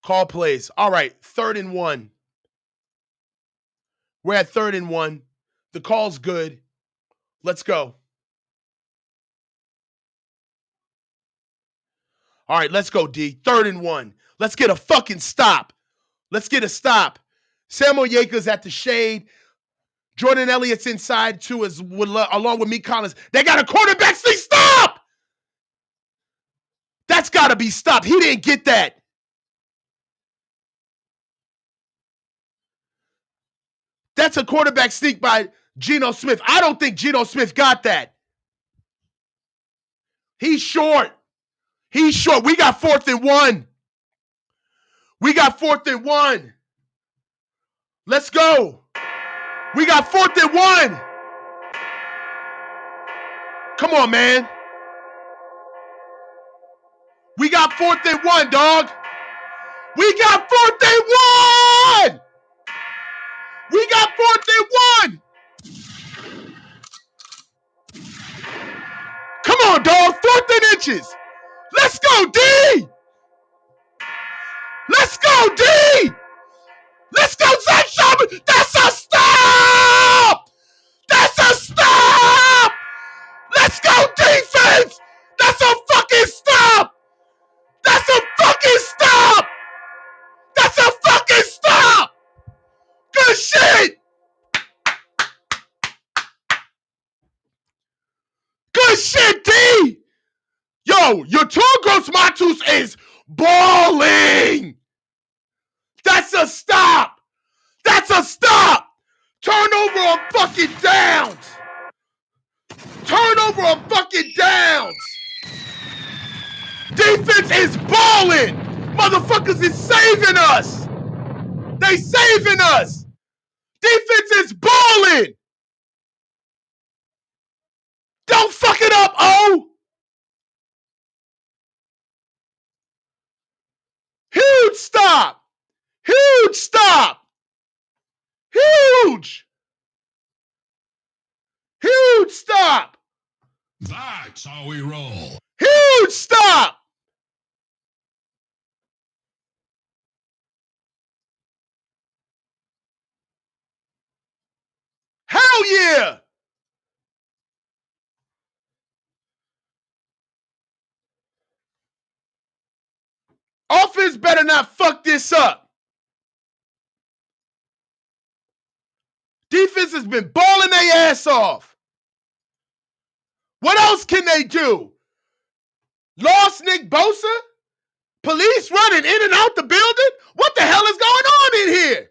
Call plays. All right, 3rd and 1. We're at 3rd and 1. The call's good. Let's go. All right, let's go, D. 3rd and 1. Let's get a fucking stop. Let's get a stop. Samuel Yeager's at the shade. Jordan Elliott's inside too, along with Meek Collins. They got a quarterback sneak. Stop! That's got to be stopped. He didn't get that. That's a quarterback sneak by Geno Smith. I don't think Geno Smith got that. He's short. He's short. We got 4th and 1. We got 4th and 1. Let's go. We got 4th and 1. Come on, man. We got 4th and 1, dog. We got 4th and 1. We got 4th and 1. Come on, dog. 4th and inches. Let's go, D. Let's go, D. Let's go, Zach Sherman. That's a stop. That's a stop. Let's go, defense. That's a fucking stop. That's a fucking stop. That's a fucking stop. Good shit. Good shit, D. Yo, your Turgos Matus is balling. That's a stop. That's a stop. Turnover on fucking downs. Turnover on fucking downs. Defense is balling. Motherfuckers is saving us. They saving us. Defense is balling. Don't fuck it up, O. Huge stop. Huge stop. Huge. Huge stop. That's how we roll. Huge stop. Hell yeah. Offense better not fuck this up. Defense has been balling their ass off. What else can they do? Lost Nick Bosa? Police running in and out the building? What the hell is going on in here?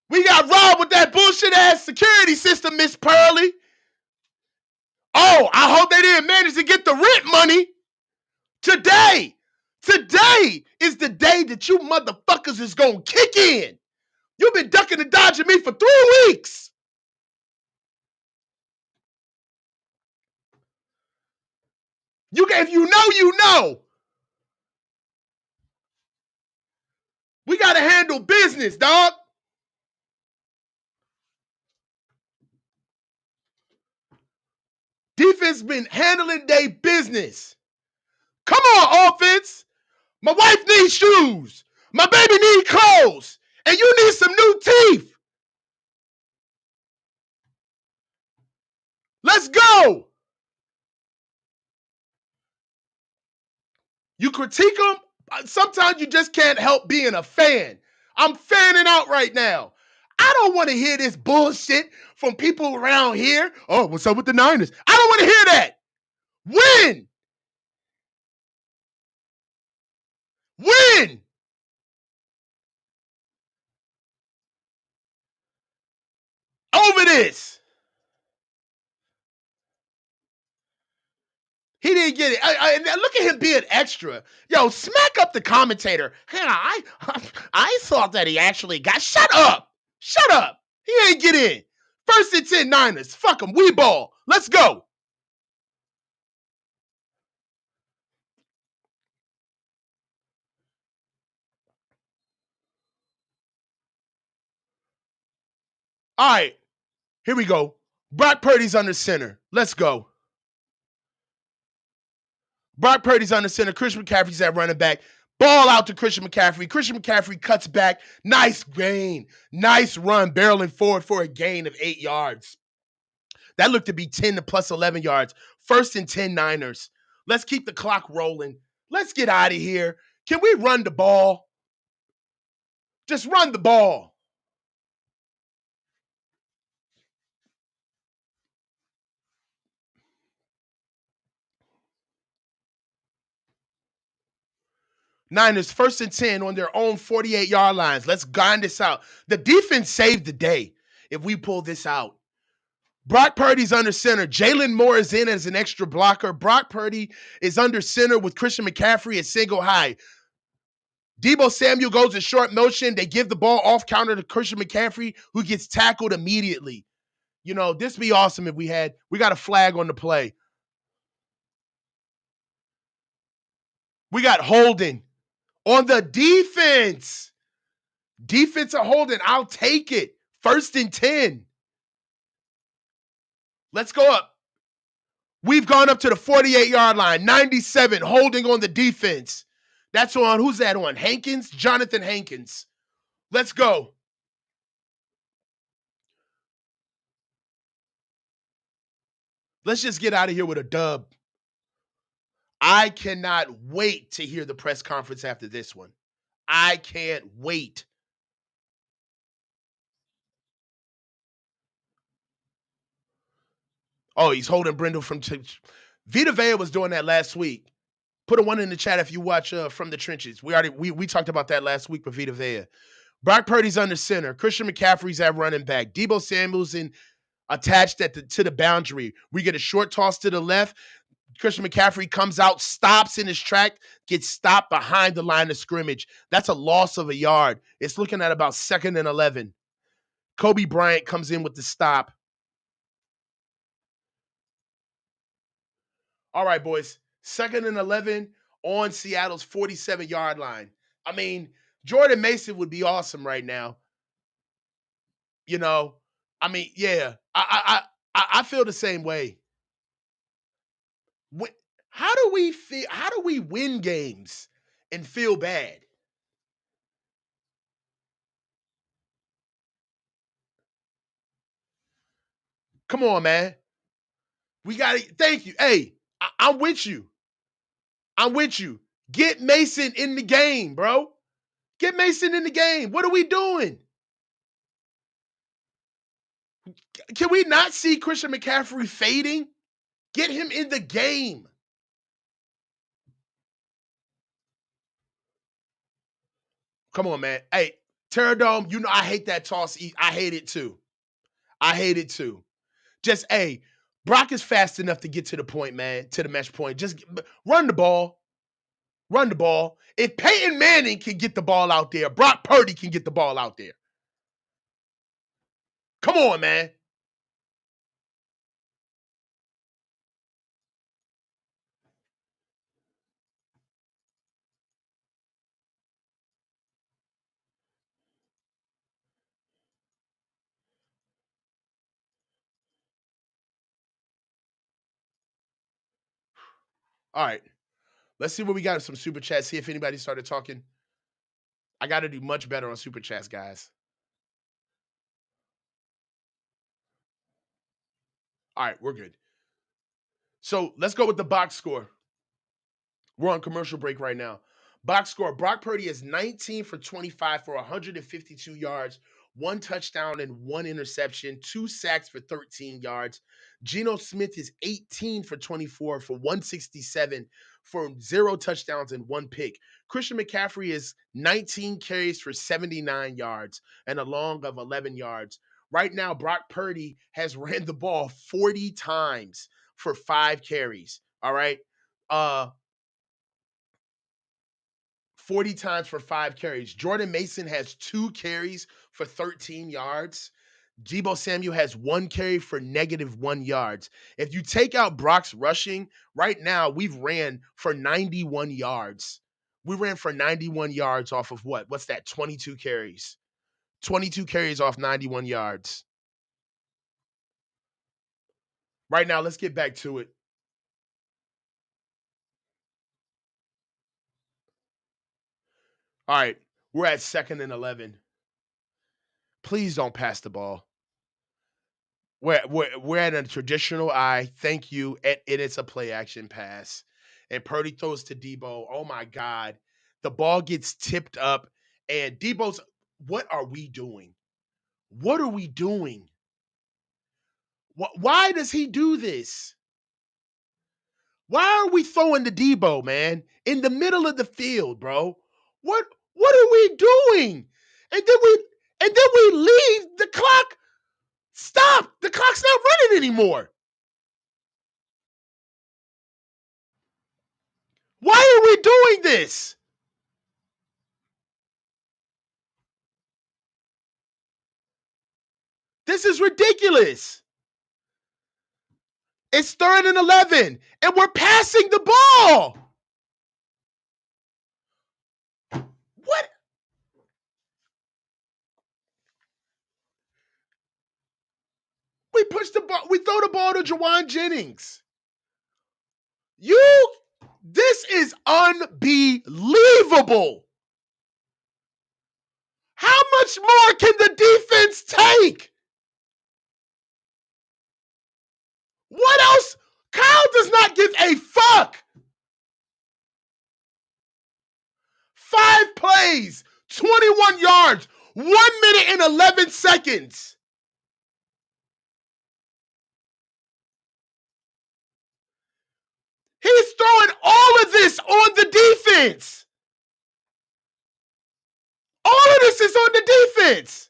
We got robbed with that bullshit ass security system, Miss Pearly. Oh, I hope they didn't manage to get the rent money. Today is the day that you motherfuckers is gonna kick in. You've been ducking and dodging me for 3 weeks. If you know, you know. We gotta handle business, dog. Defense been handling their business. Come on, offense. My wife needs shoes. My baby needs clothes. And you need some new teeth. Let's go. You critique them. Sometimes you just can't help being a fan. I'm fanning out right now. I don't want to hear this bullshit from people around here. Oh, what's up with the Niners? I don't want to hear that. Win. Win. Over this. He didn't get it. And look at him being extra. Yo, smack up the commentator. Hannah, I thought that he actually got. Shut up. Shut up. He ain't get in. First and 10 Niners. Fuck him. We ball. Let's go. All right. Here we go. Brock Purdy's under center. Let's go. Brock Purdy's under center. Christian McCaffrey's at running back. Ball out to Christian McCaffrey. Christian McCaffrey cuts back. Nice gain. Nice run, barreling forward for a gain of 8 yards. That looked to be 10 to plus 11 yards. First and 10 Niners. Let's keep the clock rolling. Let's get out of here. Can we run the ball? Just run the ball. Niners first and 10 on their own 48-yard lines. Let's grind this out. The defense saved the day if we pull this out. Brock Purdy's under center. Jalen Moore is in as an extra blocker. Brock Purdy is under center with Christian McCaffrey at single high. Deebo Samuel goes in short motion. They give the ball off counter to Christian McCaffrey, who gets tackled immediately. You know, this would be awesome if we got a flag on the play. We got holding on the defense. Defensive holding. I'll take it. First and 10. Let's go up. We've gone up to the 48-yard line. 97 holding on the defense. That's on, who's that on? Hankins? Jonathan Hankins. Let's go. Let's just get out of here with a dub. I cannot wait to hear the press conference after this one. I can't wait. Oh, he's holding Brindle from Vita Vea was doing that last week. Put a one in the chat if you watch From the Trenches. We talked about that last week with Vita Vea. Brock Purdy's under center. Christian McCaffrey's at running back. Deebo Samuel's attached to the boundary. We get a short toss to the left. Christian McCaffrey comes out, stops in his track, gets stopped behind the line of scrimmage. That's a loss of a yard. It's looking at about 2nd and 11. Kobe Bryant comes in with the stop. All right, boys. 2nd and 11 on Seattle's 47-yard line. I mean, Jordan Mason would be awesome right now. You know, I mean, yeah, I feel the same way. How do we feel? How do we win games and feel bad? Come on, man. We got to thank you. Hey, I'm with you. I'm with you. Get Mason in the game, bro. Get Mason in the game. What are we doing? Can we not see Christian McCaffrey fading? Get him in the game. Come on, man. Hey, Terradome, you know I hate that toss. I hate it too. I hate it too. Just, hey, Brock is fast enough to get to the point, man, to the mesh point. Just run the ball. Run the ball. If Peyton Manning can get the ball out there, Brock Purdy can get the ball out there. Come on, man. All right. Let's see what we got in some super chats. See if anybody started talking. I got to do much better on super chats, guys. All right, we're good. So let's go with the box score. We're on commercial break right now. Box score: Brock Purdy is 19 for 25 for 152 yards, 1 touchdown and 1 interception, 2 sacks for 13 yards. Geno Smith is 18 for 24 for 167 for 0 touchdowns and 1 pick. Christian McCaffrey is 19 carries for 79 yards and a long of 11 yards. Right now, Brock Purdy has ran the ball 40 times for 5 carries. All right. uh 40 times for 5 carries. Jordan Mason has 2 carries for 13 yards. Deebo Samuel has 1 carry for -1 yards. If you take out Brock's rushing, right now we've ran for 91 yards. We ran for 91 yards off of what? What's that? 22 carries. 22 carries off 91 yards. Right now, let's get back to it. All right, we're at 2nd and 11. Please don't pass the ball. We're at a traditional I. Thank you. And it's a play action pass. And Purdy throws to Debo. Oh my God. The ball gets tipped up. And Debo's, what are we doing? What are we doing? Why does he do this? Why are we throwing the Debo, man, in the middle of the field, bro? What are we doing? And then we leave the clock. Stop. The clock's not running anymore. Why are we doing this? This is ridiculous. It's 3rd and 11, and we're passing the ball. What? We push the ball. We throw the ball to Jawan Jennings. This is unbelievable. How much more can the defense take? What else? Kyle does not give a fuck. 5 plays, 21 yards, 1 minute and 11 seconds. He's throwing all of this on the defense. All of this is on the defense.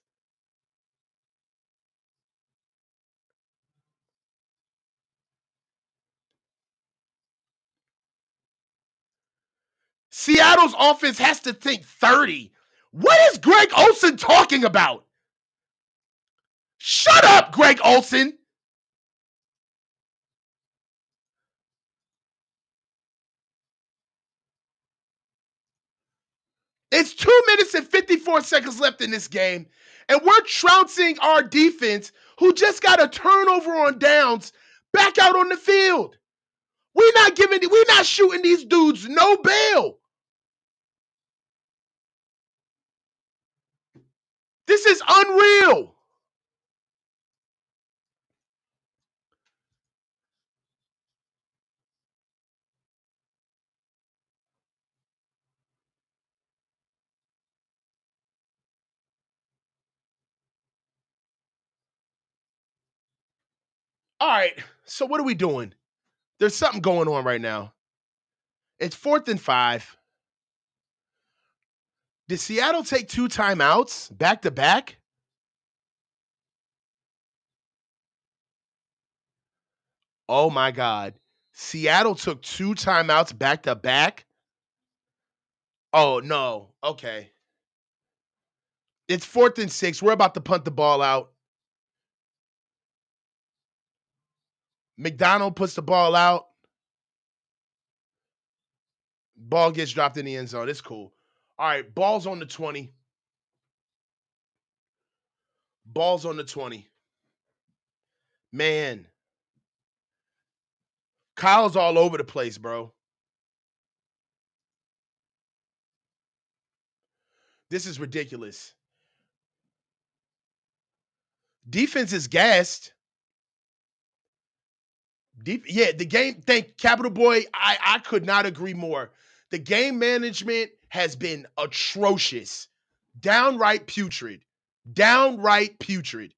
Seattle's offense has to think 30. What is Greg Olsen talking about? Shut up, Greg Olsen. It's 2 minutes and 54 seconds left in this game, and we're trouncing our defense, who just got a turnover on downs, back out on the field. We're not shooting these dudes no bail. This is unreal. All right, so what are we doing? There's something going on right now. It's 4th and 5. Did Seattle take 2 timeouts back to back? Oh my God. Seattle took 2 timeouts back to back? Oh no. Okay. It's 4th and 6. We're about to punt the ball out. McDonald puts the ball out. Ball gets dropped in the end zone. It's cool. All right, ball's on the 20. Ball's on the 20. Man. Kyle's all over the place, bro. This is ridiculous. Defense is gassed. Yeah, the game. Thank Capital Boy. I could not agree more. The game management has been atrocious, downright putrid, downright putrid.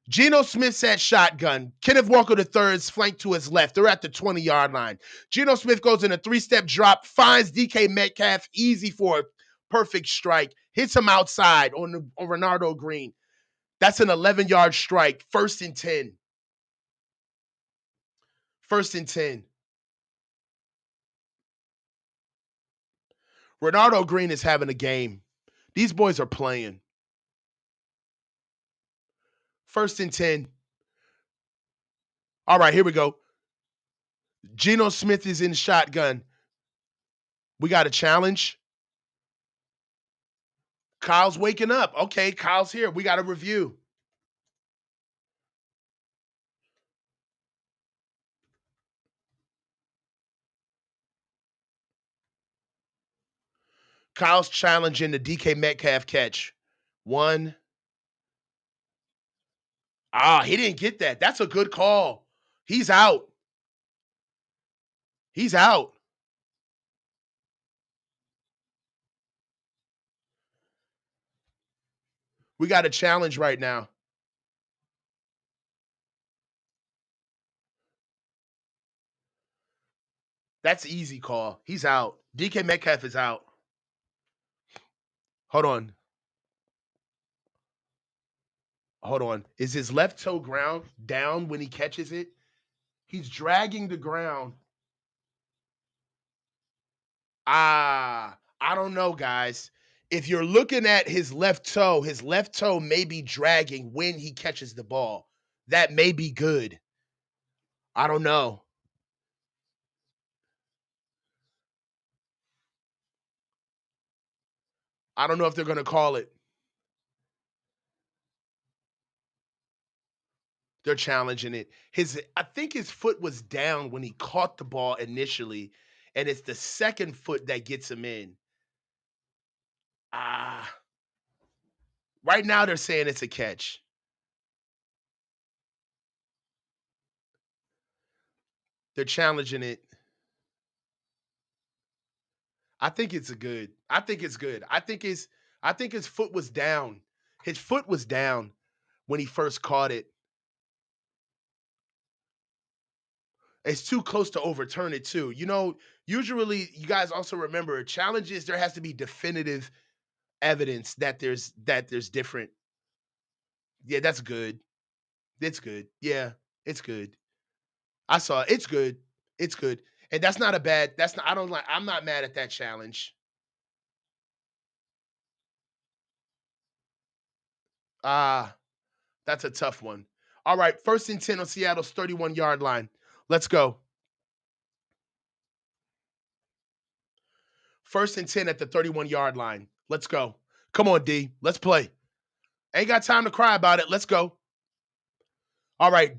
Geno Smith's at shotgun. Kenneth Walker III's flanked to his left. They're at the 20-yard line. Geno Smith goes in a 3-step drop, finds DK Metcalf easy for a perfect strike, hits him outside on Renardo Green. That's an 11-yard strike. 1st and 10. 1st and 10. Renardo Green is having a game. These boys are playing. 1st and 10. All right, here we go. Geno Smith is in shotgun. We got a challenge. Kyle's waking up. Okay, Kyle's here. We got a review. Kyle's challenging the DK Metcalf catch. 1. He didn't get that. That's a good call. He's out. He's out. We got a challenge right now. That's easy call. He's out. DK Metcalf is out. Hold on. Hold on. Is his left toe ground down when he catches it? He's dragging the ground. I don't know, guys. If you're looking at his left toe may be dragging when he catches the ball. That may be good. I don't know. I don't know if they're going to call it. They're challenging it. I think his foot was down when he caught the ball initially, and it's the second foot that gets him in. Right now they're saying it's a catch. They're challenging it. I think it's good. I think it's good. I think his foot was down. His foot was down when he first caught it. It's too close to overturn it too. Usually you guys also remember challenges, there has to be definitive evidence that there's different. Yeah, that's good. It's good. Yeah, it's good. I saw it. It's good. It's good. And that's not a bad, that's not, I'm not mad at that challenge. That's a tough one. All right, 1st and 10 on Seattle's 31-yard line. Let's go. 1st and 10 at the 31-yard line. Let's go. Come on, D. Let's play. Ain't got time to cry about it. Let's go. All right.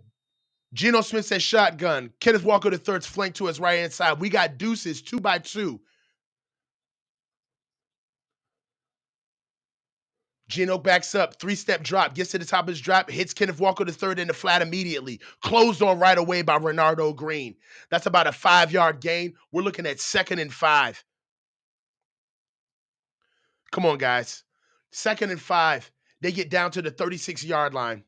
Geno Smith says shotgun. Kenneth Walker III's flank to his right-hand side. We got deuces 2x2. Geno backs up, 3-step drop, gets to the top of his drop, hits Kenneth Walker III in the flat immediately. Closed on right away by Renardo Green. That's about a 5-yard gain. We're looking at 2nd and 5. Come on, guys. 2nd and 5. They get down to the 36-yard line.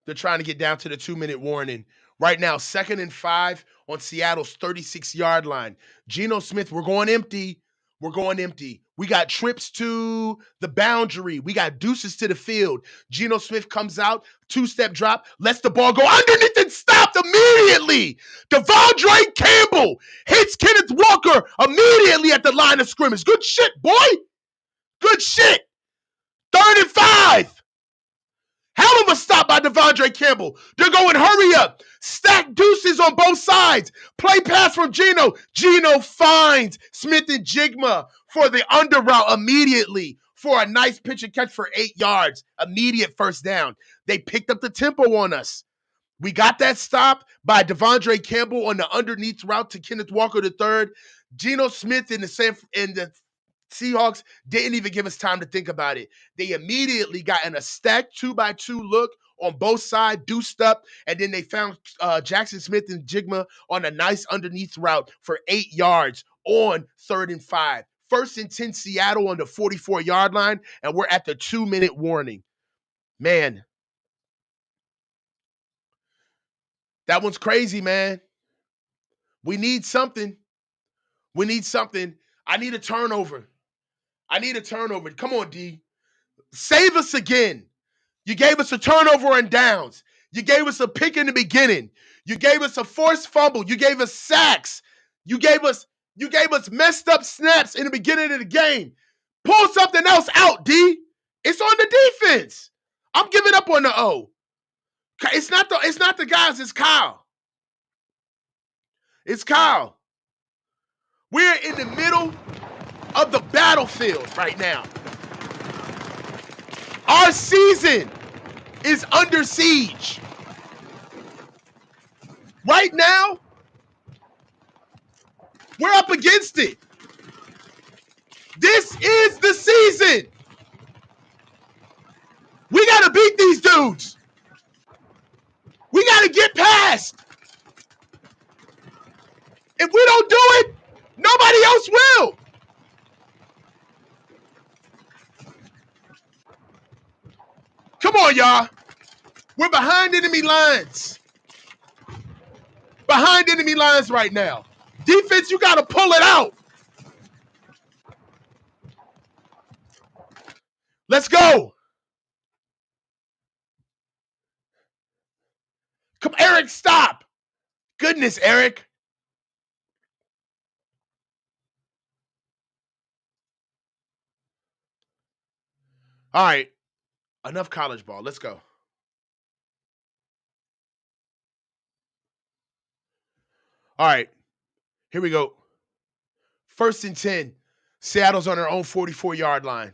They're trying to get down to the 2-minute warning. Right now, 2nd and 5 on Seattle's 36-yard line. Geno Smith, we're going empty. We're going empty. We got trips to the boundary. We got deuces to the field. Geno Smith comes out, 2-step drop, lets the ball go underneath and stopped immediately. Devondre Campbell hits Kenneth Walker immediately at the line of scrimmage. Good shit, boy. Good shit. 3rd and 5. Hell of a stop by Devondre Campbell. They're going hurry up. Stack deuces on both sides. Play pass from Geno. Geno finds Smith and Jigma for the under route immediately for a nice pitch and catch for 8 yards. Immediate 1st down. They picked up the tempo on us. We got that stop by Devondre Campbell on the underneath route to Kenneth Walker III. Geno Smith in the Seahawks didn't even give us time to think about it. They immediately got in a stacked 2x2 look on both sides, deuced up, and then they found Jackson Smith and Jigma on a nice underneath route for 8 yards on 3rd and 5. 1st and 10 Seattle on the 44-yard line, and we're at the 2-minute warning. Man, that one's crazy, man. We need something. We need something. I need a turnover. Come on, D. Save us again. You gave us a turnover and downs. You gave us a pick in the beginning. You gave us a forced fumble. You gave us sacks. You gave us messed up snaps in the beginning of the game. Pull something else out, D. It's on the defense. I'm giving up on the O. It's not the guys, it's Kyle. It's Kyle. We're in the middle of the battlefield right now. Our season is under siege. Right now, we're up against it. This is the season. We got to beat these dudes. We got to get past. If we don't do it, nobody else will. Come on, y'all. We're behind enemy lines. Behind enemy lines right now. Defense, you got to pull it out. Let's go. Come, Eric, stop. Goodness, Eric. All right. Enough college ball. Let's go. All right. Here we go. 1st and 10. Seattle's on their own 44-yard line.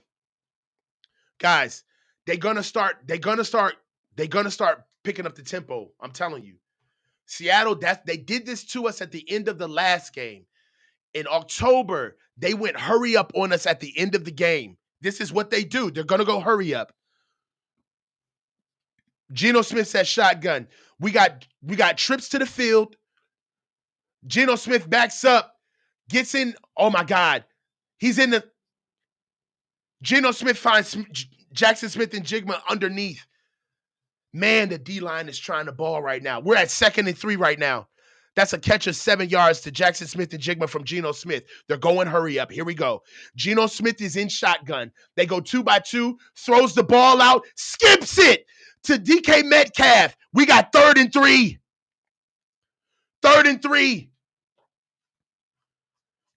Guys, they're gonna start picking up the tempo. I'm telling you. Seattle, they did this to us at the end of the last game. In October, they went hurry up on us at the end of the game. This is what they do. They're gonna go hurry up. Geno Smith says shotgun. We got trips to the field. Geno Smith backs up, gets in. Oh my God. He's in the. Geno Smith finds Jackson Smith and Jigma underneath. Man, the D-line is trying the ball right now. We're at 2nd and 3 right now. That's a catch of 7 yards to Jackson Smith and Jigma from Geno Smith. They're going hurry up. Here we go. Geno Smith is in shotgun. They go 2 by 2, throws the ball out, skips it to DK Metcalf. We got 3rd and 3. 3rd and 3.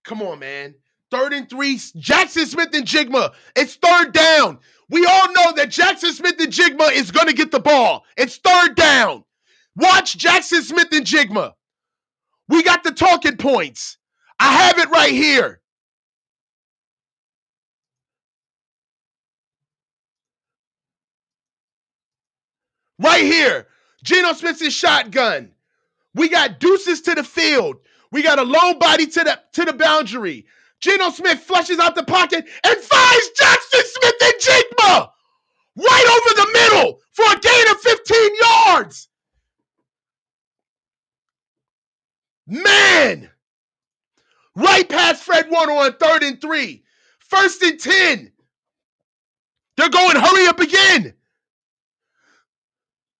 Come on, man. 3rd and 3. Jackson Smith and Jigma. It's 3rd down. We all know that Jackson Smith and Jigma is going to get the ball. It's 3rd down. Watch Jackson Smith and Jigma. We got the talking points. I have it right here. Right here. Geno Smith's shotgun. We got deuces to the field. We got a low body to the boundary. Geno Smith flushes out the pocket and finds Jackson Smith and Jigma right over the middle for a gain of 15 yards. Man. Right past Fred Warner on 3rd and 3. 1st and 10. They're going hurry up again.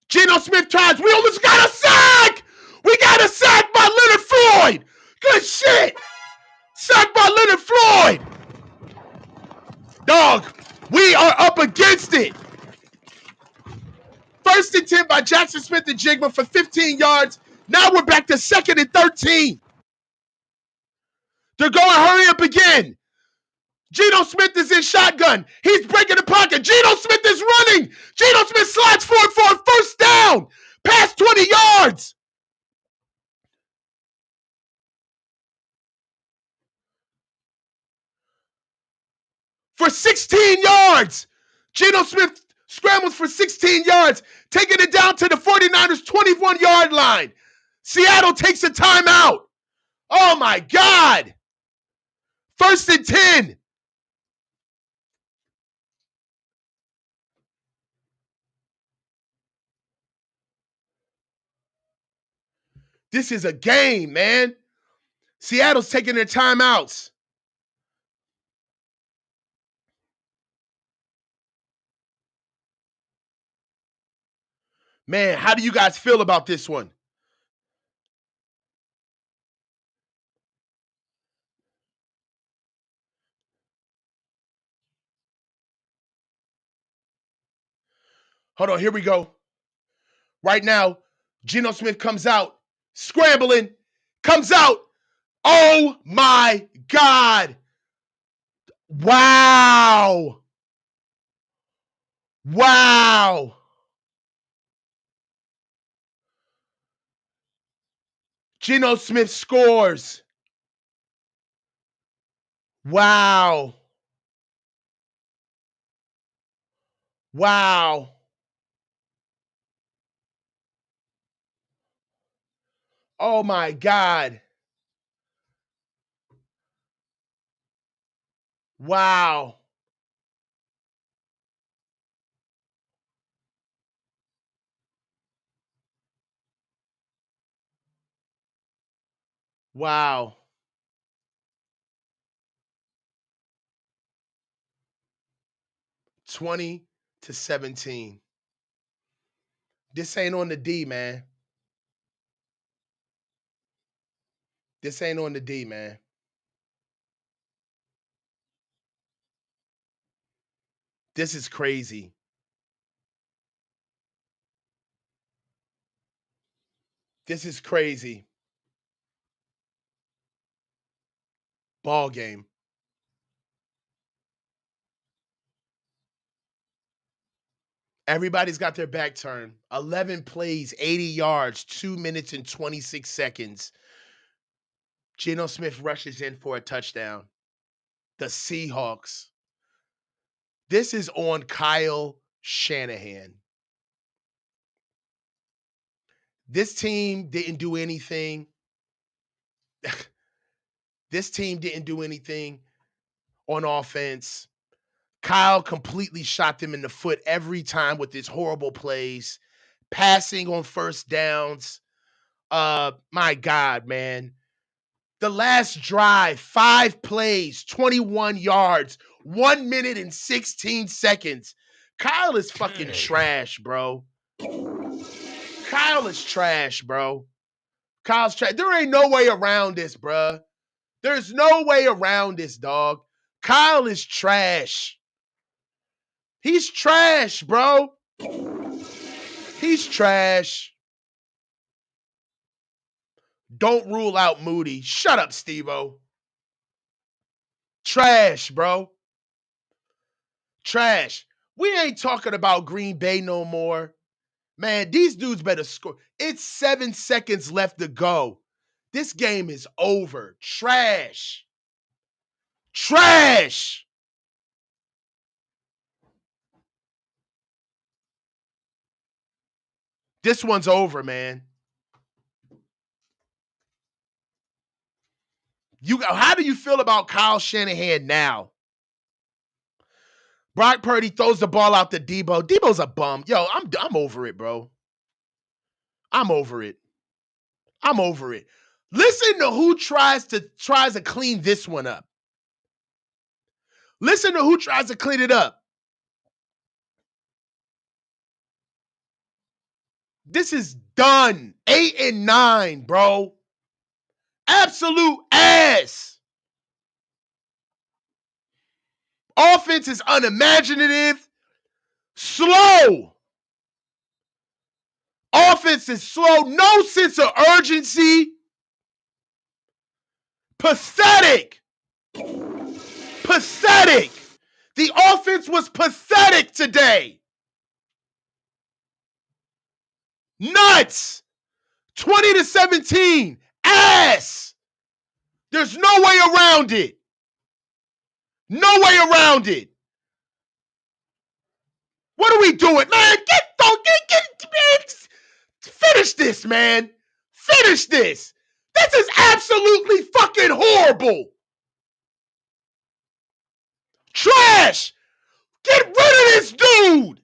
Geno Smith tries. We almost got a sack. We got a sack by Leonard Floyd. Good shit. Sack by Leonard Floyd. Dog, we are up against it. 1st and 10 by Jackson Smith and Jigma for 15 yards. Now we're back to 2nd and 13. They're going hurry up again. Geno Smith is in shotgun. He's breaking the pocket. Geno Smith is running. Geno Smith slides forward for a 1st down. Past 20 yards. For 16 yards. Geno Smith scrambles for 16 yards, taking it down to the 49ers' 21-yard line. Seattle takes a timeout. Oh, my God. 1st and 10. This is a game, man. Seattle's taking their timeouts. Man, how do you guys feel about this one? Hold on, here we go. Right now, Geno Smith comes out, scrambling, comes out. Oh my God. Wow. Wow. Geno Smith scores. Wow. Wow. Oh my God. Wow. Wow. 20-17. This ain't on the D, man. This ain't on the D, man. This is crazy. This is crazy. Ball game. Everybody's got their back turned. 11 plays, 80 yards, 2 minutes and 26 seconds. Geno Smith rushes in for a touchdown. The Seahawks. This is on Kyle Shanahan. This team didn't do anything. This team didn't do anything on offense. Kyle completely shot them in the foot every time with his horrible plays, passing on first downs. My God, man. The last drive, 5 plays, 21 yards, 1 minute and 16 seconds. Kyle is fucking trash, bro. Kyle is trash, bro. Kyle's trash. There ain't no way around this, bro. There's no way around this, dog. Kyle is trash. He's trash, bro. He's trash. Don't rule out Moody. Shut up, Steve-O. Trash, bro. Trash. We ain't talking about Green Bay no more. Man, these dudes better score. It's 7 seconds left to go. This game is over. Trash. Trash. This one's over, man. How do you feel about Kyle Shanahan now? Brock Purdy throws the ball out to Debo. Debo's a bum. Yo, I'm over it, bro. I'm over it. I'm over it. Listen to who tries to clean this one up. Listen to who tries to clean it up. This is done. 8-9, bro. Absolute ass. Offense is unimaginative. Slow. Offense is slow. No sense of urgency. Pathetic. Pathetic. The offense was pathetic today. Nuts. 20-17. Ass. There's no way around it. No way around it. What are we doing? Man, finish this, man. Finish this. This is absolutely fucking horrible. Trash. Get rid of this dude.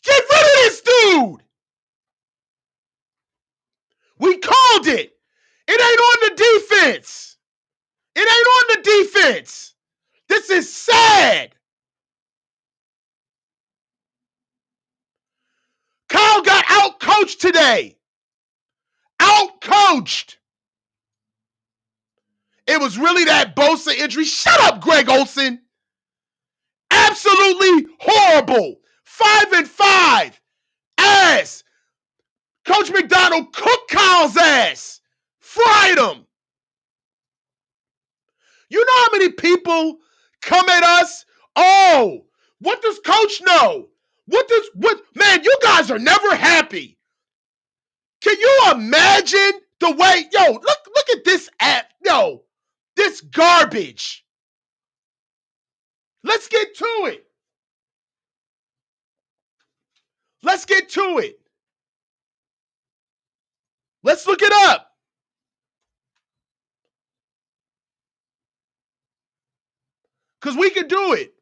Get rid of this dude. We called it. It ain't on the defense. It ain't on the defense. This is sad. Kyle got out-coached today. Out-coached. It was really that Bosa injury. Shut up, Greg Olsen. Absolutely horrible. 5-5. Ass. Coach McDonald cooked Kyle's ass. Fried them. You know how many people come at us? Oh, what does coach know? Man, you guys are never happy. Can you imagine the way, look at this this garbage. Let's get to it. Let's get to it. Let's look it up. Because we can do it.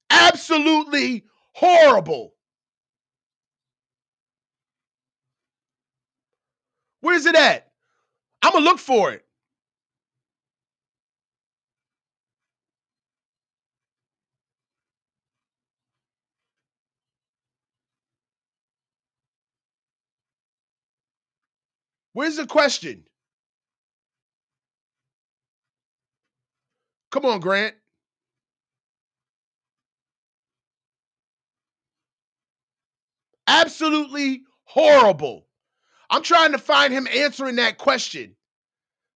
Absolutely horrible. Where's it at? I'm going to look for it. Where's the question? Come on, Grant. Absolutely horrible. I'm trying to find him answering that question.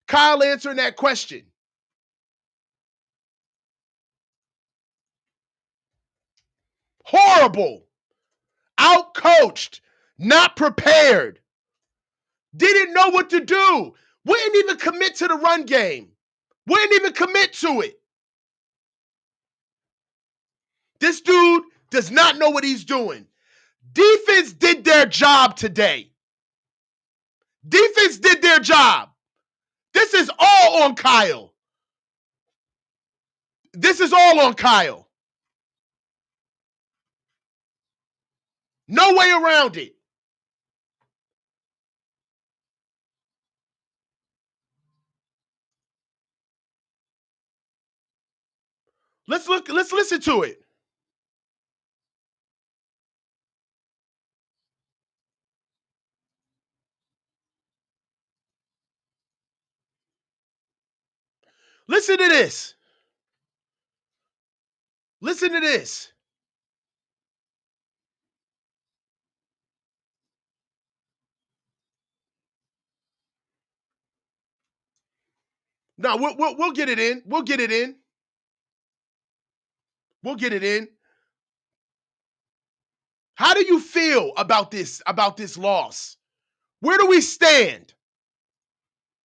Kyle answering that question. Horrible. Outcoached. Not prepared. Didn't know what to do. Wouldn't even commit to the run game. Wouldn't even commit to it. This dude does not know what he's doing. Defense did their job today. Defense did their job. This is all on Kyle. This is all on Kyle. No way around it. Let's listen to it. Listen to this. Listen to this. No, we'll get it in. We'll get it in. We'll get it in. How do you feel about this loss? Where do we stand?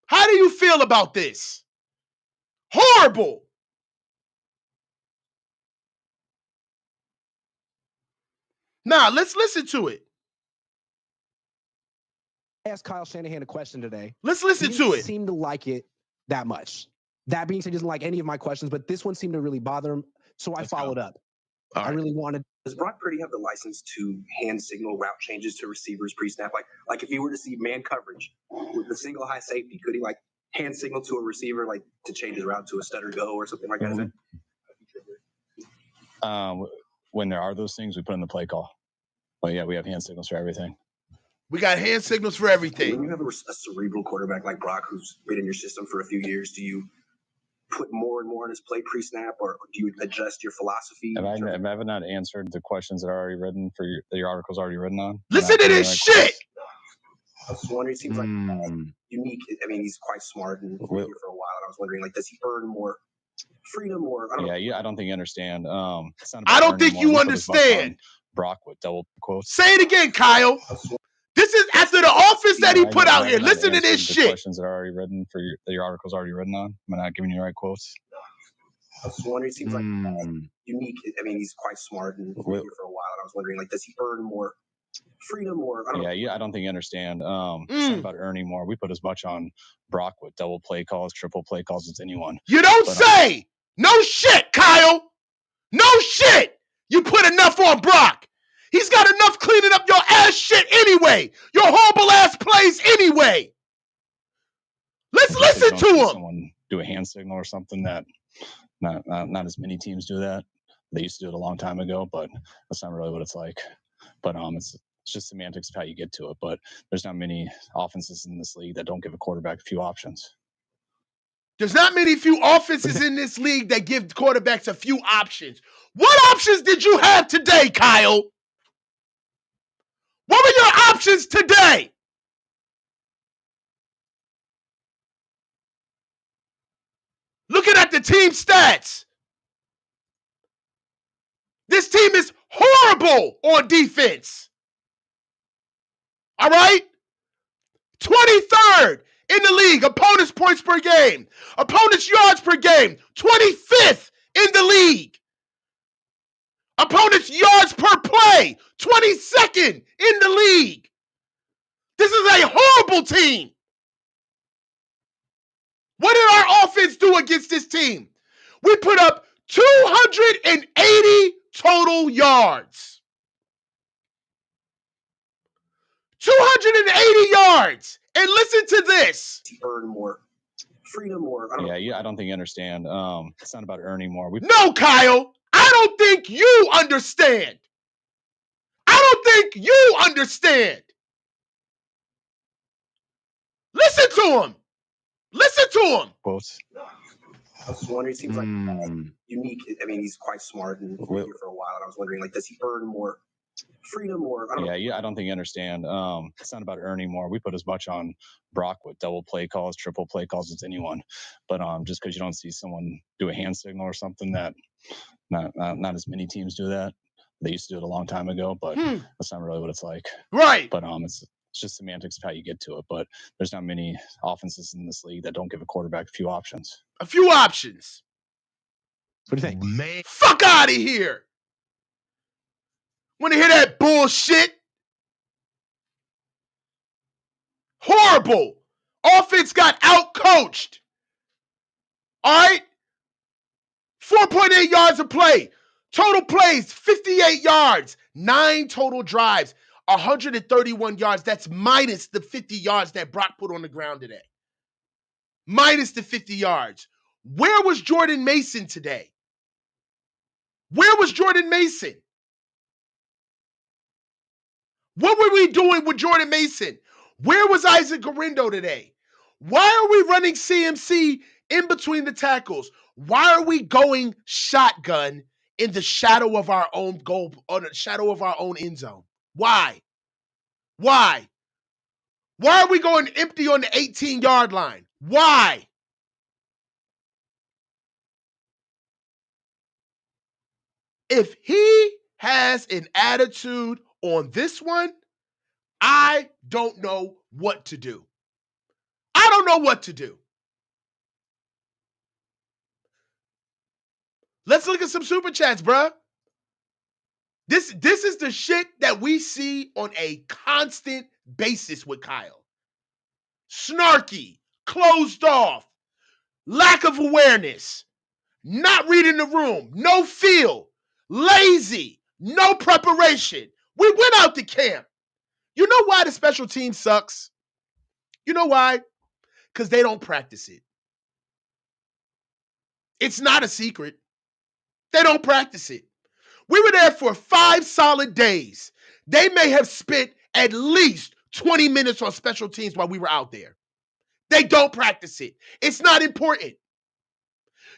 How do you feel about this? Horrible. Now, let's listen to it. I asked Kyle Shanahan a question today. Let's listen he to didn't it. Seem to like it that much. That being said, he doesn't like any of my questions, but this one seemed to really bother him. So I followed up. I really wanted. Does Brock Purdy have the license to hand signal route changes to receivers pre-snap? Like if he were to see man coverage with the single high safety, could he like hand signal to a receiver like to change his route to a stutter go or something like that? When there are those things, we put in the play call. But yeah, we have hand signals for everything. We got hand signals for everything. When you have a cerebral quarterback like Brock who's been in your system for a few years, do you put more and more in his play pre-snap, or do you adjust your philosophy? Have I not answered the questions that are already written for your article's already written on? Listen to this shit. I was wondering, it seems like unique. I mean, he's quite smart and been here for a while. And I was wondering, like, does he earn more freedom or? I don't think you understand. I don't think you understand. Brock with double quotes. Say it again, Kyle. This is after the offense that he put out here. Listen to this shit. Questions that are already written for your article's already written on. Am I not giving you the right quotes? I was wondering, it seems like unique. I mean, he's quite smart and been here for a while. And I was wondering, like, does he earn more freedom or? I don't think you understand. It's not about earning more. We put as much on Brock with double play calls, triple play calls as anyone. You don't say. No shit, Kyle. No shit. You put enough on Brock. He's got enough cleaning up your ass shit anyway. Your horrible ass plays anyway. Let's listen to him. Someone do a hand signal or something that not as many teams do that. They used to do it a long time ago, but that's not really what it's like. But it's just semantics of how you get to it. But there's not many offenses in this league that don't give a quarterback a few options. There's not many few offenses in this league that give quarterbacks a few options. What options did you have today, Kyle? What were your options today? Looking at the team stats, this team is horrible on defense. All right? 23rd in the league, opponents' points per game, opponents' yards per game, 25th in the league. Opponents' yards per play, 22nd in the league. This is a horrible team. What did our offense do against this team? We put up 280 total yards. 280 yards. And listen to this. Earn more. Freedom more. I don't think you understand. It's not about earning more. No, Kyle. I don't think you understand. I don't think you understand. Listen to him. Listen to him. Quotes. I was just wondering, it seems like unique. I mean, he's quite smart and been here for a while. And I was wondering, like, does he earn more freedom more? I don't think you understand. It's not about earning more. We put as much on Brock with double play calls, triple play calls as anyone. But just because you don't see someone do a hand signal or something, that not as many teams do that. They used to do it a long time ago, but that's not really what it's like. Right. But it's just semantics of how you get to it. But there's not many offenses in this league that don't give a quarterback a few options. A few options. What do you think? Man, fuck out of here. Want to hear that bullshit? Horrible. Offense got out-coached. All right? 4.8 yards a play. Total plays, 58 yards. 9 total drives, 131 yards. That's minus the 50 yards that Brock put on the ground today. Minus the 50 yards. Where was Jordan Mason today? Where was Jordan Mason? What were we doing with Jordan Mason? Where was Isaac Garindo today? Why are we running CMC in between the tackles? Why are we going shotgun in the shadow of our own goal, on the shadow of our own end zone? Why? Why? Why are we going empty on the 18-yard line? Why? If he has an attitude on this one, I don't know what to do. I don't know what to do. Let's look at some super chats, bruh. This is the shit that we see on a constant basis with Kyle. Snarky, closed off, lack of awareness, not reading the room, no feel, lazy, no preparation. We went out to camp. You know why the special team sucks? You know why? Because they don't practice it. It's not a secret. They don't practice it. We were there for 5 solid days. They may have spent at least 20 minutes on special teams while we were out there. They don't practice it. It's not important.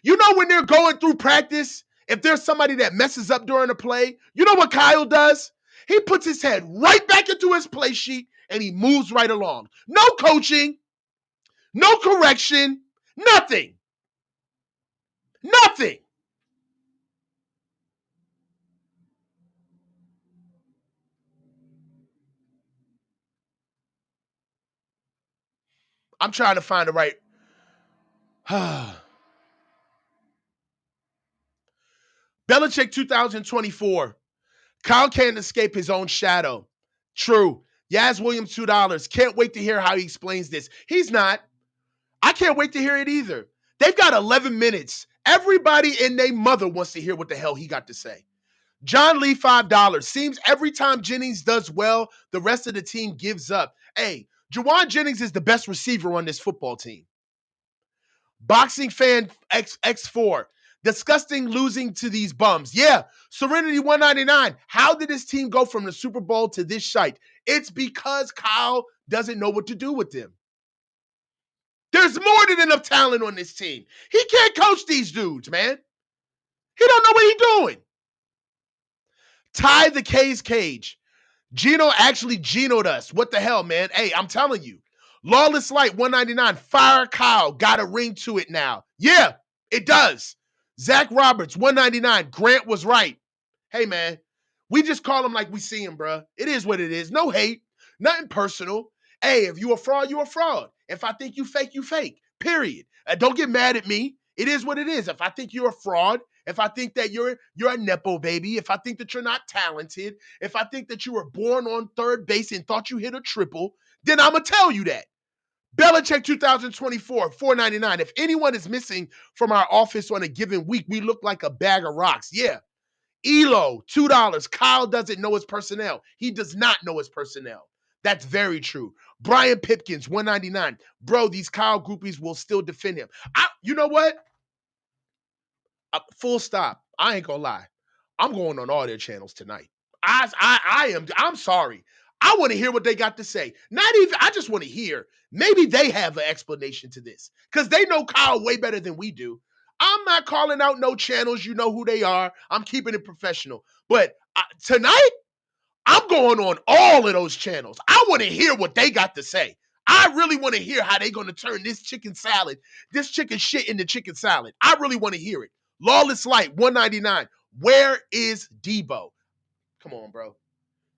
You know when they're going through practice, if there's somebody that messes up during a play, you know what Kyle does? He puts his head right back into his play sheet and he moves right along. No coaching, no correction, nothing. Nothing. I'm trying to find the right. Belichick 2024. Kyle can't escape his own shadow. True. Yaz Williams, $2. Can't wait to hear how he explains this. He's not. I can't wait to hear it either. They've got 11 minutes. Everybody and their mother wants to hear what the hell he got to say. John Lee, $5. Seems every time Jennings does well, the rest of the team gives up. Hey, Jawan Jennings is the best receiver on this football team. Boxing fan X4. Disgusting losing to these bums. Yeah, Serenity 199. How did this team go from the Super Bowl to this shite? It's because Kyle doesn't know what to do with them. There's more than enough talent on this team. He can't coach these dudes, man. He don't know what he's doing. Ty the K's Cage. Gino actually Gino'd us. What the hell, man? Hey, I'm telling you. Lawless Light 199. Fire Kyle. Got a ring to it now. Yeah, It does. Zach Roberts, 199. Grant was right. Hey, man, we just call him like we see him, bruh. It is what it is. No hate, nothing personal. Hey, if you a fraud, you a fraud. If I think you fake, you fake. Period. Don't get mad at me. It is what it is. If I think you're a fraud, if I think that you're a nepo baby, if I think that you're not talented, if I think that you were born on third base and thought you hit a triple, then I'm going to tell you that. Belichick 2024, $4.99. If anyone is missing from our office on a given week, we look like a bag of rocks. Yeah. Elo, $2. Kyle doesn't know his personnel. He does not know his personnel. That's very true. Brian Pipkins, $1.99. Bro, these Kyle groupies will still defend him. You know what? Full stop. I ain't gonna lie. I'm going on all their channels tonight. I'm sorry. I want to hear what they got to say. I just want to hear. Maybe they have an explanation to this because they know Kyle way better than we do. I'm not calling out no channels. You know who they are. I'm keeping it professional. But tonight, I'm going on all of those channels. I want to hear what they got to say. I really want to hear how they're going to turn this chicken shit into chicken salad. I really want to hear it. Lawless Light, $1.99. Where is Debo? Come on, bro.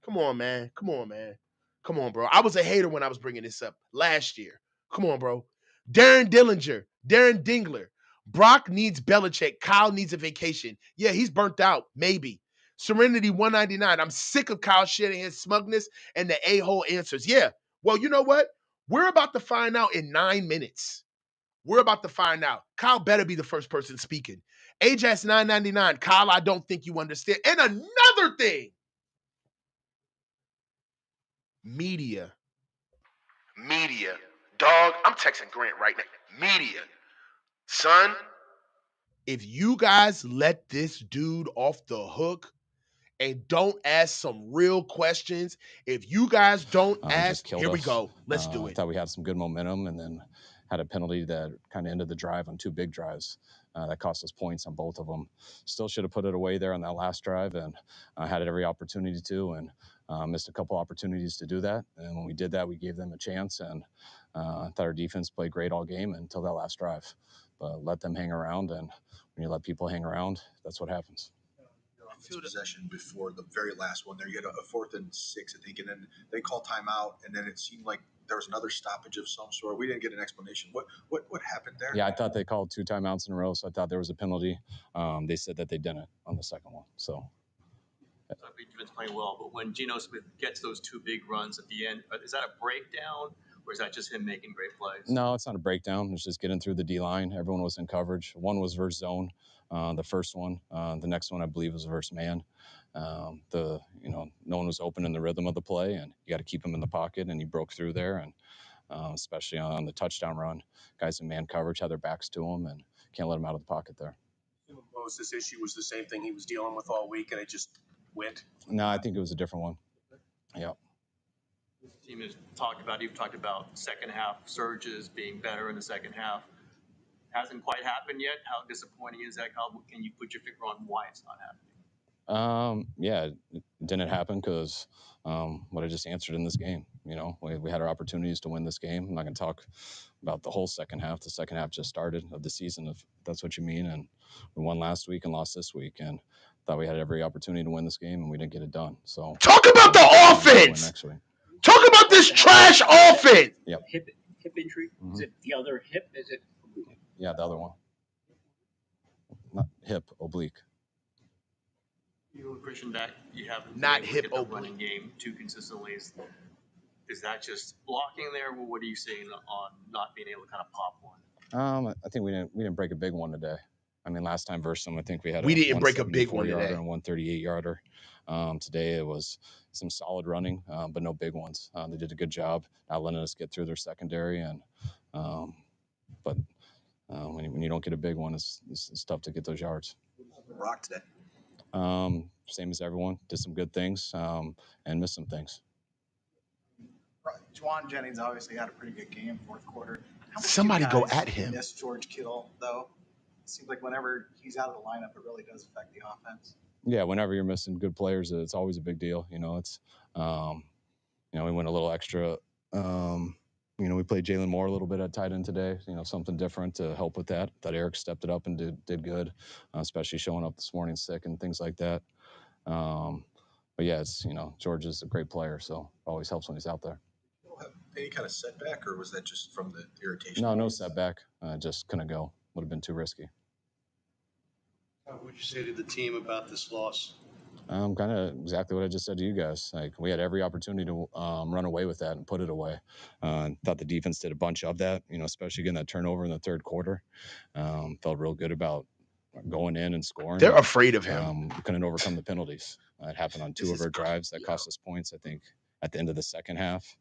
Come on, man. Come on, man. Come on, bro. I was a hater when I was bringing this up last year. Come on, bro. Darren Dingler. Brock needs Belichick. Kyle needs a vacation. Yeah, he's burnt out. Maybe. Serenity, $1.99. I'm sick of Kyle Shanahan's smugness and the a-hole answers. Yeah. Well, you know what? We're about to find out in 9 minutes. We're about to find out. Kyle better be the first person speaking. Ajax, $9.99. Kyle, I don't think you understand. And another thing. Media. Dog, I'm texting Grant right now. Media. Son. If you guys let this dude off the hook and don't ask some real questions, if you guys don't ask, here we go. Let's do I it. thought we had some good momentum and then had a penalty that kind of ended the drive on 2 big drives. That cost us points on both of them. Still should have put it away there on that last drive, and had every opportunity to, and missed a couple opportunities to do that. And when we did that, we gave them a chance, and I thought our defense played great all game until that last drive. But let them hang around, and when you let people hang around, that's what happens. Possession before the very last one there. You had a 4th and 6, I think, and then they called timeout, and then it seemed like there was another stoppage of some sort. We didn't get an explanation. What happened there? Yeah, I thought they called 2 timeouts in a row, so I thought there was a penalty. They said that they didn't on the second one. So defense playing well, but when Geno Smith gets those 2 big runs at the end, is that a breakdown or is that just him making great plays? No, it's not a breakdown. It's just getting through the D line. Everyone was in coverage. One was versus zone. The first one, the next one I believe was versus man. No one was open in the rhythm of the play, and you got to keep him in the pocket. And he broke through there, and especially on the touchdown run, guys in man coverage had their backs to him, and can't let him out of the pocket there. This issue was the same thing he was dealing with all week, and it just went. No, I think it was a different one. Yeah. The team has you've talked about second half surges being better in the second half. Hasn't quite happened yet. How disappointing is that? How can you put your finger on why it's not happening? Yeah, it didn't happen because what I just answered in this game. We had our opportunities to win this game. I'm not going to talk about the whole second half. The second half just started of the season, if that's what you mean. And we won last week and lost this week, and thought we had every opportunity to win this game, and we didn't get it done. So talk about the offense. Talk about this trash offense. Yep. Hip injury? Mm-hmm. Is it the other hip? Is it? Yeah, the other one. Not hip, oblique. You and Christian back, you haven't not hip oblique running game too consistently. Is that just blocking there? Well, what are you seeing on not being able to kind of pop one? I think we didn't break a big one today. I mean, last time versus them, I think we didn't break a big one today. And 138 yarder. Today it was some solid running, but no big ones. They did a good job not letting us get through their secondary, and but when you don't get a big one, it's tough to get those yards. Rock today. Same as everyone. Did some good things and missed some things. Juwan Jennings obviously had a pretty good game fourth quarter. Somebody go at him. Miss George Kittle though. It seems like whenever he's out of the lineup, it really does affect the offense. Yeah, whenever you're missing good players, it's always a big deal. It's we went a little extra we played Jalen Moore a little bit at tight end today, something different to help with that. Thought Eric stepped it up and did good, especially showing up this morning sick and things like that. But yeah, it's, George is a great player, so always helps when he's out there. You don't have any kind of setback, or was that just from the irritation? No setback. Just couldn't go. Would have been too risky. What would you say to the team about this loss? Kind of exactly what I just said to you guys. Like, we had every opportunity to run away with that and put it away. Thought the defense did a bunch of that, especially getting that turnover in the third quarter. Felt real good about going in and scoring. They're afraid of him. Couldn't overcome the penalties. It happened on two of our drives that cost us points, I think, at the end of the second half,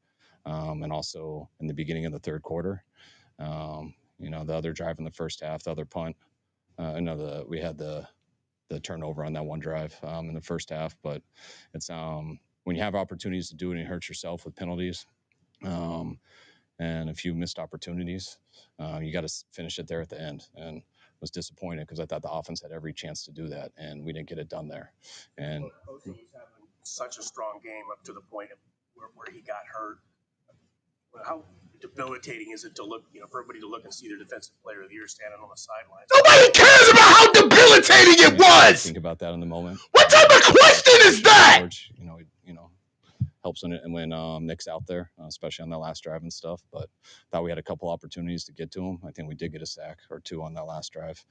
and also in the beginning of the third quarter. The other drive in the first half, the other punt. We had the turnover on that one drive in the first half, but it's when you have opportunities to do it and you hurt yourself with penalties and a few missed opportunities, you got to finish it there at the end. And was disappointed because I thought the offense had every chance to do that, and we didn't get it done there. And Bosa was having such a strong game up to the point of where he got hurt. How debilitating is it to look, for everybody to look and see their defensive player of the year standing on the sidelines? Nobody cares about how debilitating it was. Think about that in the moment. What type of question is that? George, helps when Nick's out there, especially on that last drive and stuff. But thought we had a couple opportunities to get to him. I think we did get a sack or two on that last drive,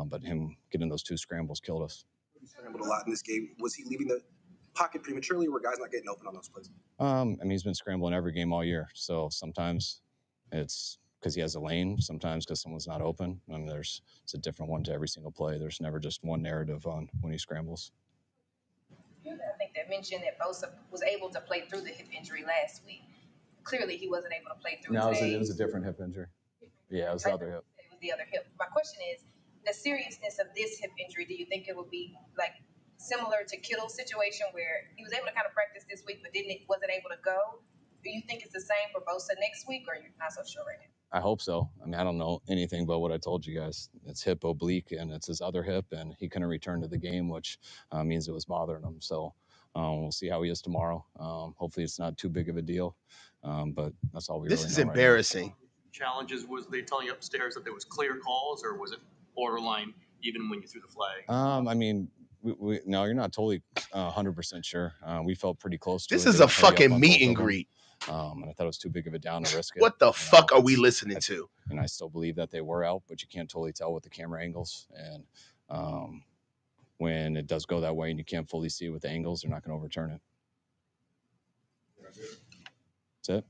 but him getting those two scrambles killed us. He scrambled a lot in this game. Was he leaving the pocket prematurely, or were guys not getting open on those plays? He's been scrambling every game all year. So sometimes it's because he has a lane, sometimes because someone's not open. It's a different one to every single play. There's never just one narrative on when he scrambles. I think they mentioned that Bosa was able to play through the hip injury last week. Clearly, he wasn't able to play through today. It was a different hip injury. Yeah, it was the other hip. It was the other hip. My question is, the seriousness of this hip injury, do you think it would be like similar to Kittle's situation where he was able to kind of practice this week but wasn't able to go? Do you think it's the same for Bosa next week, or you're not so sure right now? I hope so. I don't know anything but what I told you guys. It's hip oblique, and it's his other hip, and he couldn't return to the game, which means it was bothering him. So we'll see how he is tomorrow. Hopefully it's not too big of a deal, but that's all we really know. This is embarrassing. Challenges, was they telling you upstairs that there was clear calls, or was it borderline even when you threw the flag? No, you're not totally 100% sure. We felt pretty close to it. This is a fucking meet and greet. And I thought it was too big of a down to risk it. What the fuck are we listening to? And I still believe that they were out, but you can't totally tell with the camera angles. And when it does go that way and you can't fully see it with the angles, they're not going to overturn it. That's it.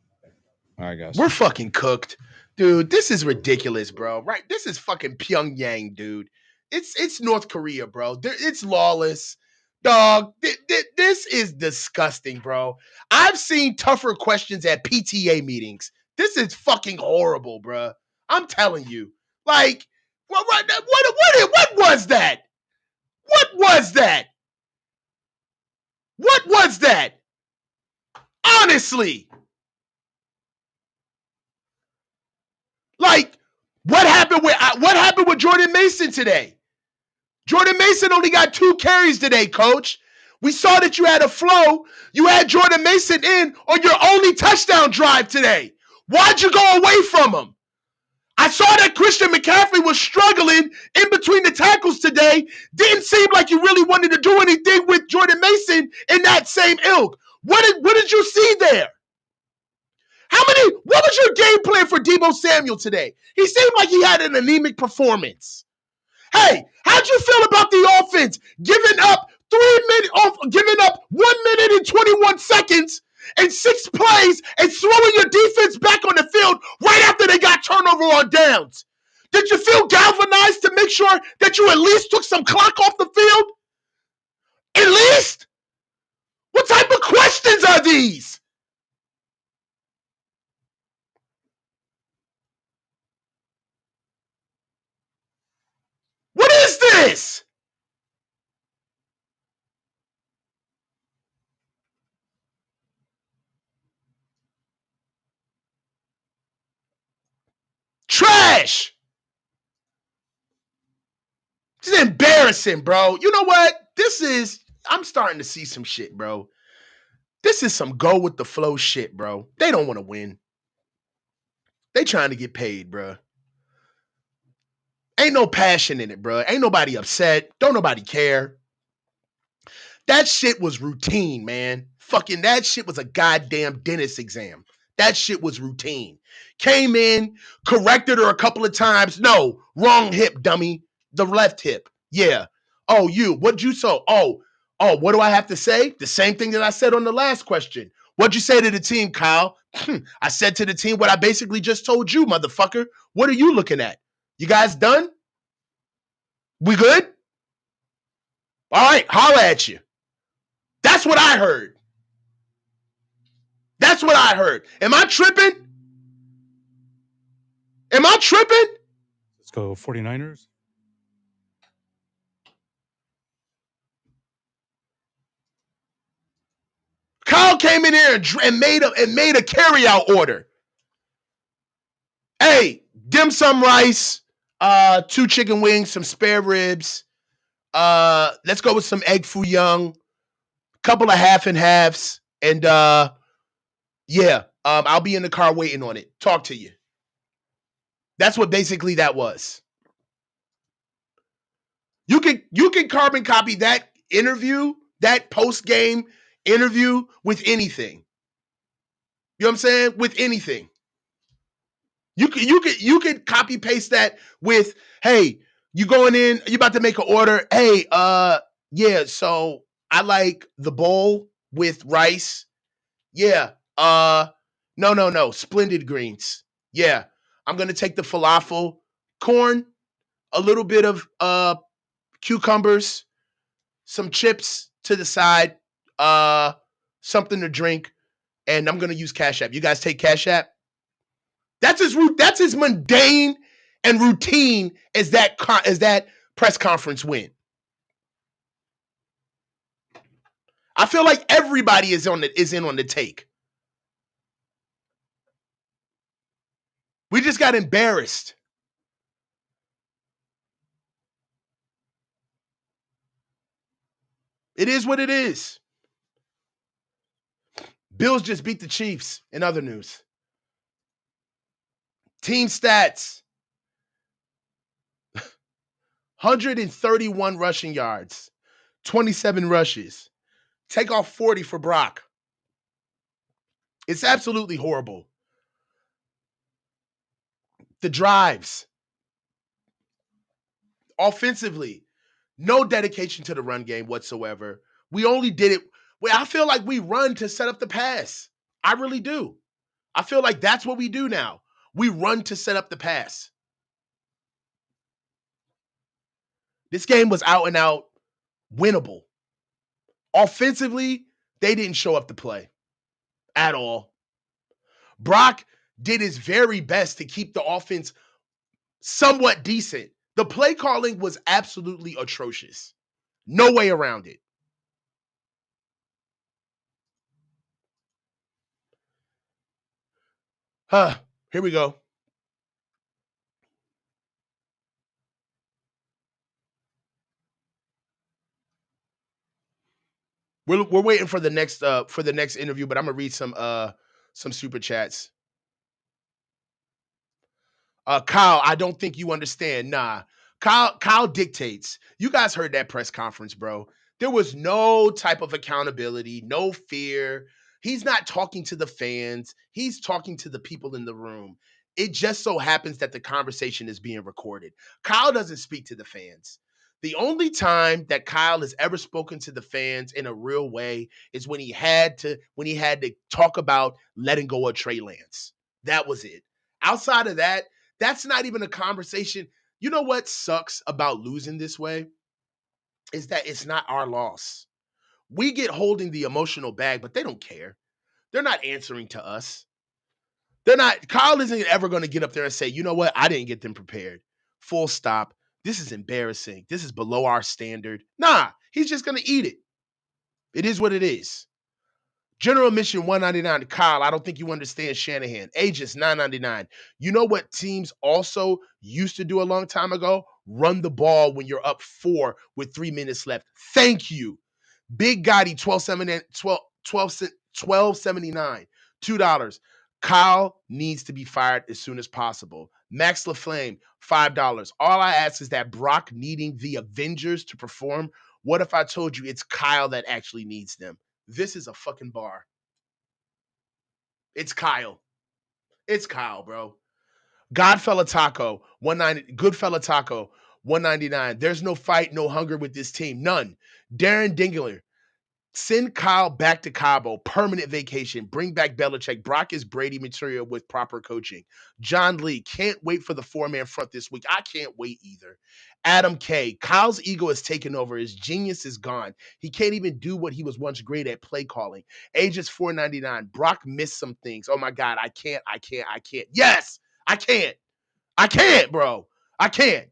All right, guys. We're fucking cooked. Dude, this is ridiculous, bro. Right? This is fucking Pyongyang, dude. It's North Korea, bro. It's lawless. Dog, this is disgusting, bro. I've seen tougher questions at PTA meetings. This is fucking horrible, bro. I'm telling you. Like, what was that? What was that? What was that? Honestly. Like, what happened with Jordan Mason today? Jordan Mason only got 2 carries today, coach. We saw that you had a flow. You had Jordan Mason in on your only touchdown drive today. Why'd you go away from him? I saw that Christian McCaffrey was struggling in between the tackles today. Didn't seem like you really wanted to do anything with Jordan Mason in that same ilk. What did you see there? What was your game plan for Deebo Samuel today? He seemed like he had an anemic performance. Hey, how'd you feel about the offense giving up 1 minute and 21 seconds and 6 plays and throwing your defense back on the field right after they got turnover on downs? Did you feel galvanized to make sure that you at least took some clock off the field? At least? What type of questions are these? What is this? Trash. This is embarrassing, bro. You know what? I'm starting to see some shit, bro. This is some go with the flow shit, bro. They don't want to win. They trying to get paid, bruh. Ain't no passion in it, bruh. Ain't nobody upset. Don't nobody care. That shit was routine, man. Fucking that shit was a goddamn dentist exam. That shit was routine. Came in, corrected her a couple of times. No, wrong hip, dummy. The left hip. Yeah. Oh, you. What'd you say? Oh, what do I have to say? The same thing that I said on the last question. What'd you say to the team, Kyle? I said to the team what I basically just told you, motherfucker. What are you looking at? You guys done? We good? All right, holla at you. That's what I heard. That's what I heard. Am I tripping? Am I tripping? Let's go 49ers. Kyle came in here and made a carryout order. Hey, dim sum rice, 2 chicken wings, some spare ribs. Let's go with some egg foo young, couple of half and halves, and yeah, I'll be in the car waiting on it. Talk to you. That's what basically that was. You can carbon copy that interview, that post-game interview with anything. You know what I'm saying? With anything. You could copy paste that with, hey, you going in, you about to make an order. Hey, yeah, so I like the bowl with rice. Yeah. No. Splendid greens. Yeah. I'm gonna take the falafel, corn, a little bit of cucumbers, some chips to the side, something to drink, and I'm gonna use Cash App. You guys take Cash App? That's as mundane and routine as that press conference went. I feel like everybody is in on the take. We just got embarrassed. It is what it is. Bills just beat the Chiefs in other news. Team stats. 131 rushing yards, 27 rushes. Take off 40 for Brock. It's absolutely horrible. The drives. Offensively, no dedication to the run game whatsoever. We only did it. I feel like we run to set up the pass. I really do. I feel like that's what we do now. We run to set up the pass. This game was out and out winnable. Offensively, they didn't show up to play at all. Brock did his very best to keep the offense somewhat decent. The play calling was absolutely atrocious. No way around it. Here we go. We're waiting for the next interview, but I'm gonna read some super chats. Kyle, I don't think you understand. Nah. Kyle dictates. You guys heard that press conference, bro. There was no type of accountability, no fear. He's not talking to the fans. He's talking to the people in the room. It just so happens that the conversation is being recorded. Kyle doesn't speak to the fans. The only time that Kyle has ever spoken to the fans in a real way is when he had to talk about letting go of Trey Lance. That was it. Outside of that, that's not even a conversation. You know what sucks about losing this way? Is that it's not our loss. We get holding the emotional bag, but they don't care. They're not answering to us. Kyle isn't ever going to get up there and say, you know what? I didn't get them prepared. Full stop. This is embarrassing. This is below our standard. Nah, he's just going to eat it. It is what it is. General Mission 199 to Kyle. I don't think you understand Shanahan. Aegis 999. You know what teams also used to do a long time ago? Run the ball when you're up 4 with 3 minutes left. Thank you. Big Gotti 1279. $2. Kyle needs to be fired as soon as possible. Max LaFlame, $5. All I ask is that Brock needing the Avengers to perform. What if I told you it's Kyle that actually needs them? This is a fucking bar. It's Kyle. It's Kyle, bro. Godfella Taco, 190. Goodfella Taco, 199. There's no fight, no hunger with this team. None. Darren Dingler, send Kyle back to Cabo. Permanent vacation. Bring back Belichick. Brock is Brady material with proper coaching. John Lee, can't wait for the four-man front this week. I can't wait either. Adam K, Kyle's ego is taken over. His genius is gone. He can't even do what he was once great at, play calling. Ages 499. Brock missed some things. Oh my God, I can't. Yes, I can't, bro. I can't.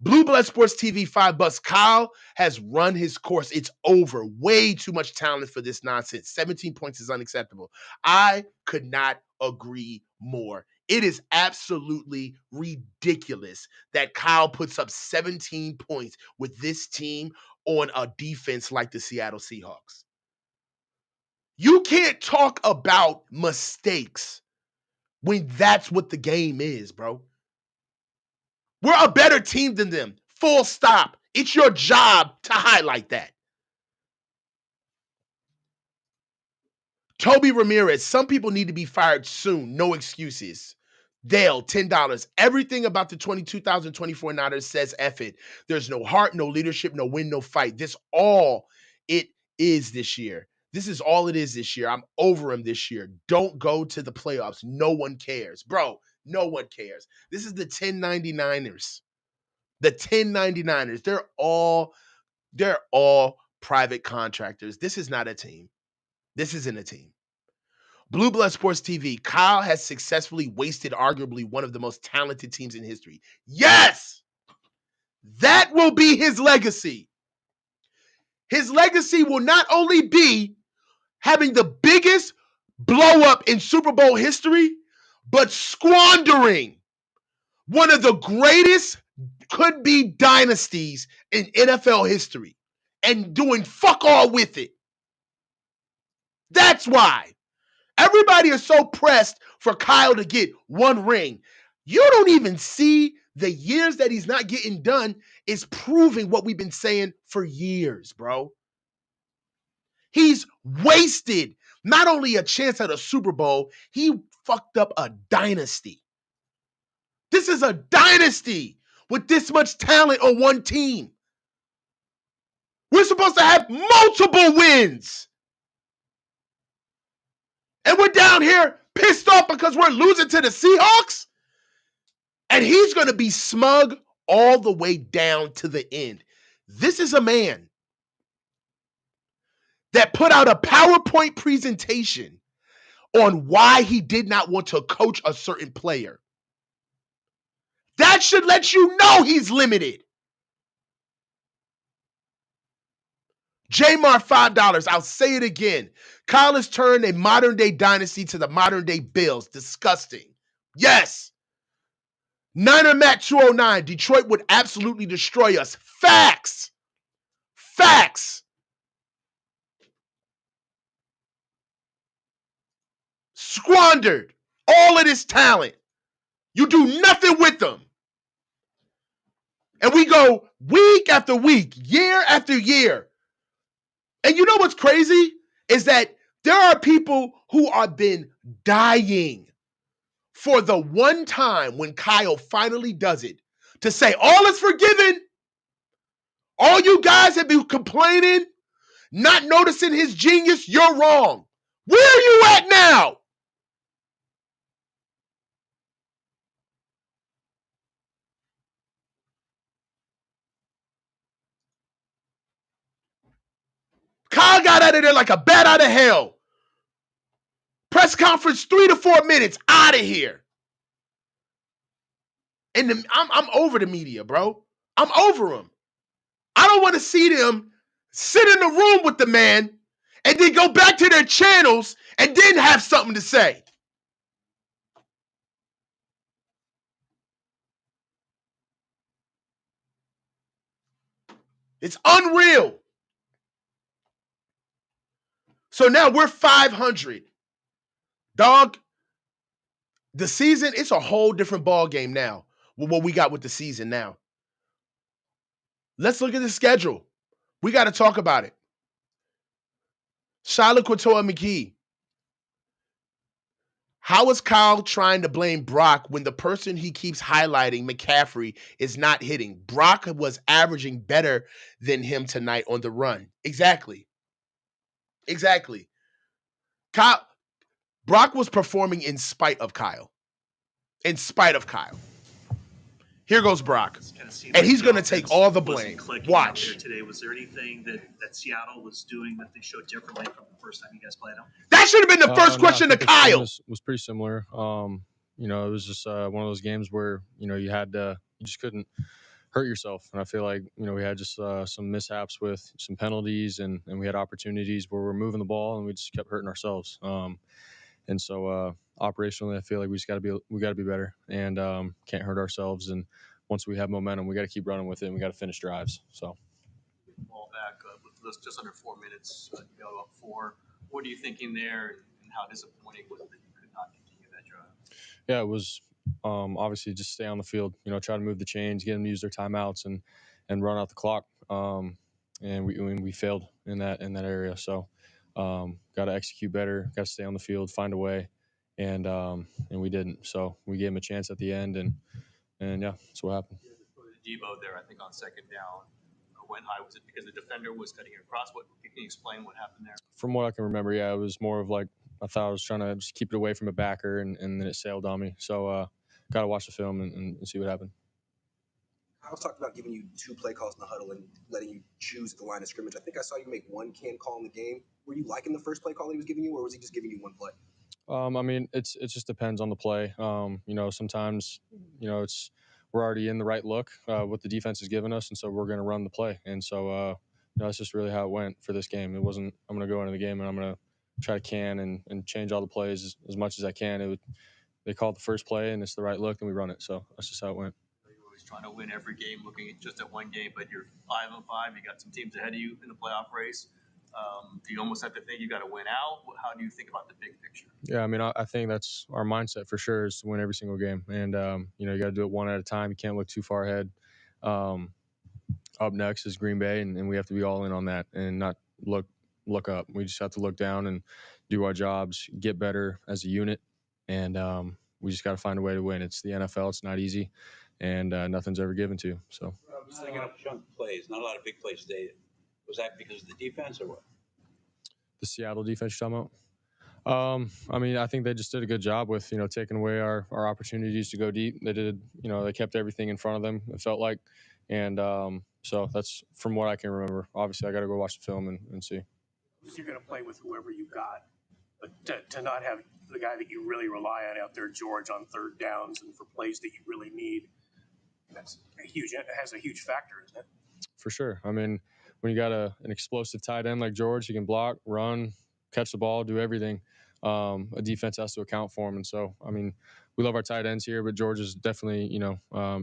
Blue Blood Sports TV, $5. Kyle has run his course. It's over. Way too much talent for this nonsense. 17 points is unacceptable. I could not agree more. It is absolutely ridiculous that Kyle puts up 17 points with this team on a defense like the Seattle Seahawks. You can't talk about mistakes when that's what the game is, bro. We're a better team than them. Full stop. It's your job to highlight that. Toby Ramirez, some people need to be fired soon. No excuses. Dale, $10. Everything about the 2024 Niners says F it. There's no heart, no leadership, no win, no fight. This all it is this year. This is all it is this year. I'm over him this year. Don't go to the playoffs. No one cares. Bro, no one cares. This is the 1099ers. The 1099ers, they're all private contractors. This is not a team. This isn't a team. Blue Blood Sports TV, Kyle has successfully wasted arguably one of the most talented teams in history. Yes! That will be his legacy. His legacy will not only be having the biggest blow up in Super Bowl history, but squandering one of the greatest could be dynasties in NFL history and doing fuck all with it. That's why everybody is so pressed for Kyle to get one ring. You don't even see the years that he's not getting done is proving what we've been saying for years, bro. He's wasted not only a chance at a Super Bowl, he fucked up a dynasty. This is a dynasty with this much talent on one team. We're supposed to have multiple wins. And we're down here pissed off because we're losing to the Seahawks. And he's going to be smug all the way down to the end. This is a man that put out a PowerPoint presentation on why he did not want to coach a certain player. That should let you know he's limited. Jamar, $5. I'll say it again. Kyle has turned a modern-day dynasty to the modern-day Bills. Disgusting. Yes. Niner Matt 209. Detroit would absolutely destroy us. Facts. Facts. Squandered all of this talent. You do nothing with them. And we go week after week, year after year. And you know what's crazy? Is that there are people who have been dying for the one time when Kyle finally does it to say, all is forgiven. All you guys have been complaining, not noticing his genius, you're wrong. Where are you at now? Kyle got out of there like a bat out of hell. Press conference 3 to 4 minutes, out of here. And I'm over the media, bro. I'm over them. I don't want to see them sit in the room with the man and then go back to their channels and then have something to say. It's unreal. So now we're 500. Dog, The season, it's a whole different ball game now with what we got with the season now. Let's look at the schedule. We got to talk about it. Charlotte Quatoa McKee. How is Kyle trying to blame Brock when the person he keeps highlighting, McCaffrey, is not hitting? Brock was averaging better than him tonight on the run. Exactly. Brock was performing in spite of Kyle. In spite of Kyle. Here goes Brock. And he's going to take all the blame. Watch. Today. Was there anything that Seattle was doing that they showed differently from the first time you guys played them? That should have been the first question to Kyle. Was pretty similar. It was just one of those games where, you just couldn't hurt yourself. And I feel like, we had just some mishaps with some penalties and we had opportunities where we're moving the ball and we just kept hurting ourselves. And so operationally, I feel like we got to be better and can't hurt ourselves. And once we have momentum, we got to keep running with it and we got to finish drives. So. Ball back with just under 4 minutes, you go up 4. What are you thinking there, and how disappointing was it that you could not continue that drive? Yeah, it was obviously just stay on the field, try to move the chains, get them to use their timeouts and run out the clock. And we failed in that area. So got to execute better, got to stay on the field, find a way, and we didn't. So we gave him a chance at the end, and yeah, that's what happened. Debo there, I think on second down, went high. Was it because the defender was cutting across? Can you explain what happened there? From what I can remember, yeah, it was more of like I thought I was trying to just keep it away from a backer, and then it sailed on me. So got to watch the film and see what happened. I was talking about giving you 2 play calls in the huddle and letting you choose the line of scrimmage. I think I saw you make one canned call in the game. Were you liking the first play call he was giving you, or was he just giving you one play? It just depends on the play. Sometimes, we're already in the right look, what the defense has given us, and so we're going to run the play. And so, that's just really how it went for this game. It wasn't, I'm going to go into the game and I'm going to try to can and change all the plays as much as I can. They called the first play and it's the right look and we run it. So that's just how it went. You're always trying to win every game, looking at just at one game, but you're 5-5. You got some teams ahead of you in the playoff race. Do you almost have to think you got to win out? How do you think about the big picture? Yeah, I think that's our mindset for sure is to win every single game. And, you got to do it one at a time. You can't look too far ahead. Up next is Green Bay, and we have to be all in on that and not look up. We just have to look down and do our jobs, get better as a unit, and we just got to find a way to win. It's the NFL. It's not easy, and nothing's ever given to you. So. Not a lot of chunk plays, not a lot of big plays today. Was that because of the defense or what? The Seattle defense you're talking about? I think they just did a good job with, taking away our opportunities to go deep. They did, they kept everything in front of them, it felt like. And so that's from what I can remember. Obviously, I got to go watch the film and see. You're going to play with whoever you got. But to not have the guy that you really rely on out there, George, on third downs and for plays that you really need, it has a huge factor, isn't it? For sure. When you got an explosive tight end like George, he can block, run, catch the ball, do everything. A defense has to account for him. And so, we love our tight ends here, but George is definitely,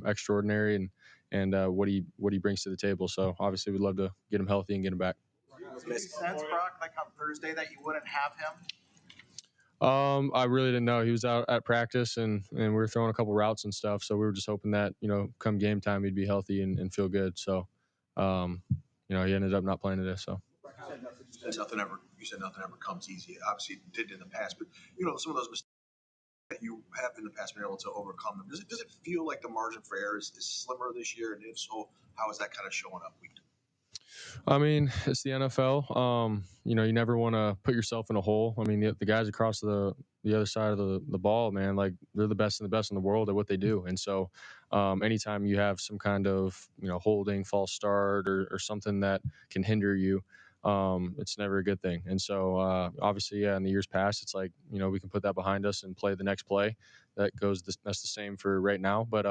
extraordinary and what he brings to the table. So obviously we'd love to get him healthy and get him back. Does it make sense, Brock, like on Thursday that you wouldn't have him? I really didn't know. He was out at practice and we were throwing a couple routes and stuff. So we were just hoping that, come game time, he'd be healthy and feel good. So, he ended up not playing today. So. You said nothing ever comes easy. Obviously it did in the past, but some of those mistakes that you have in the past been able to overcome them. Does it feel like the margin for error is slimmer this year? And if so, how is that kind of showing up week to week? It's the NFL. You never want to put yourself in a hole. The guys across the other side of the ball, man, like they're the best in the world at what they do. And so anytime you have some kind of, holding, false start or something that can hinder you, it's never a good thing. And so obviously, in the years past, it's like, we can put that behind us and play the next play that's the same for right now. But,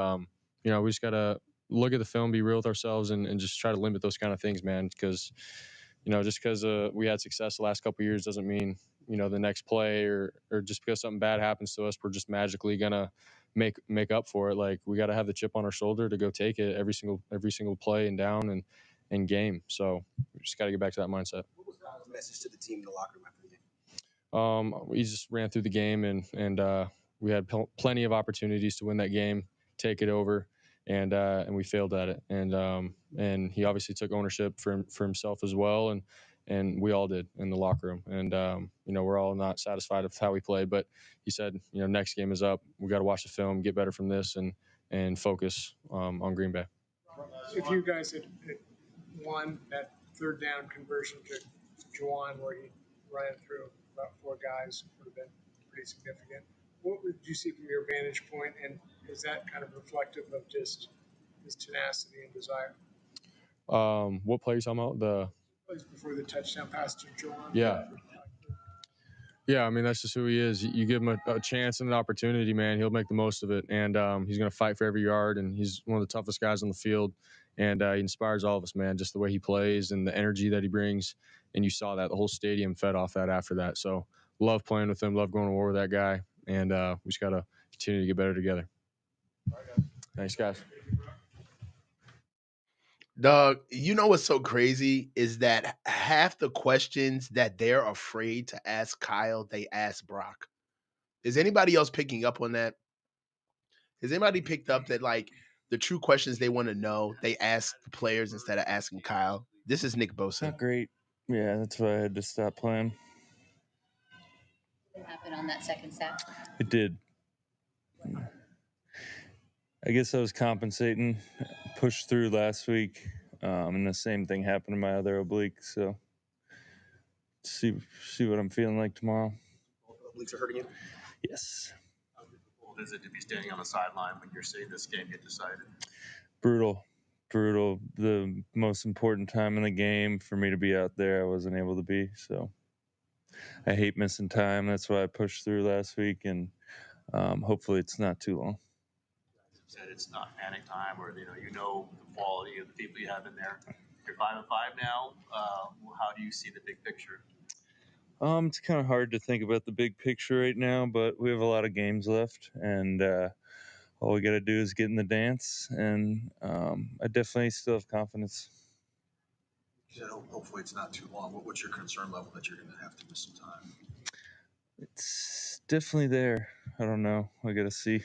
we just got to look at the film, be real with ourselves and just try to limit those kind of things, man. Because, just because we had success the last couple of years doesn't mean, the next play or just because something bad happens to us, we're just magically going to make up for it. Like we got to have the chip on our shoulder to go take it every single play and down and game. So we just got to get back to that mindset. What was the message to the team in the locker room after the game? We just ran through the game and we had plenty of opportunities to win that game, take it over, and we failed at it. And he obviously took ownership for himself as well, and we all did in the locker room. And we're all not satisfied with how we played, but he said, next game is up. We got to watch the film, get better from this, and focus on Green Bay. If you guys had won that third down conversion to Juwan, where he ran through about 4 guys, would have been pretty significant. What would you see from your vantage point, and is that kind of reflective of just his tenacity and desire? What play are you talking about? The plays before the touchdown pass to Juwan. Yeah, I mean, that's just who he is. You give him a chance and an opportunity, man, he'll make the most of it. And he's going to fight for every yard, and he's one of the toughest guys on the field. And he inspires all of us, man, just the way he plays and the energy that he brings. And you saw that. The whole stadium fed off that after that. So love playing with him, love going to war with that guy. And we just got to continue to get better together. Thanks, guys. Doug, you know what's so crazy is that half the questions that they're afraid to ask Kyle, they ask Brock. Is anybody else picking up on that? Has anybody picked up that, like, the true questions they want to know, they ask the players instead of asking Kyle? This is Nick Bosa. Not great. Yeah, that's why I had to stop playing. What happened on that second sack? It did. I guess I was compensating, pushed through last week, and the same thing happened to my other oblique. So see what I'm feeling like tomorrow. Obliques are hurting you? Yes. How difficult is it to be standing on the sideline when you're seeing this game get decided? Brutal. The most important time in the game for me to be out there, I wasn't able to be. So I hate missing time. That's why I pushed through last week, and hopefully it's not too long. Said it's not panic time, or the quality of the people you have in there. You're 5-5 now. How do you see the big picture? It's kind of hard to think about the big picture right now, but we have a lot of games left, and all we got to do is get in the dance. And I definitely still have confidence. You said hopefully it's not too long. What's your concern level that you're going to have to miss some time? It's definitely there. I don't know. I got to see.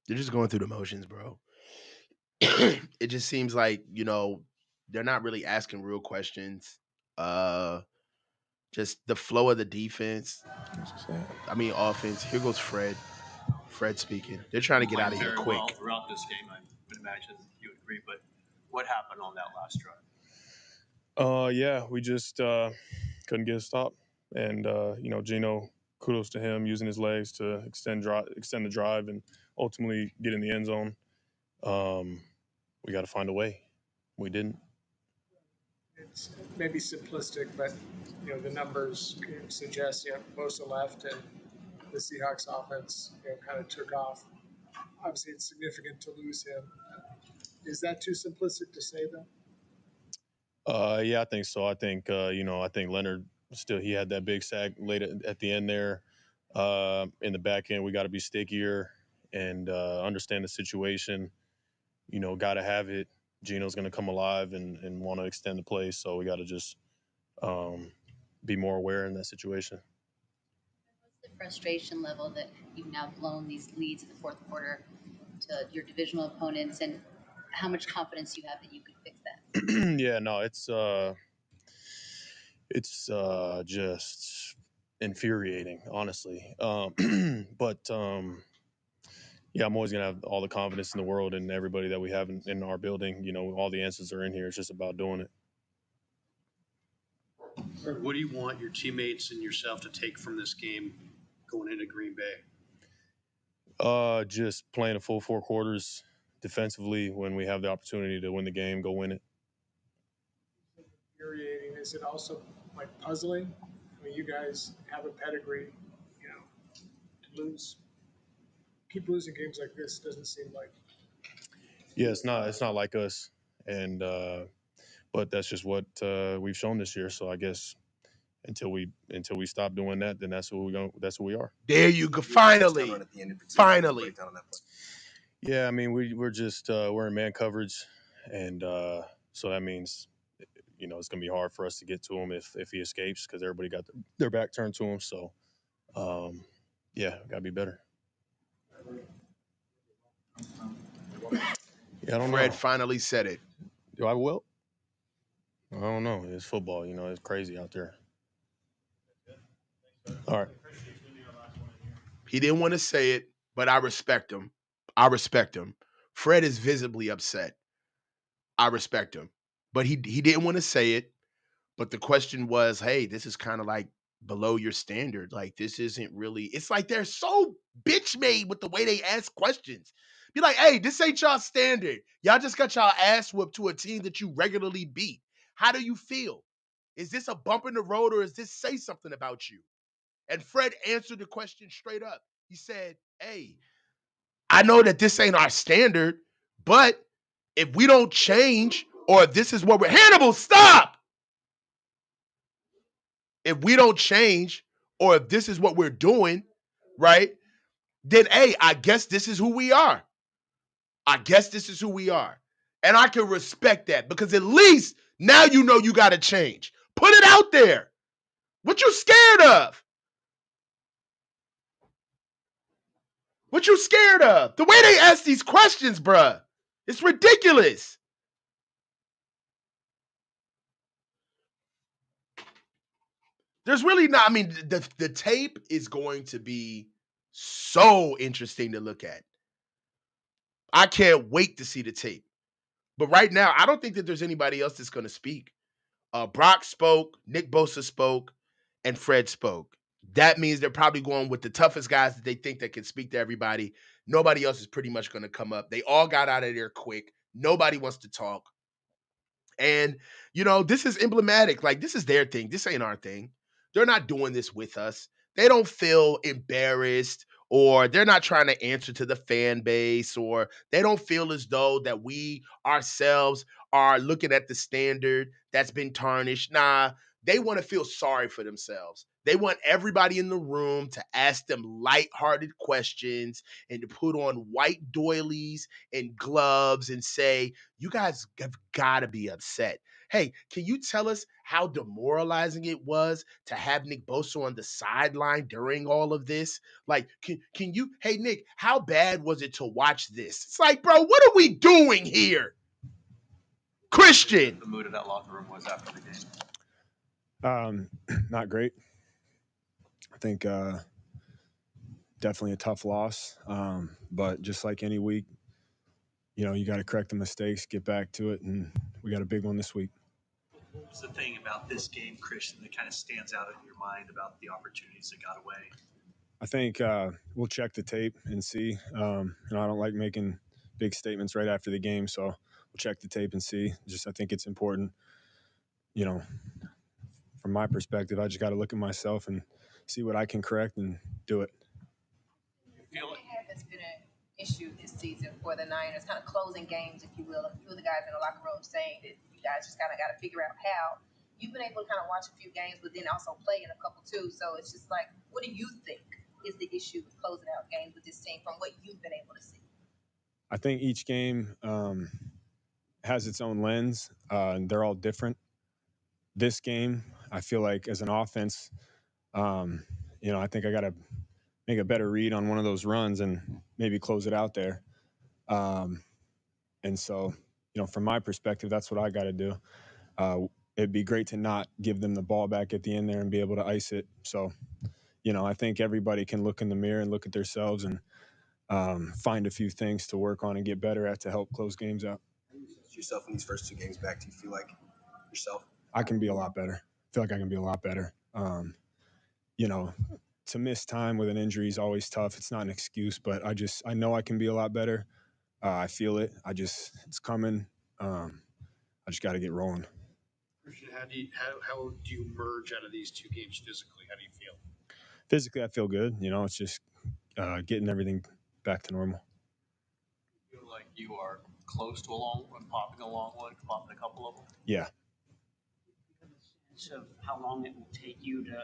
They're just going through the motions, bro. It just seems like, they're not really asking real questions. Just the flow of the defense. Offense. Here goes Fred. Fred speaking. They're trying to get out of here quick. Well, throughout this game, I would imagine you would agree, but what happened on that last drive? Yeah, we just couldn't get a stop. And, Gino, kudos to him using his legs to extend the drive and ultimately get in the end zone. We got to find a way. We didn't. It's maybe simplistic, but the numbers suggest Bosa left and the Seahawks offense kind of took off. Obviously, it's significant to lose him. Is that too simplistic to say, though? Yeah, I think so. I think I think Leonard he had that big sack late at the end there. In the back end, we got to be stickier and understand the situation. Got to have it. Gino's going to come alive and want to extend the play, so we got to just be more aware in that situation. What's the frustration level that you've now blown these leads in the fourth quarter to your divisional opponents, and how much confidence you have that you could fix that? Yeah, no, it's just infuriating, honestly. But yeah, I'm always gonna have all the confidence in the world in everybody that we have in our building. All the answers are in here. It's just about doing it. What do you want your teammates and yourself to take from this game going into Green Bay? Just playing a full 4 quarters defensively. When we have the opportunity to win the game, go win it. Infuriating. Is it also puzzling? I mean, you guys have a pedigree, to keep losing games like this doesn't seem like. Yeah, it's not like us, and but that's just what we've shown this year. So I guess until we stop doing that, then that's who we are. There you go. Finally. Yeah, I mean we're just we're in man coverage, and so that means it's going to be hard for us to get to him if he escapes because everybody got their back turned to him. So, yeah, got to be better. Yeah, I don't Fred know. finally said it. Do I will? I don't know. It's football. It's crazy out there. All right. He didn't want to say it, but I respect him. Fred is visibly upset. I respect him. But he didn't want to say it. But the question was, hey, this is kind of like below your standard. Like, this isn't really, it's like they're so bitch made with the way they ask questions. Be like, hey, this ain't y'all standard. Y'all just got y'all ass whooped to a team that you regularly beat. How do you feel? Is this a bump in the road or does this say something about you? And Fred answered the question straight up. He said, hey, I know that this ain't our standard, but if we don't change or if this is what we're Hannibal, stop. If we don't change or if this is what we're doing, right? Then hey, I guess this is who we are. And I can respect that because at least now you know you got to change. Put it out there. What you scared of? The way they ask these questions, bruh, it's ridiculous. There's really not, I mean, the tape is going to be so interesting to look at. I can't wait to see the tape. But right now, I don't think that there's anybody else that's going to speak. Brock spoke, Nick Bosa spoke, and Fred spoke. That means they're probably going with the toughest guys that they think that can speak to everybody. Nobody else is pretty much going to come up. They all got out of there quick. Nobody wants to talk. And, this is emblematic. Like, this is their thing. This ain't our thing. They're not doing this with us. They don't feel embarrassed or they're not trying to answer to the fan base or they don't feel as though that we ourselves are looking at the standard that's been tarnished. Nah, they want to feel sorry for themselves. They want everybody in the room to ask them lighthearted questions and to put on white doilies and gloves and say, you guys have got to be upset. Hey, can you tell us how demoralizing it was to have Nick Bosa on the sideline during all of this? Like, can you, hey, Nick, how bad was it to watch this? It's like, bro, what are we doing here? Christian. The mood of that locker room was after the game. Not great. I think definitely a tough loss. But just like any week, you got to correct the mistakes, get back to it, and we got a big one this week. What was the thing about this game, Christian, that kind of stands out in your mind about the opportunities that got away? I think we'll check the tape and see. I don't like making big statements right after the game, so we'll check the tape and see. I think it's important, from my perspective, I just got to look at myself and see what I can correct and do it. Has been an issue this season for the Niners, kind of closing games, if you will. A few of the guys in the locker room saying that you guys just kind of got to figure out how. You've been able to kind of watch a few games, but then also play in a couple too. So it's just like, what do you think is the issue with closing out games with this team from what you've been able to see? I think each game has its own lens, and they're all different. This game, I feel like as an offense, I think I got to make a better read on one of those runs and maybe close it out there. And so, from my perspective, that's what I got to do. It'd be great to not give them the ball back at the end there and be able to ice it. So, I think everybody can look in the mirror and look at themselves and find a few things to work on and get better at to help close games out. Yourself in these first two games back, do you feel like yourself? I can be a lot better. I feel like I can be a lot better. To miss time with an injury is always tough. It's not an excuse, but I know I can be a lot better. I feel it. It's coming. I just got to get rolling. Christian, how do you merge out of these two games physically? How do you feel? Physically, I feel good. It's just getting everything back to normal. You feel like you are close to a long one, popping a long one, popping a couple of them? Yeah. Of how long it will take you to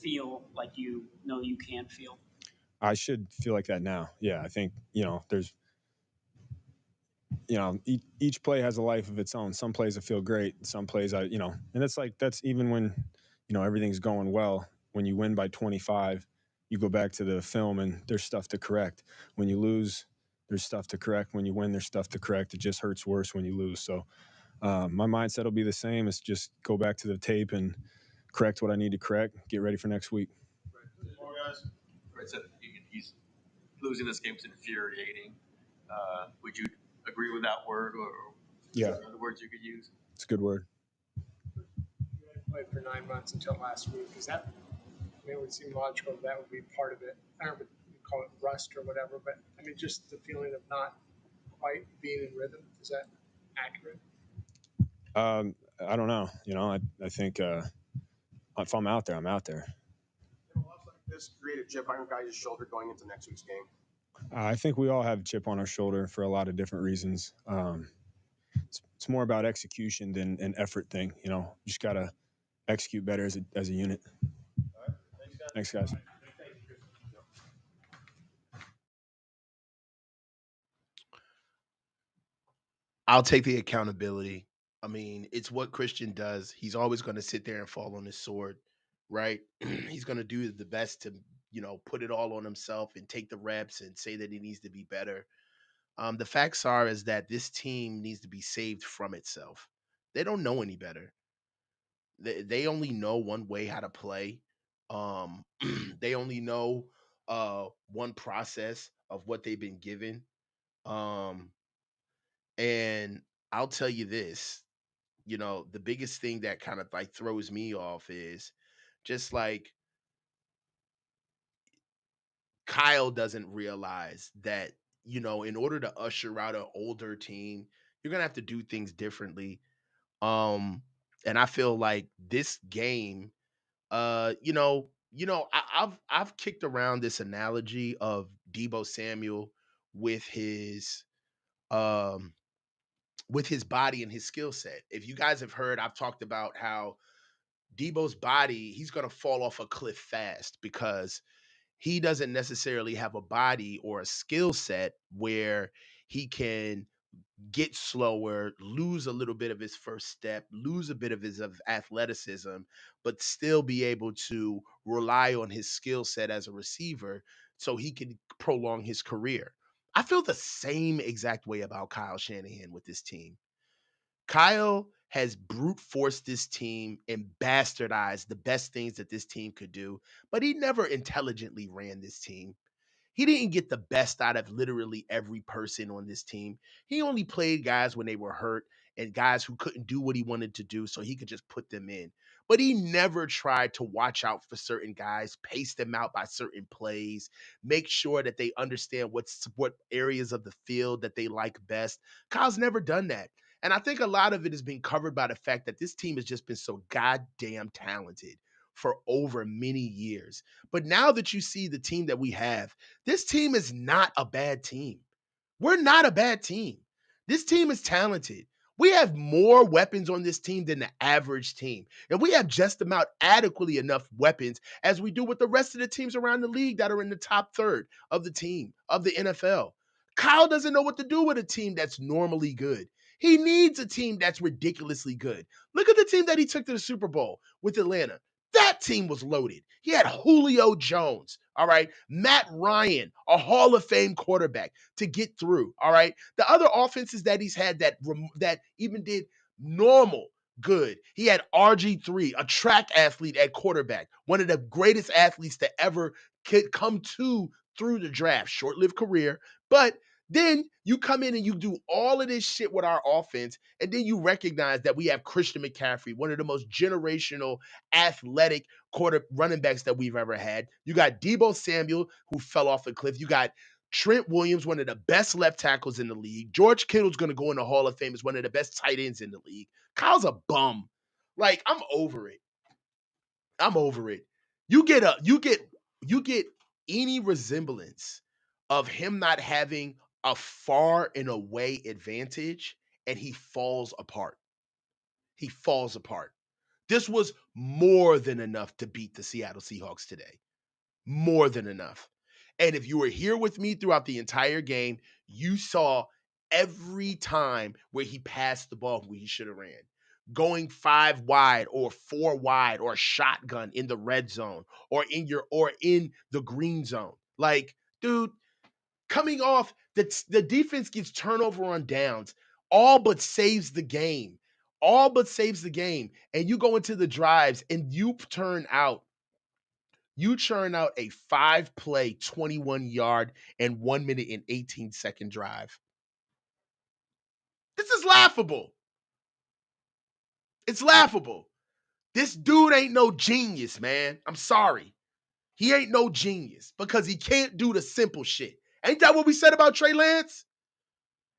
feel like you know you can feel? I should feel like that now. Yeah, I think, each play has a life of its own. Some plays that feel great, some plays and it's like that's even when everything's going well. When you win by 25, you go back to the film and there's stuff to correct. When you lose, there's stuff to correct. When you win, there's stuff to correct. It just hurts worse when you lose. So my mindset will be the same. It's just go back to the tape and correct what I need to correct. Get ready for next week. Right, so he's losing this game is infuriating. Would you agree with that word, or Yeah, other words you could use? it's a good word. You played for 9 months until last week. Is that? I mean, it would seem logical that would be part of it. I don't know if you call it rust or whatever, but I mean, just the feeling of not quite being in rhythm. Is that accurate? I don't know. I think if I'm out there, I'm out there. A loss like this create a chip on your guys' shoulder going into next week's game? I think we all have a chip on our shoulder for a lot of different reasons. It's more about execution than an effort thing. Just got to execute better as a unit. Thanks, guys. I'll take the accountability. I mean, it's what Christian does. He's always going to sit there and fall on his sword, right? He's going to do the best to, put it all on himself and take the reps and say that he needs to be better. The facts are is that this team needs to be saved from itself. They don't know any better. They only know one way how to play. Um, they only know one process of what they've been given. Um, and I'll tell you this, the biggest thing that kind of like throws me off is just like Kyle doesn't realize that, in order to usher out an older team, you're gonna have to do things differently. And I feel like this game, I've kicked around this analogy of Debo Samuel with his um with his body and his skill set. If you guys have heard, I've talked about how Debo's body, he's going to fall off a cliff fast because he doesn't necessarily have a body or a skill set where he can get slower, lose a little bit of his first step, lose a bit of his athleticism, but still be able to rely on his skill set as a receiver so he can prolong his career. I feel the same exact way about Kyle Shanahan with this team. Kyle has brute forced this team and bastardized the best things that this team could do, but he never intelligently ran this team. He didn't get the best out of literally every person on this team. He only played guys when they were hurt and guys who couldn't do what he wanted to do, so he could just put them in. But he never tried to watch out for certain guys, pace them out by certain plays, make sure that they understand what areas of the field that they like best. Kyle's never done that. And I think a lot of it has been covered by the fact that this team has just been so goddamn talented for over many years. But now that you see the team that we have, this team is not a bad team. We're not a bad team. This team is talented. We have more weapons on this team than the average team. And we have just about adequately enough weapons as we do with the rest of the teams around the league that are in the top third of the team, of the NFL. Kyle doesn't know what to do with a team that's normally good. He needs a team that's ridiculously good. Look at the team that he took to the Super Bowl with Atlanta. That team was loaded. He had Julio Jones, all right, Matt Ryan, a Hall of Fame quarterback to get through, all right. The other offenses that he's had that even did normal good. He had RG3, a track athlete at quarterback, one of the greatest athletes to ever come to through the draft. Short-lived career, but then you come in and you do all of this shit with our offense, and then you recognize that we have Christian McCaffrey, one of the most generational, athletic running backs that we've ever had. You got Debo Samuel, who fell off a cliff. You got Trent Williams, one of the best left tackles in the league. George Kittle's going to go in the Hall of Fame as one of the best tight ends in the league. Kyle's a bum. Like, I'm over it. I'm over it. You get any resemblance of him not having a far and away advantage, and he falls apart. He falls apart. This was more than enough to beat the Seattle Seahawks today. More than enough. And if you were here with me throughout the entire game, you saw every time where he passed the ball where he should have ran. Going 5 wide or 4 wide or shotgun in the red zone or in the green zone. Like, dude, coming off the defense gets turnover on downs, all but saves the game. All but saves the game. And you go into the drives and you churn out a 5-play, 21-yard, and 1 minute and 18-second drive. This is laughable. It's laughable. This dude ain't no genius, man. I'm sorry. He ain't no genius because he can't do the simple shit. Ain't that what we said about Trey Lance?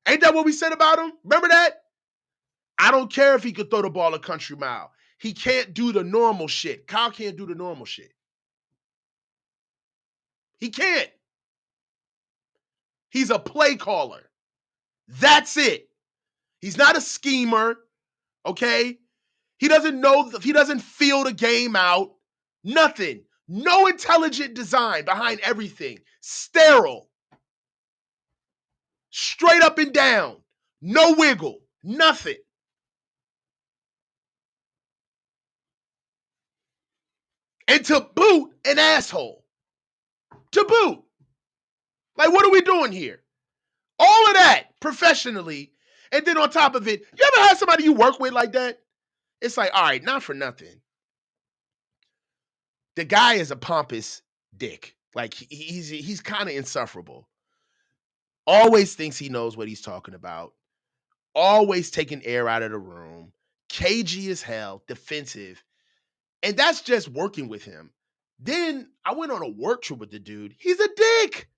Ain't that what we said about him? Remember that? I don't care if he could throw the ball a country mile. He can't do the normal shit. Kyle can't do the normal shit. He can't. He's a play caller. That's it. He's not a schemer, okay? He doesn't feel the game out. Nothing. No intelligent design behind everything. Sterile. Straight up and down. No wiggle. Nothing. And to boot, an asshole. To boot. Like, what are we doing here? All of that professionally. And then on top of it, you ever had somebody you work with like that? It's like, all right, not for nothing. The guy is a pompous dick. Like, he's kind of insufferable. Always thinks he knows what he's talking about. Always taking air out of the room. Cagey as hell. Defensive. And that's just working with him. Then I went on a work trip with the dude. He's a dick.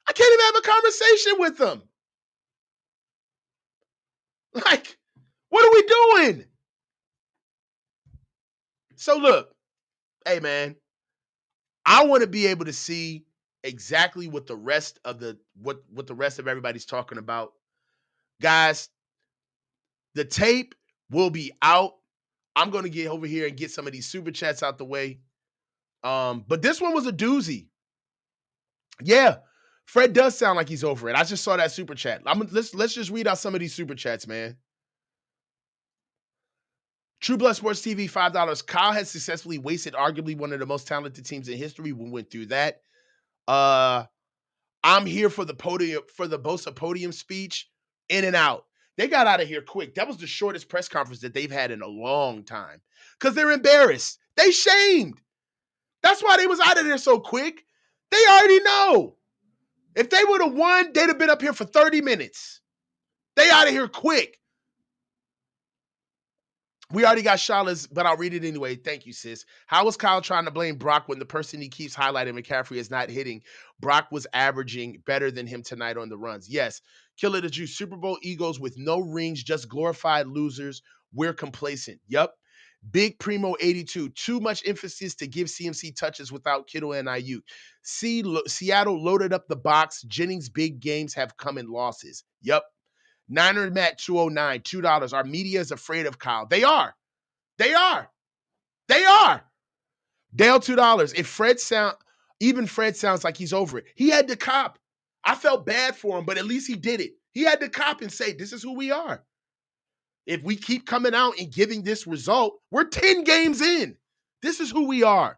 I can't even have a conversation with him. Like, what are we doing? So look, hey man, I want to be able to see exactly what the rest of what the rest of everybody's talking about. Guys, the tape will be out. I'm going to get over here and get some of these super chats out the way. But this one was a doozy. Yeah, Fred does sound like he's over it. I just saw that super chat. Let's just read out some of these super chats, man. True Blood Sports TV, $5. Kyle has successfully wasted arguably one of the most talented teams in history. We went through that. I'm here for the podium, for the Bosa podium speech. In and out. They got out of here quick. That was the shortest press conference that they've had in a long time. Because they're embarrassed. They shamed. That's why they was out of there so quick. They already know. If they would have won, they'd have been up here for 30 minutes. They out of here quick. We already got Shala's, but I'll read it anyway. Thank you, sis. How was Kyle trying to blame Brock when the person he keeps highlighting, McCaffrey, is not hitting? Brock was averaging better than him tonight on the runs. Yes. Killer the Jew. Super Bowl egos with no rings, just glorified losers. We're complacent. Yup. Big Primo 82. Too much emphasis to give CMC touches without Kittle and Ayuk. Seattle loaded up the box. Jennings' big games have come in losses. Yup. Niner Matt 209, $2. Our media is afraid of Kyle. They are. They are. They are. Dale, $2. Even Fred sounds like he's over it. He had to cop. I felt bad for him, but at least he did it. He had to cop and say, this is who we are. If we keep coming out and giving this result, we're 10 games in. This is who we are.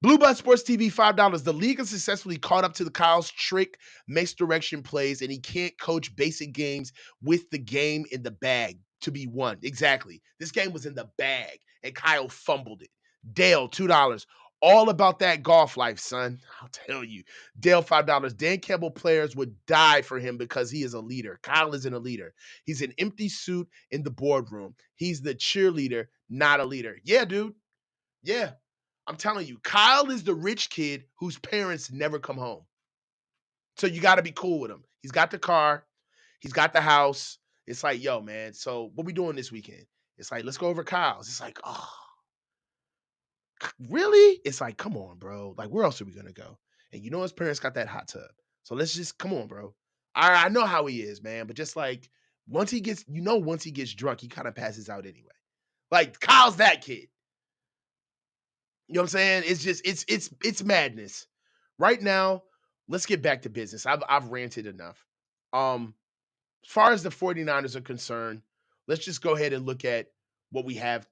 Blue Blood Sports TV, $5. The league has successfully caught up to the Kyle's trick, misdirection plays, and he can't coach basic games with the game in the bag to be won. Exactly. This game was in the bag, and Kyle fumbled it. Dale, $2. All about that golf life, son. I'll tell you. Dale, $5. Dan Campbell players would die for him because he is a leader. Kyle isn't a leader. He's an empty suit in the boardroom. He's the cheerleader, not a leader. Yeah, dude. Yeah. I'm telling you, Kyle is the rich kid whose parents never come home. So you got to be cool with him. He's got the car. He's got the house. It's like, yo, man, so what we doing this weekend? It's like, let's go over Kyle's. It's like, oh, really? It's like, come on, bro. Like, where else are we going to go? And you know his parents got that hot tub. So let's just, come on, bro. I know how he is, man. But just like, once he gets drunk, he kind of passes out anyway. Like, Kyle's that kid. You know what I'm saying? It's just, it's madness. Right now, let's get back to business. I've ranted enough. As far as the 49ers are concerned, let's just go ahead and look at what we have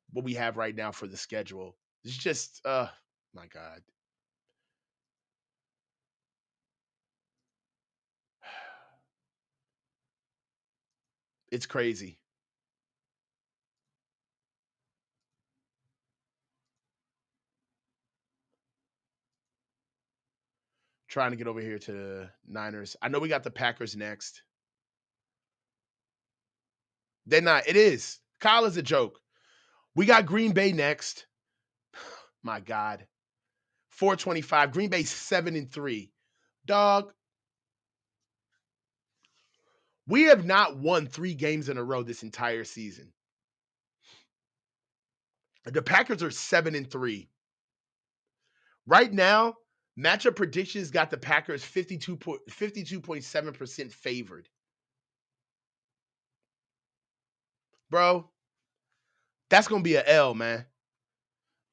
right now for the schedule. It's just my God. It's crazy. Trying to get over here to the Niners. I know we got the Packers next. They're not. It is. Kyle is a joke. We got Green Bay next. My God. 425. Green Bay 7-3. Dog. We have not won 3 games in a row this entire season. The Packers are 7-3. Right now, matchup predictions got the Packers 52.7% favored. Bro, that's going to be an L, man.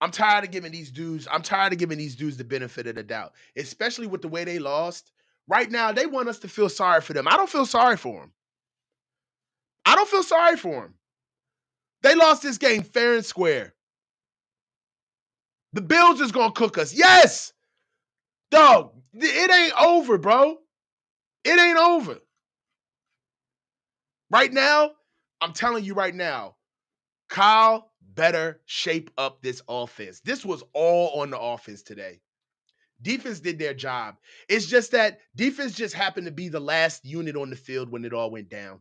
I'm tired of giving these dudes the benefit of the doubt, especially with the way they lost. Right now, they want us to feel sorry for them. I don't feel sorry for them. They lost this game fair and square. The Bills is going to cook us. Yes! Dog, it ain't over, bro. It ain't over. Right now, I'm telling you right now, Kyle better shape up this offense. This was all on the offense today. Defense did their job. It's just that defense just happened to be the last unit on the field when it all went down.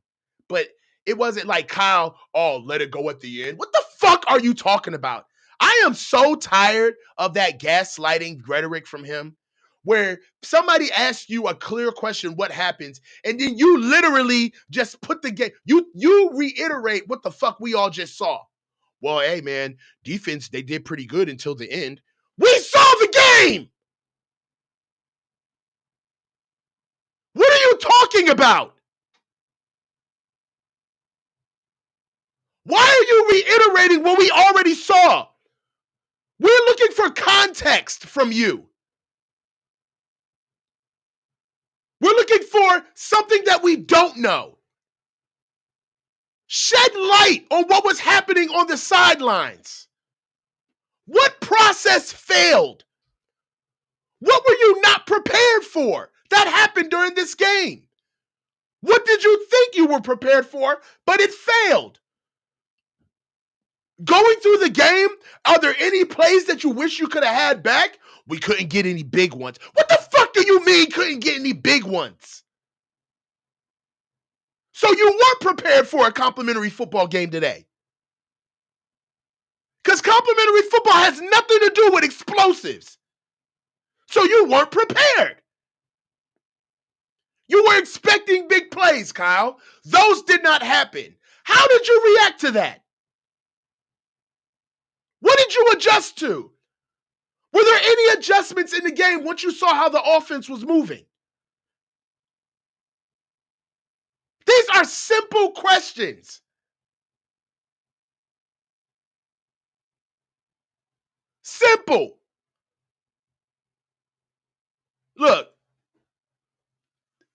But it wasn't like Kyle, let it go at the end. What the fuck are you talking about? I am so tired of that gaslighting rhetoric from him where somebody asks you a clear question, what happens, and then you literally just put the game, you reiterate what the fuck we all just saw. Well, hey, man, defense, they did pretty good until the end. We saw the game! What are you talking about? Why are you reiterating what we already saw? We're looking for context from you. We're looking for something that we don't know. Shed light on what was happening on the sidelines. What process failed? What were you not prepared for that happened during this game? What did you think you were prepared for, but it failed? Going through the game, are there any plays that you wish you could have had back? We couldn't get any big ones. What the fuck do you mean couldn't get any big ones? So you weren't prepared for a complimentary football game today. Because complimentary football has nothing to do with explosives. So you weren't prepared. You were expecting big plays, Kyle. Those did not happen. How did you react to that? What did you adjust to? Were there any adjustments in the game once you saw how the offense was moving? These are simple questions. Simple. Look,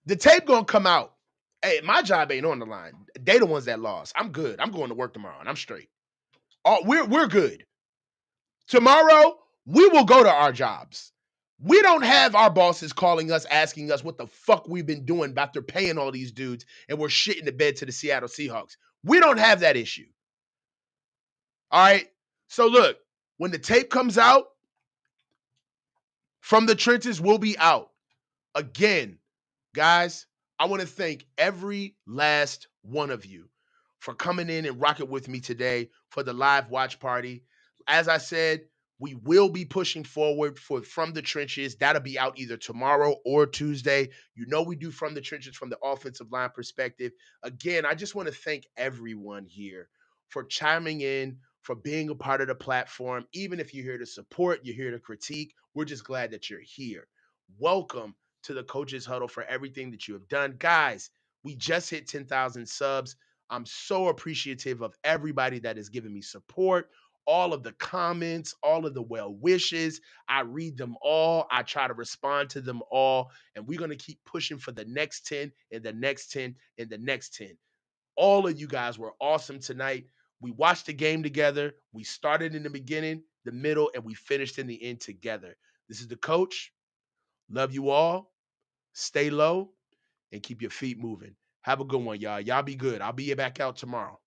the tape gonna come out. Hey, my job ain't on the line. They the ones that lost. I'm good. I'm going to work tomorrow and I'm straight. We're good. Tomorrow, we will go to our jobs. We don't have our bosses calling us, asking us what the fuck we've been doing after paying all these dudes and we're shitting the bed to the Seattle Seahawks. We don't have that issue. All right? So look, when the tape comes out, From the Trenches will be out. Again, guys, I want to thank every last one of you for coming in and rocking with me today for the live watch party. As I said, we will be pushing forward for From the Trenches. That'll be out either tomorrow or Tuesday. You know we do From the Trenches from the offensive line perspective. Again, I just want to thank everyone here for chiming in, for being a part of the platform. Even if you're here to support, you're here to critique, we're just glad that you're here. Welcome to the Coaches Huddle for everything that you have done. Guys, we just hit 10,000 subs. I'm so appreciative of everybody that has given me support, all of the comments, all of the well wishes. I read them all. I try to respond to them all. And we're going to keep pushing for the next 10 and the next 10 and the next 10. All of you guys were awesome tonight. We watched the game together. We started in the beginning, the middle, and we finished in the end together. This is the coach. Love you all. Stay low and keep your feet moving. Have a good one, y'all. Y'all be good. I'll be back out tomorrow.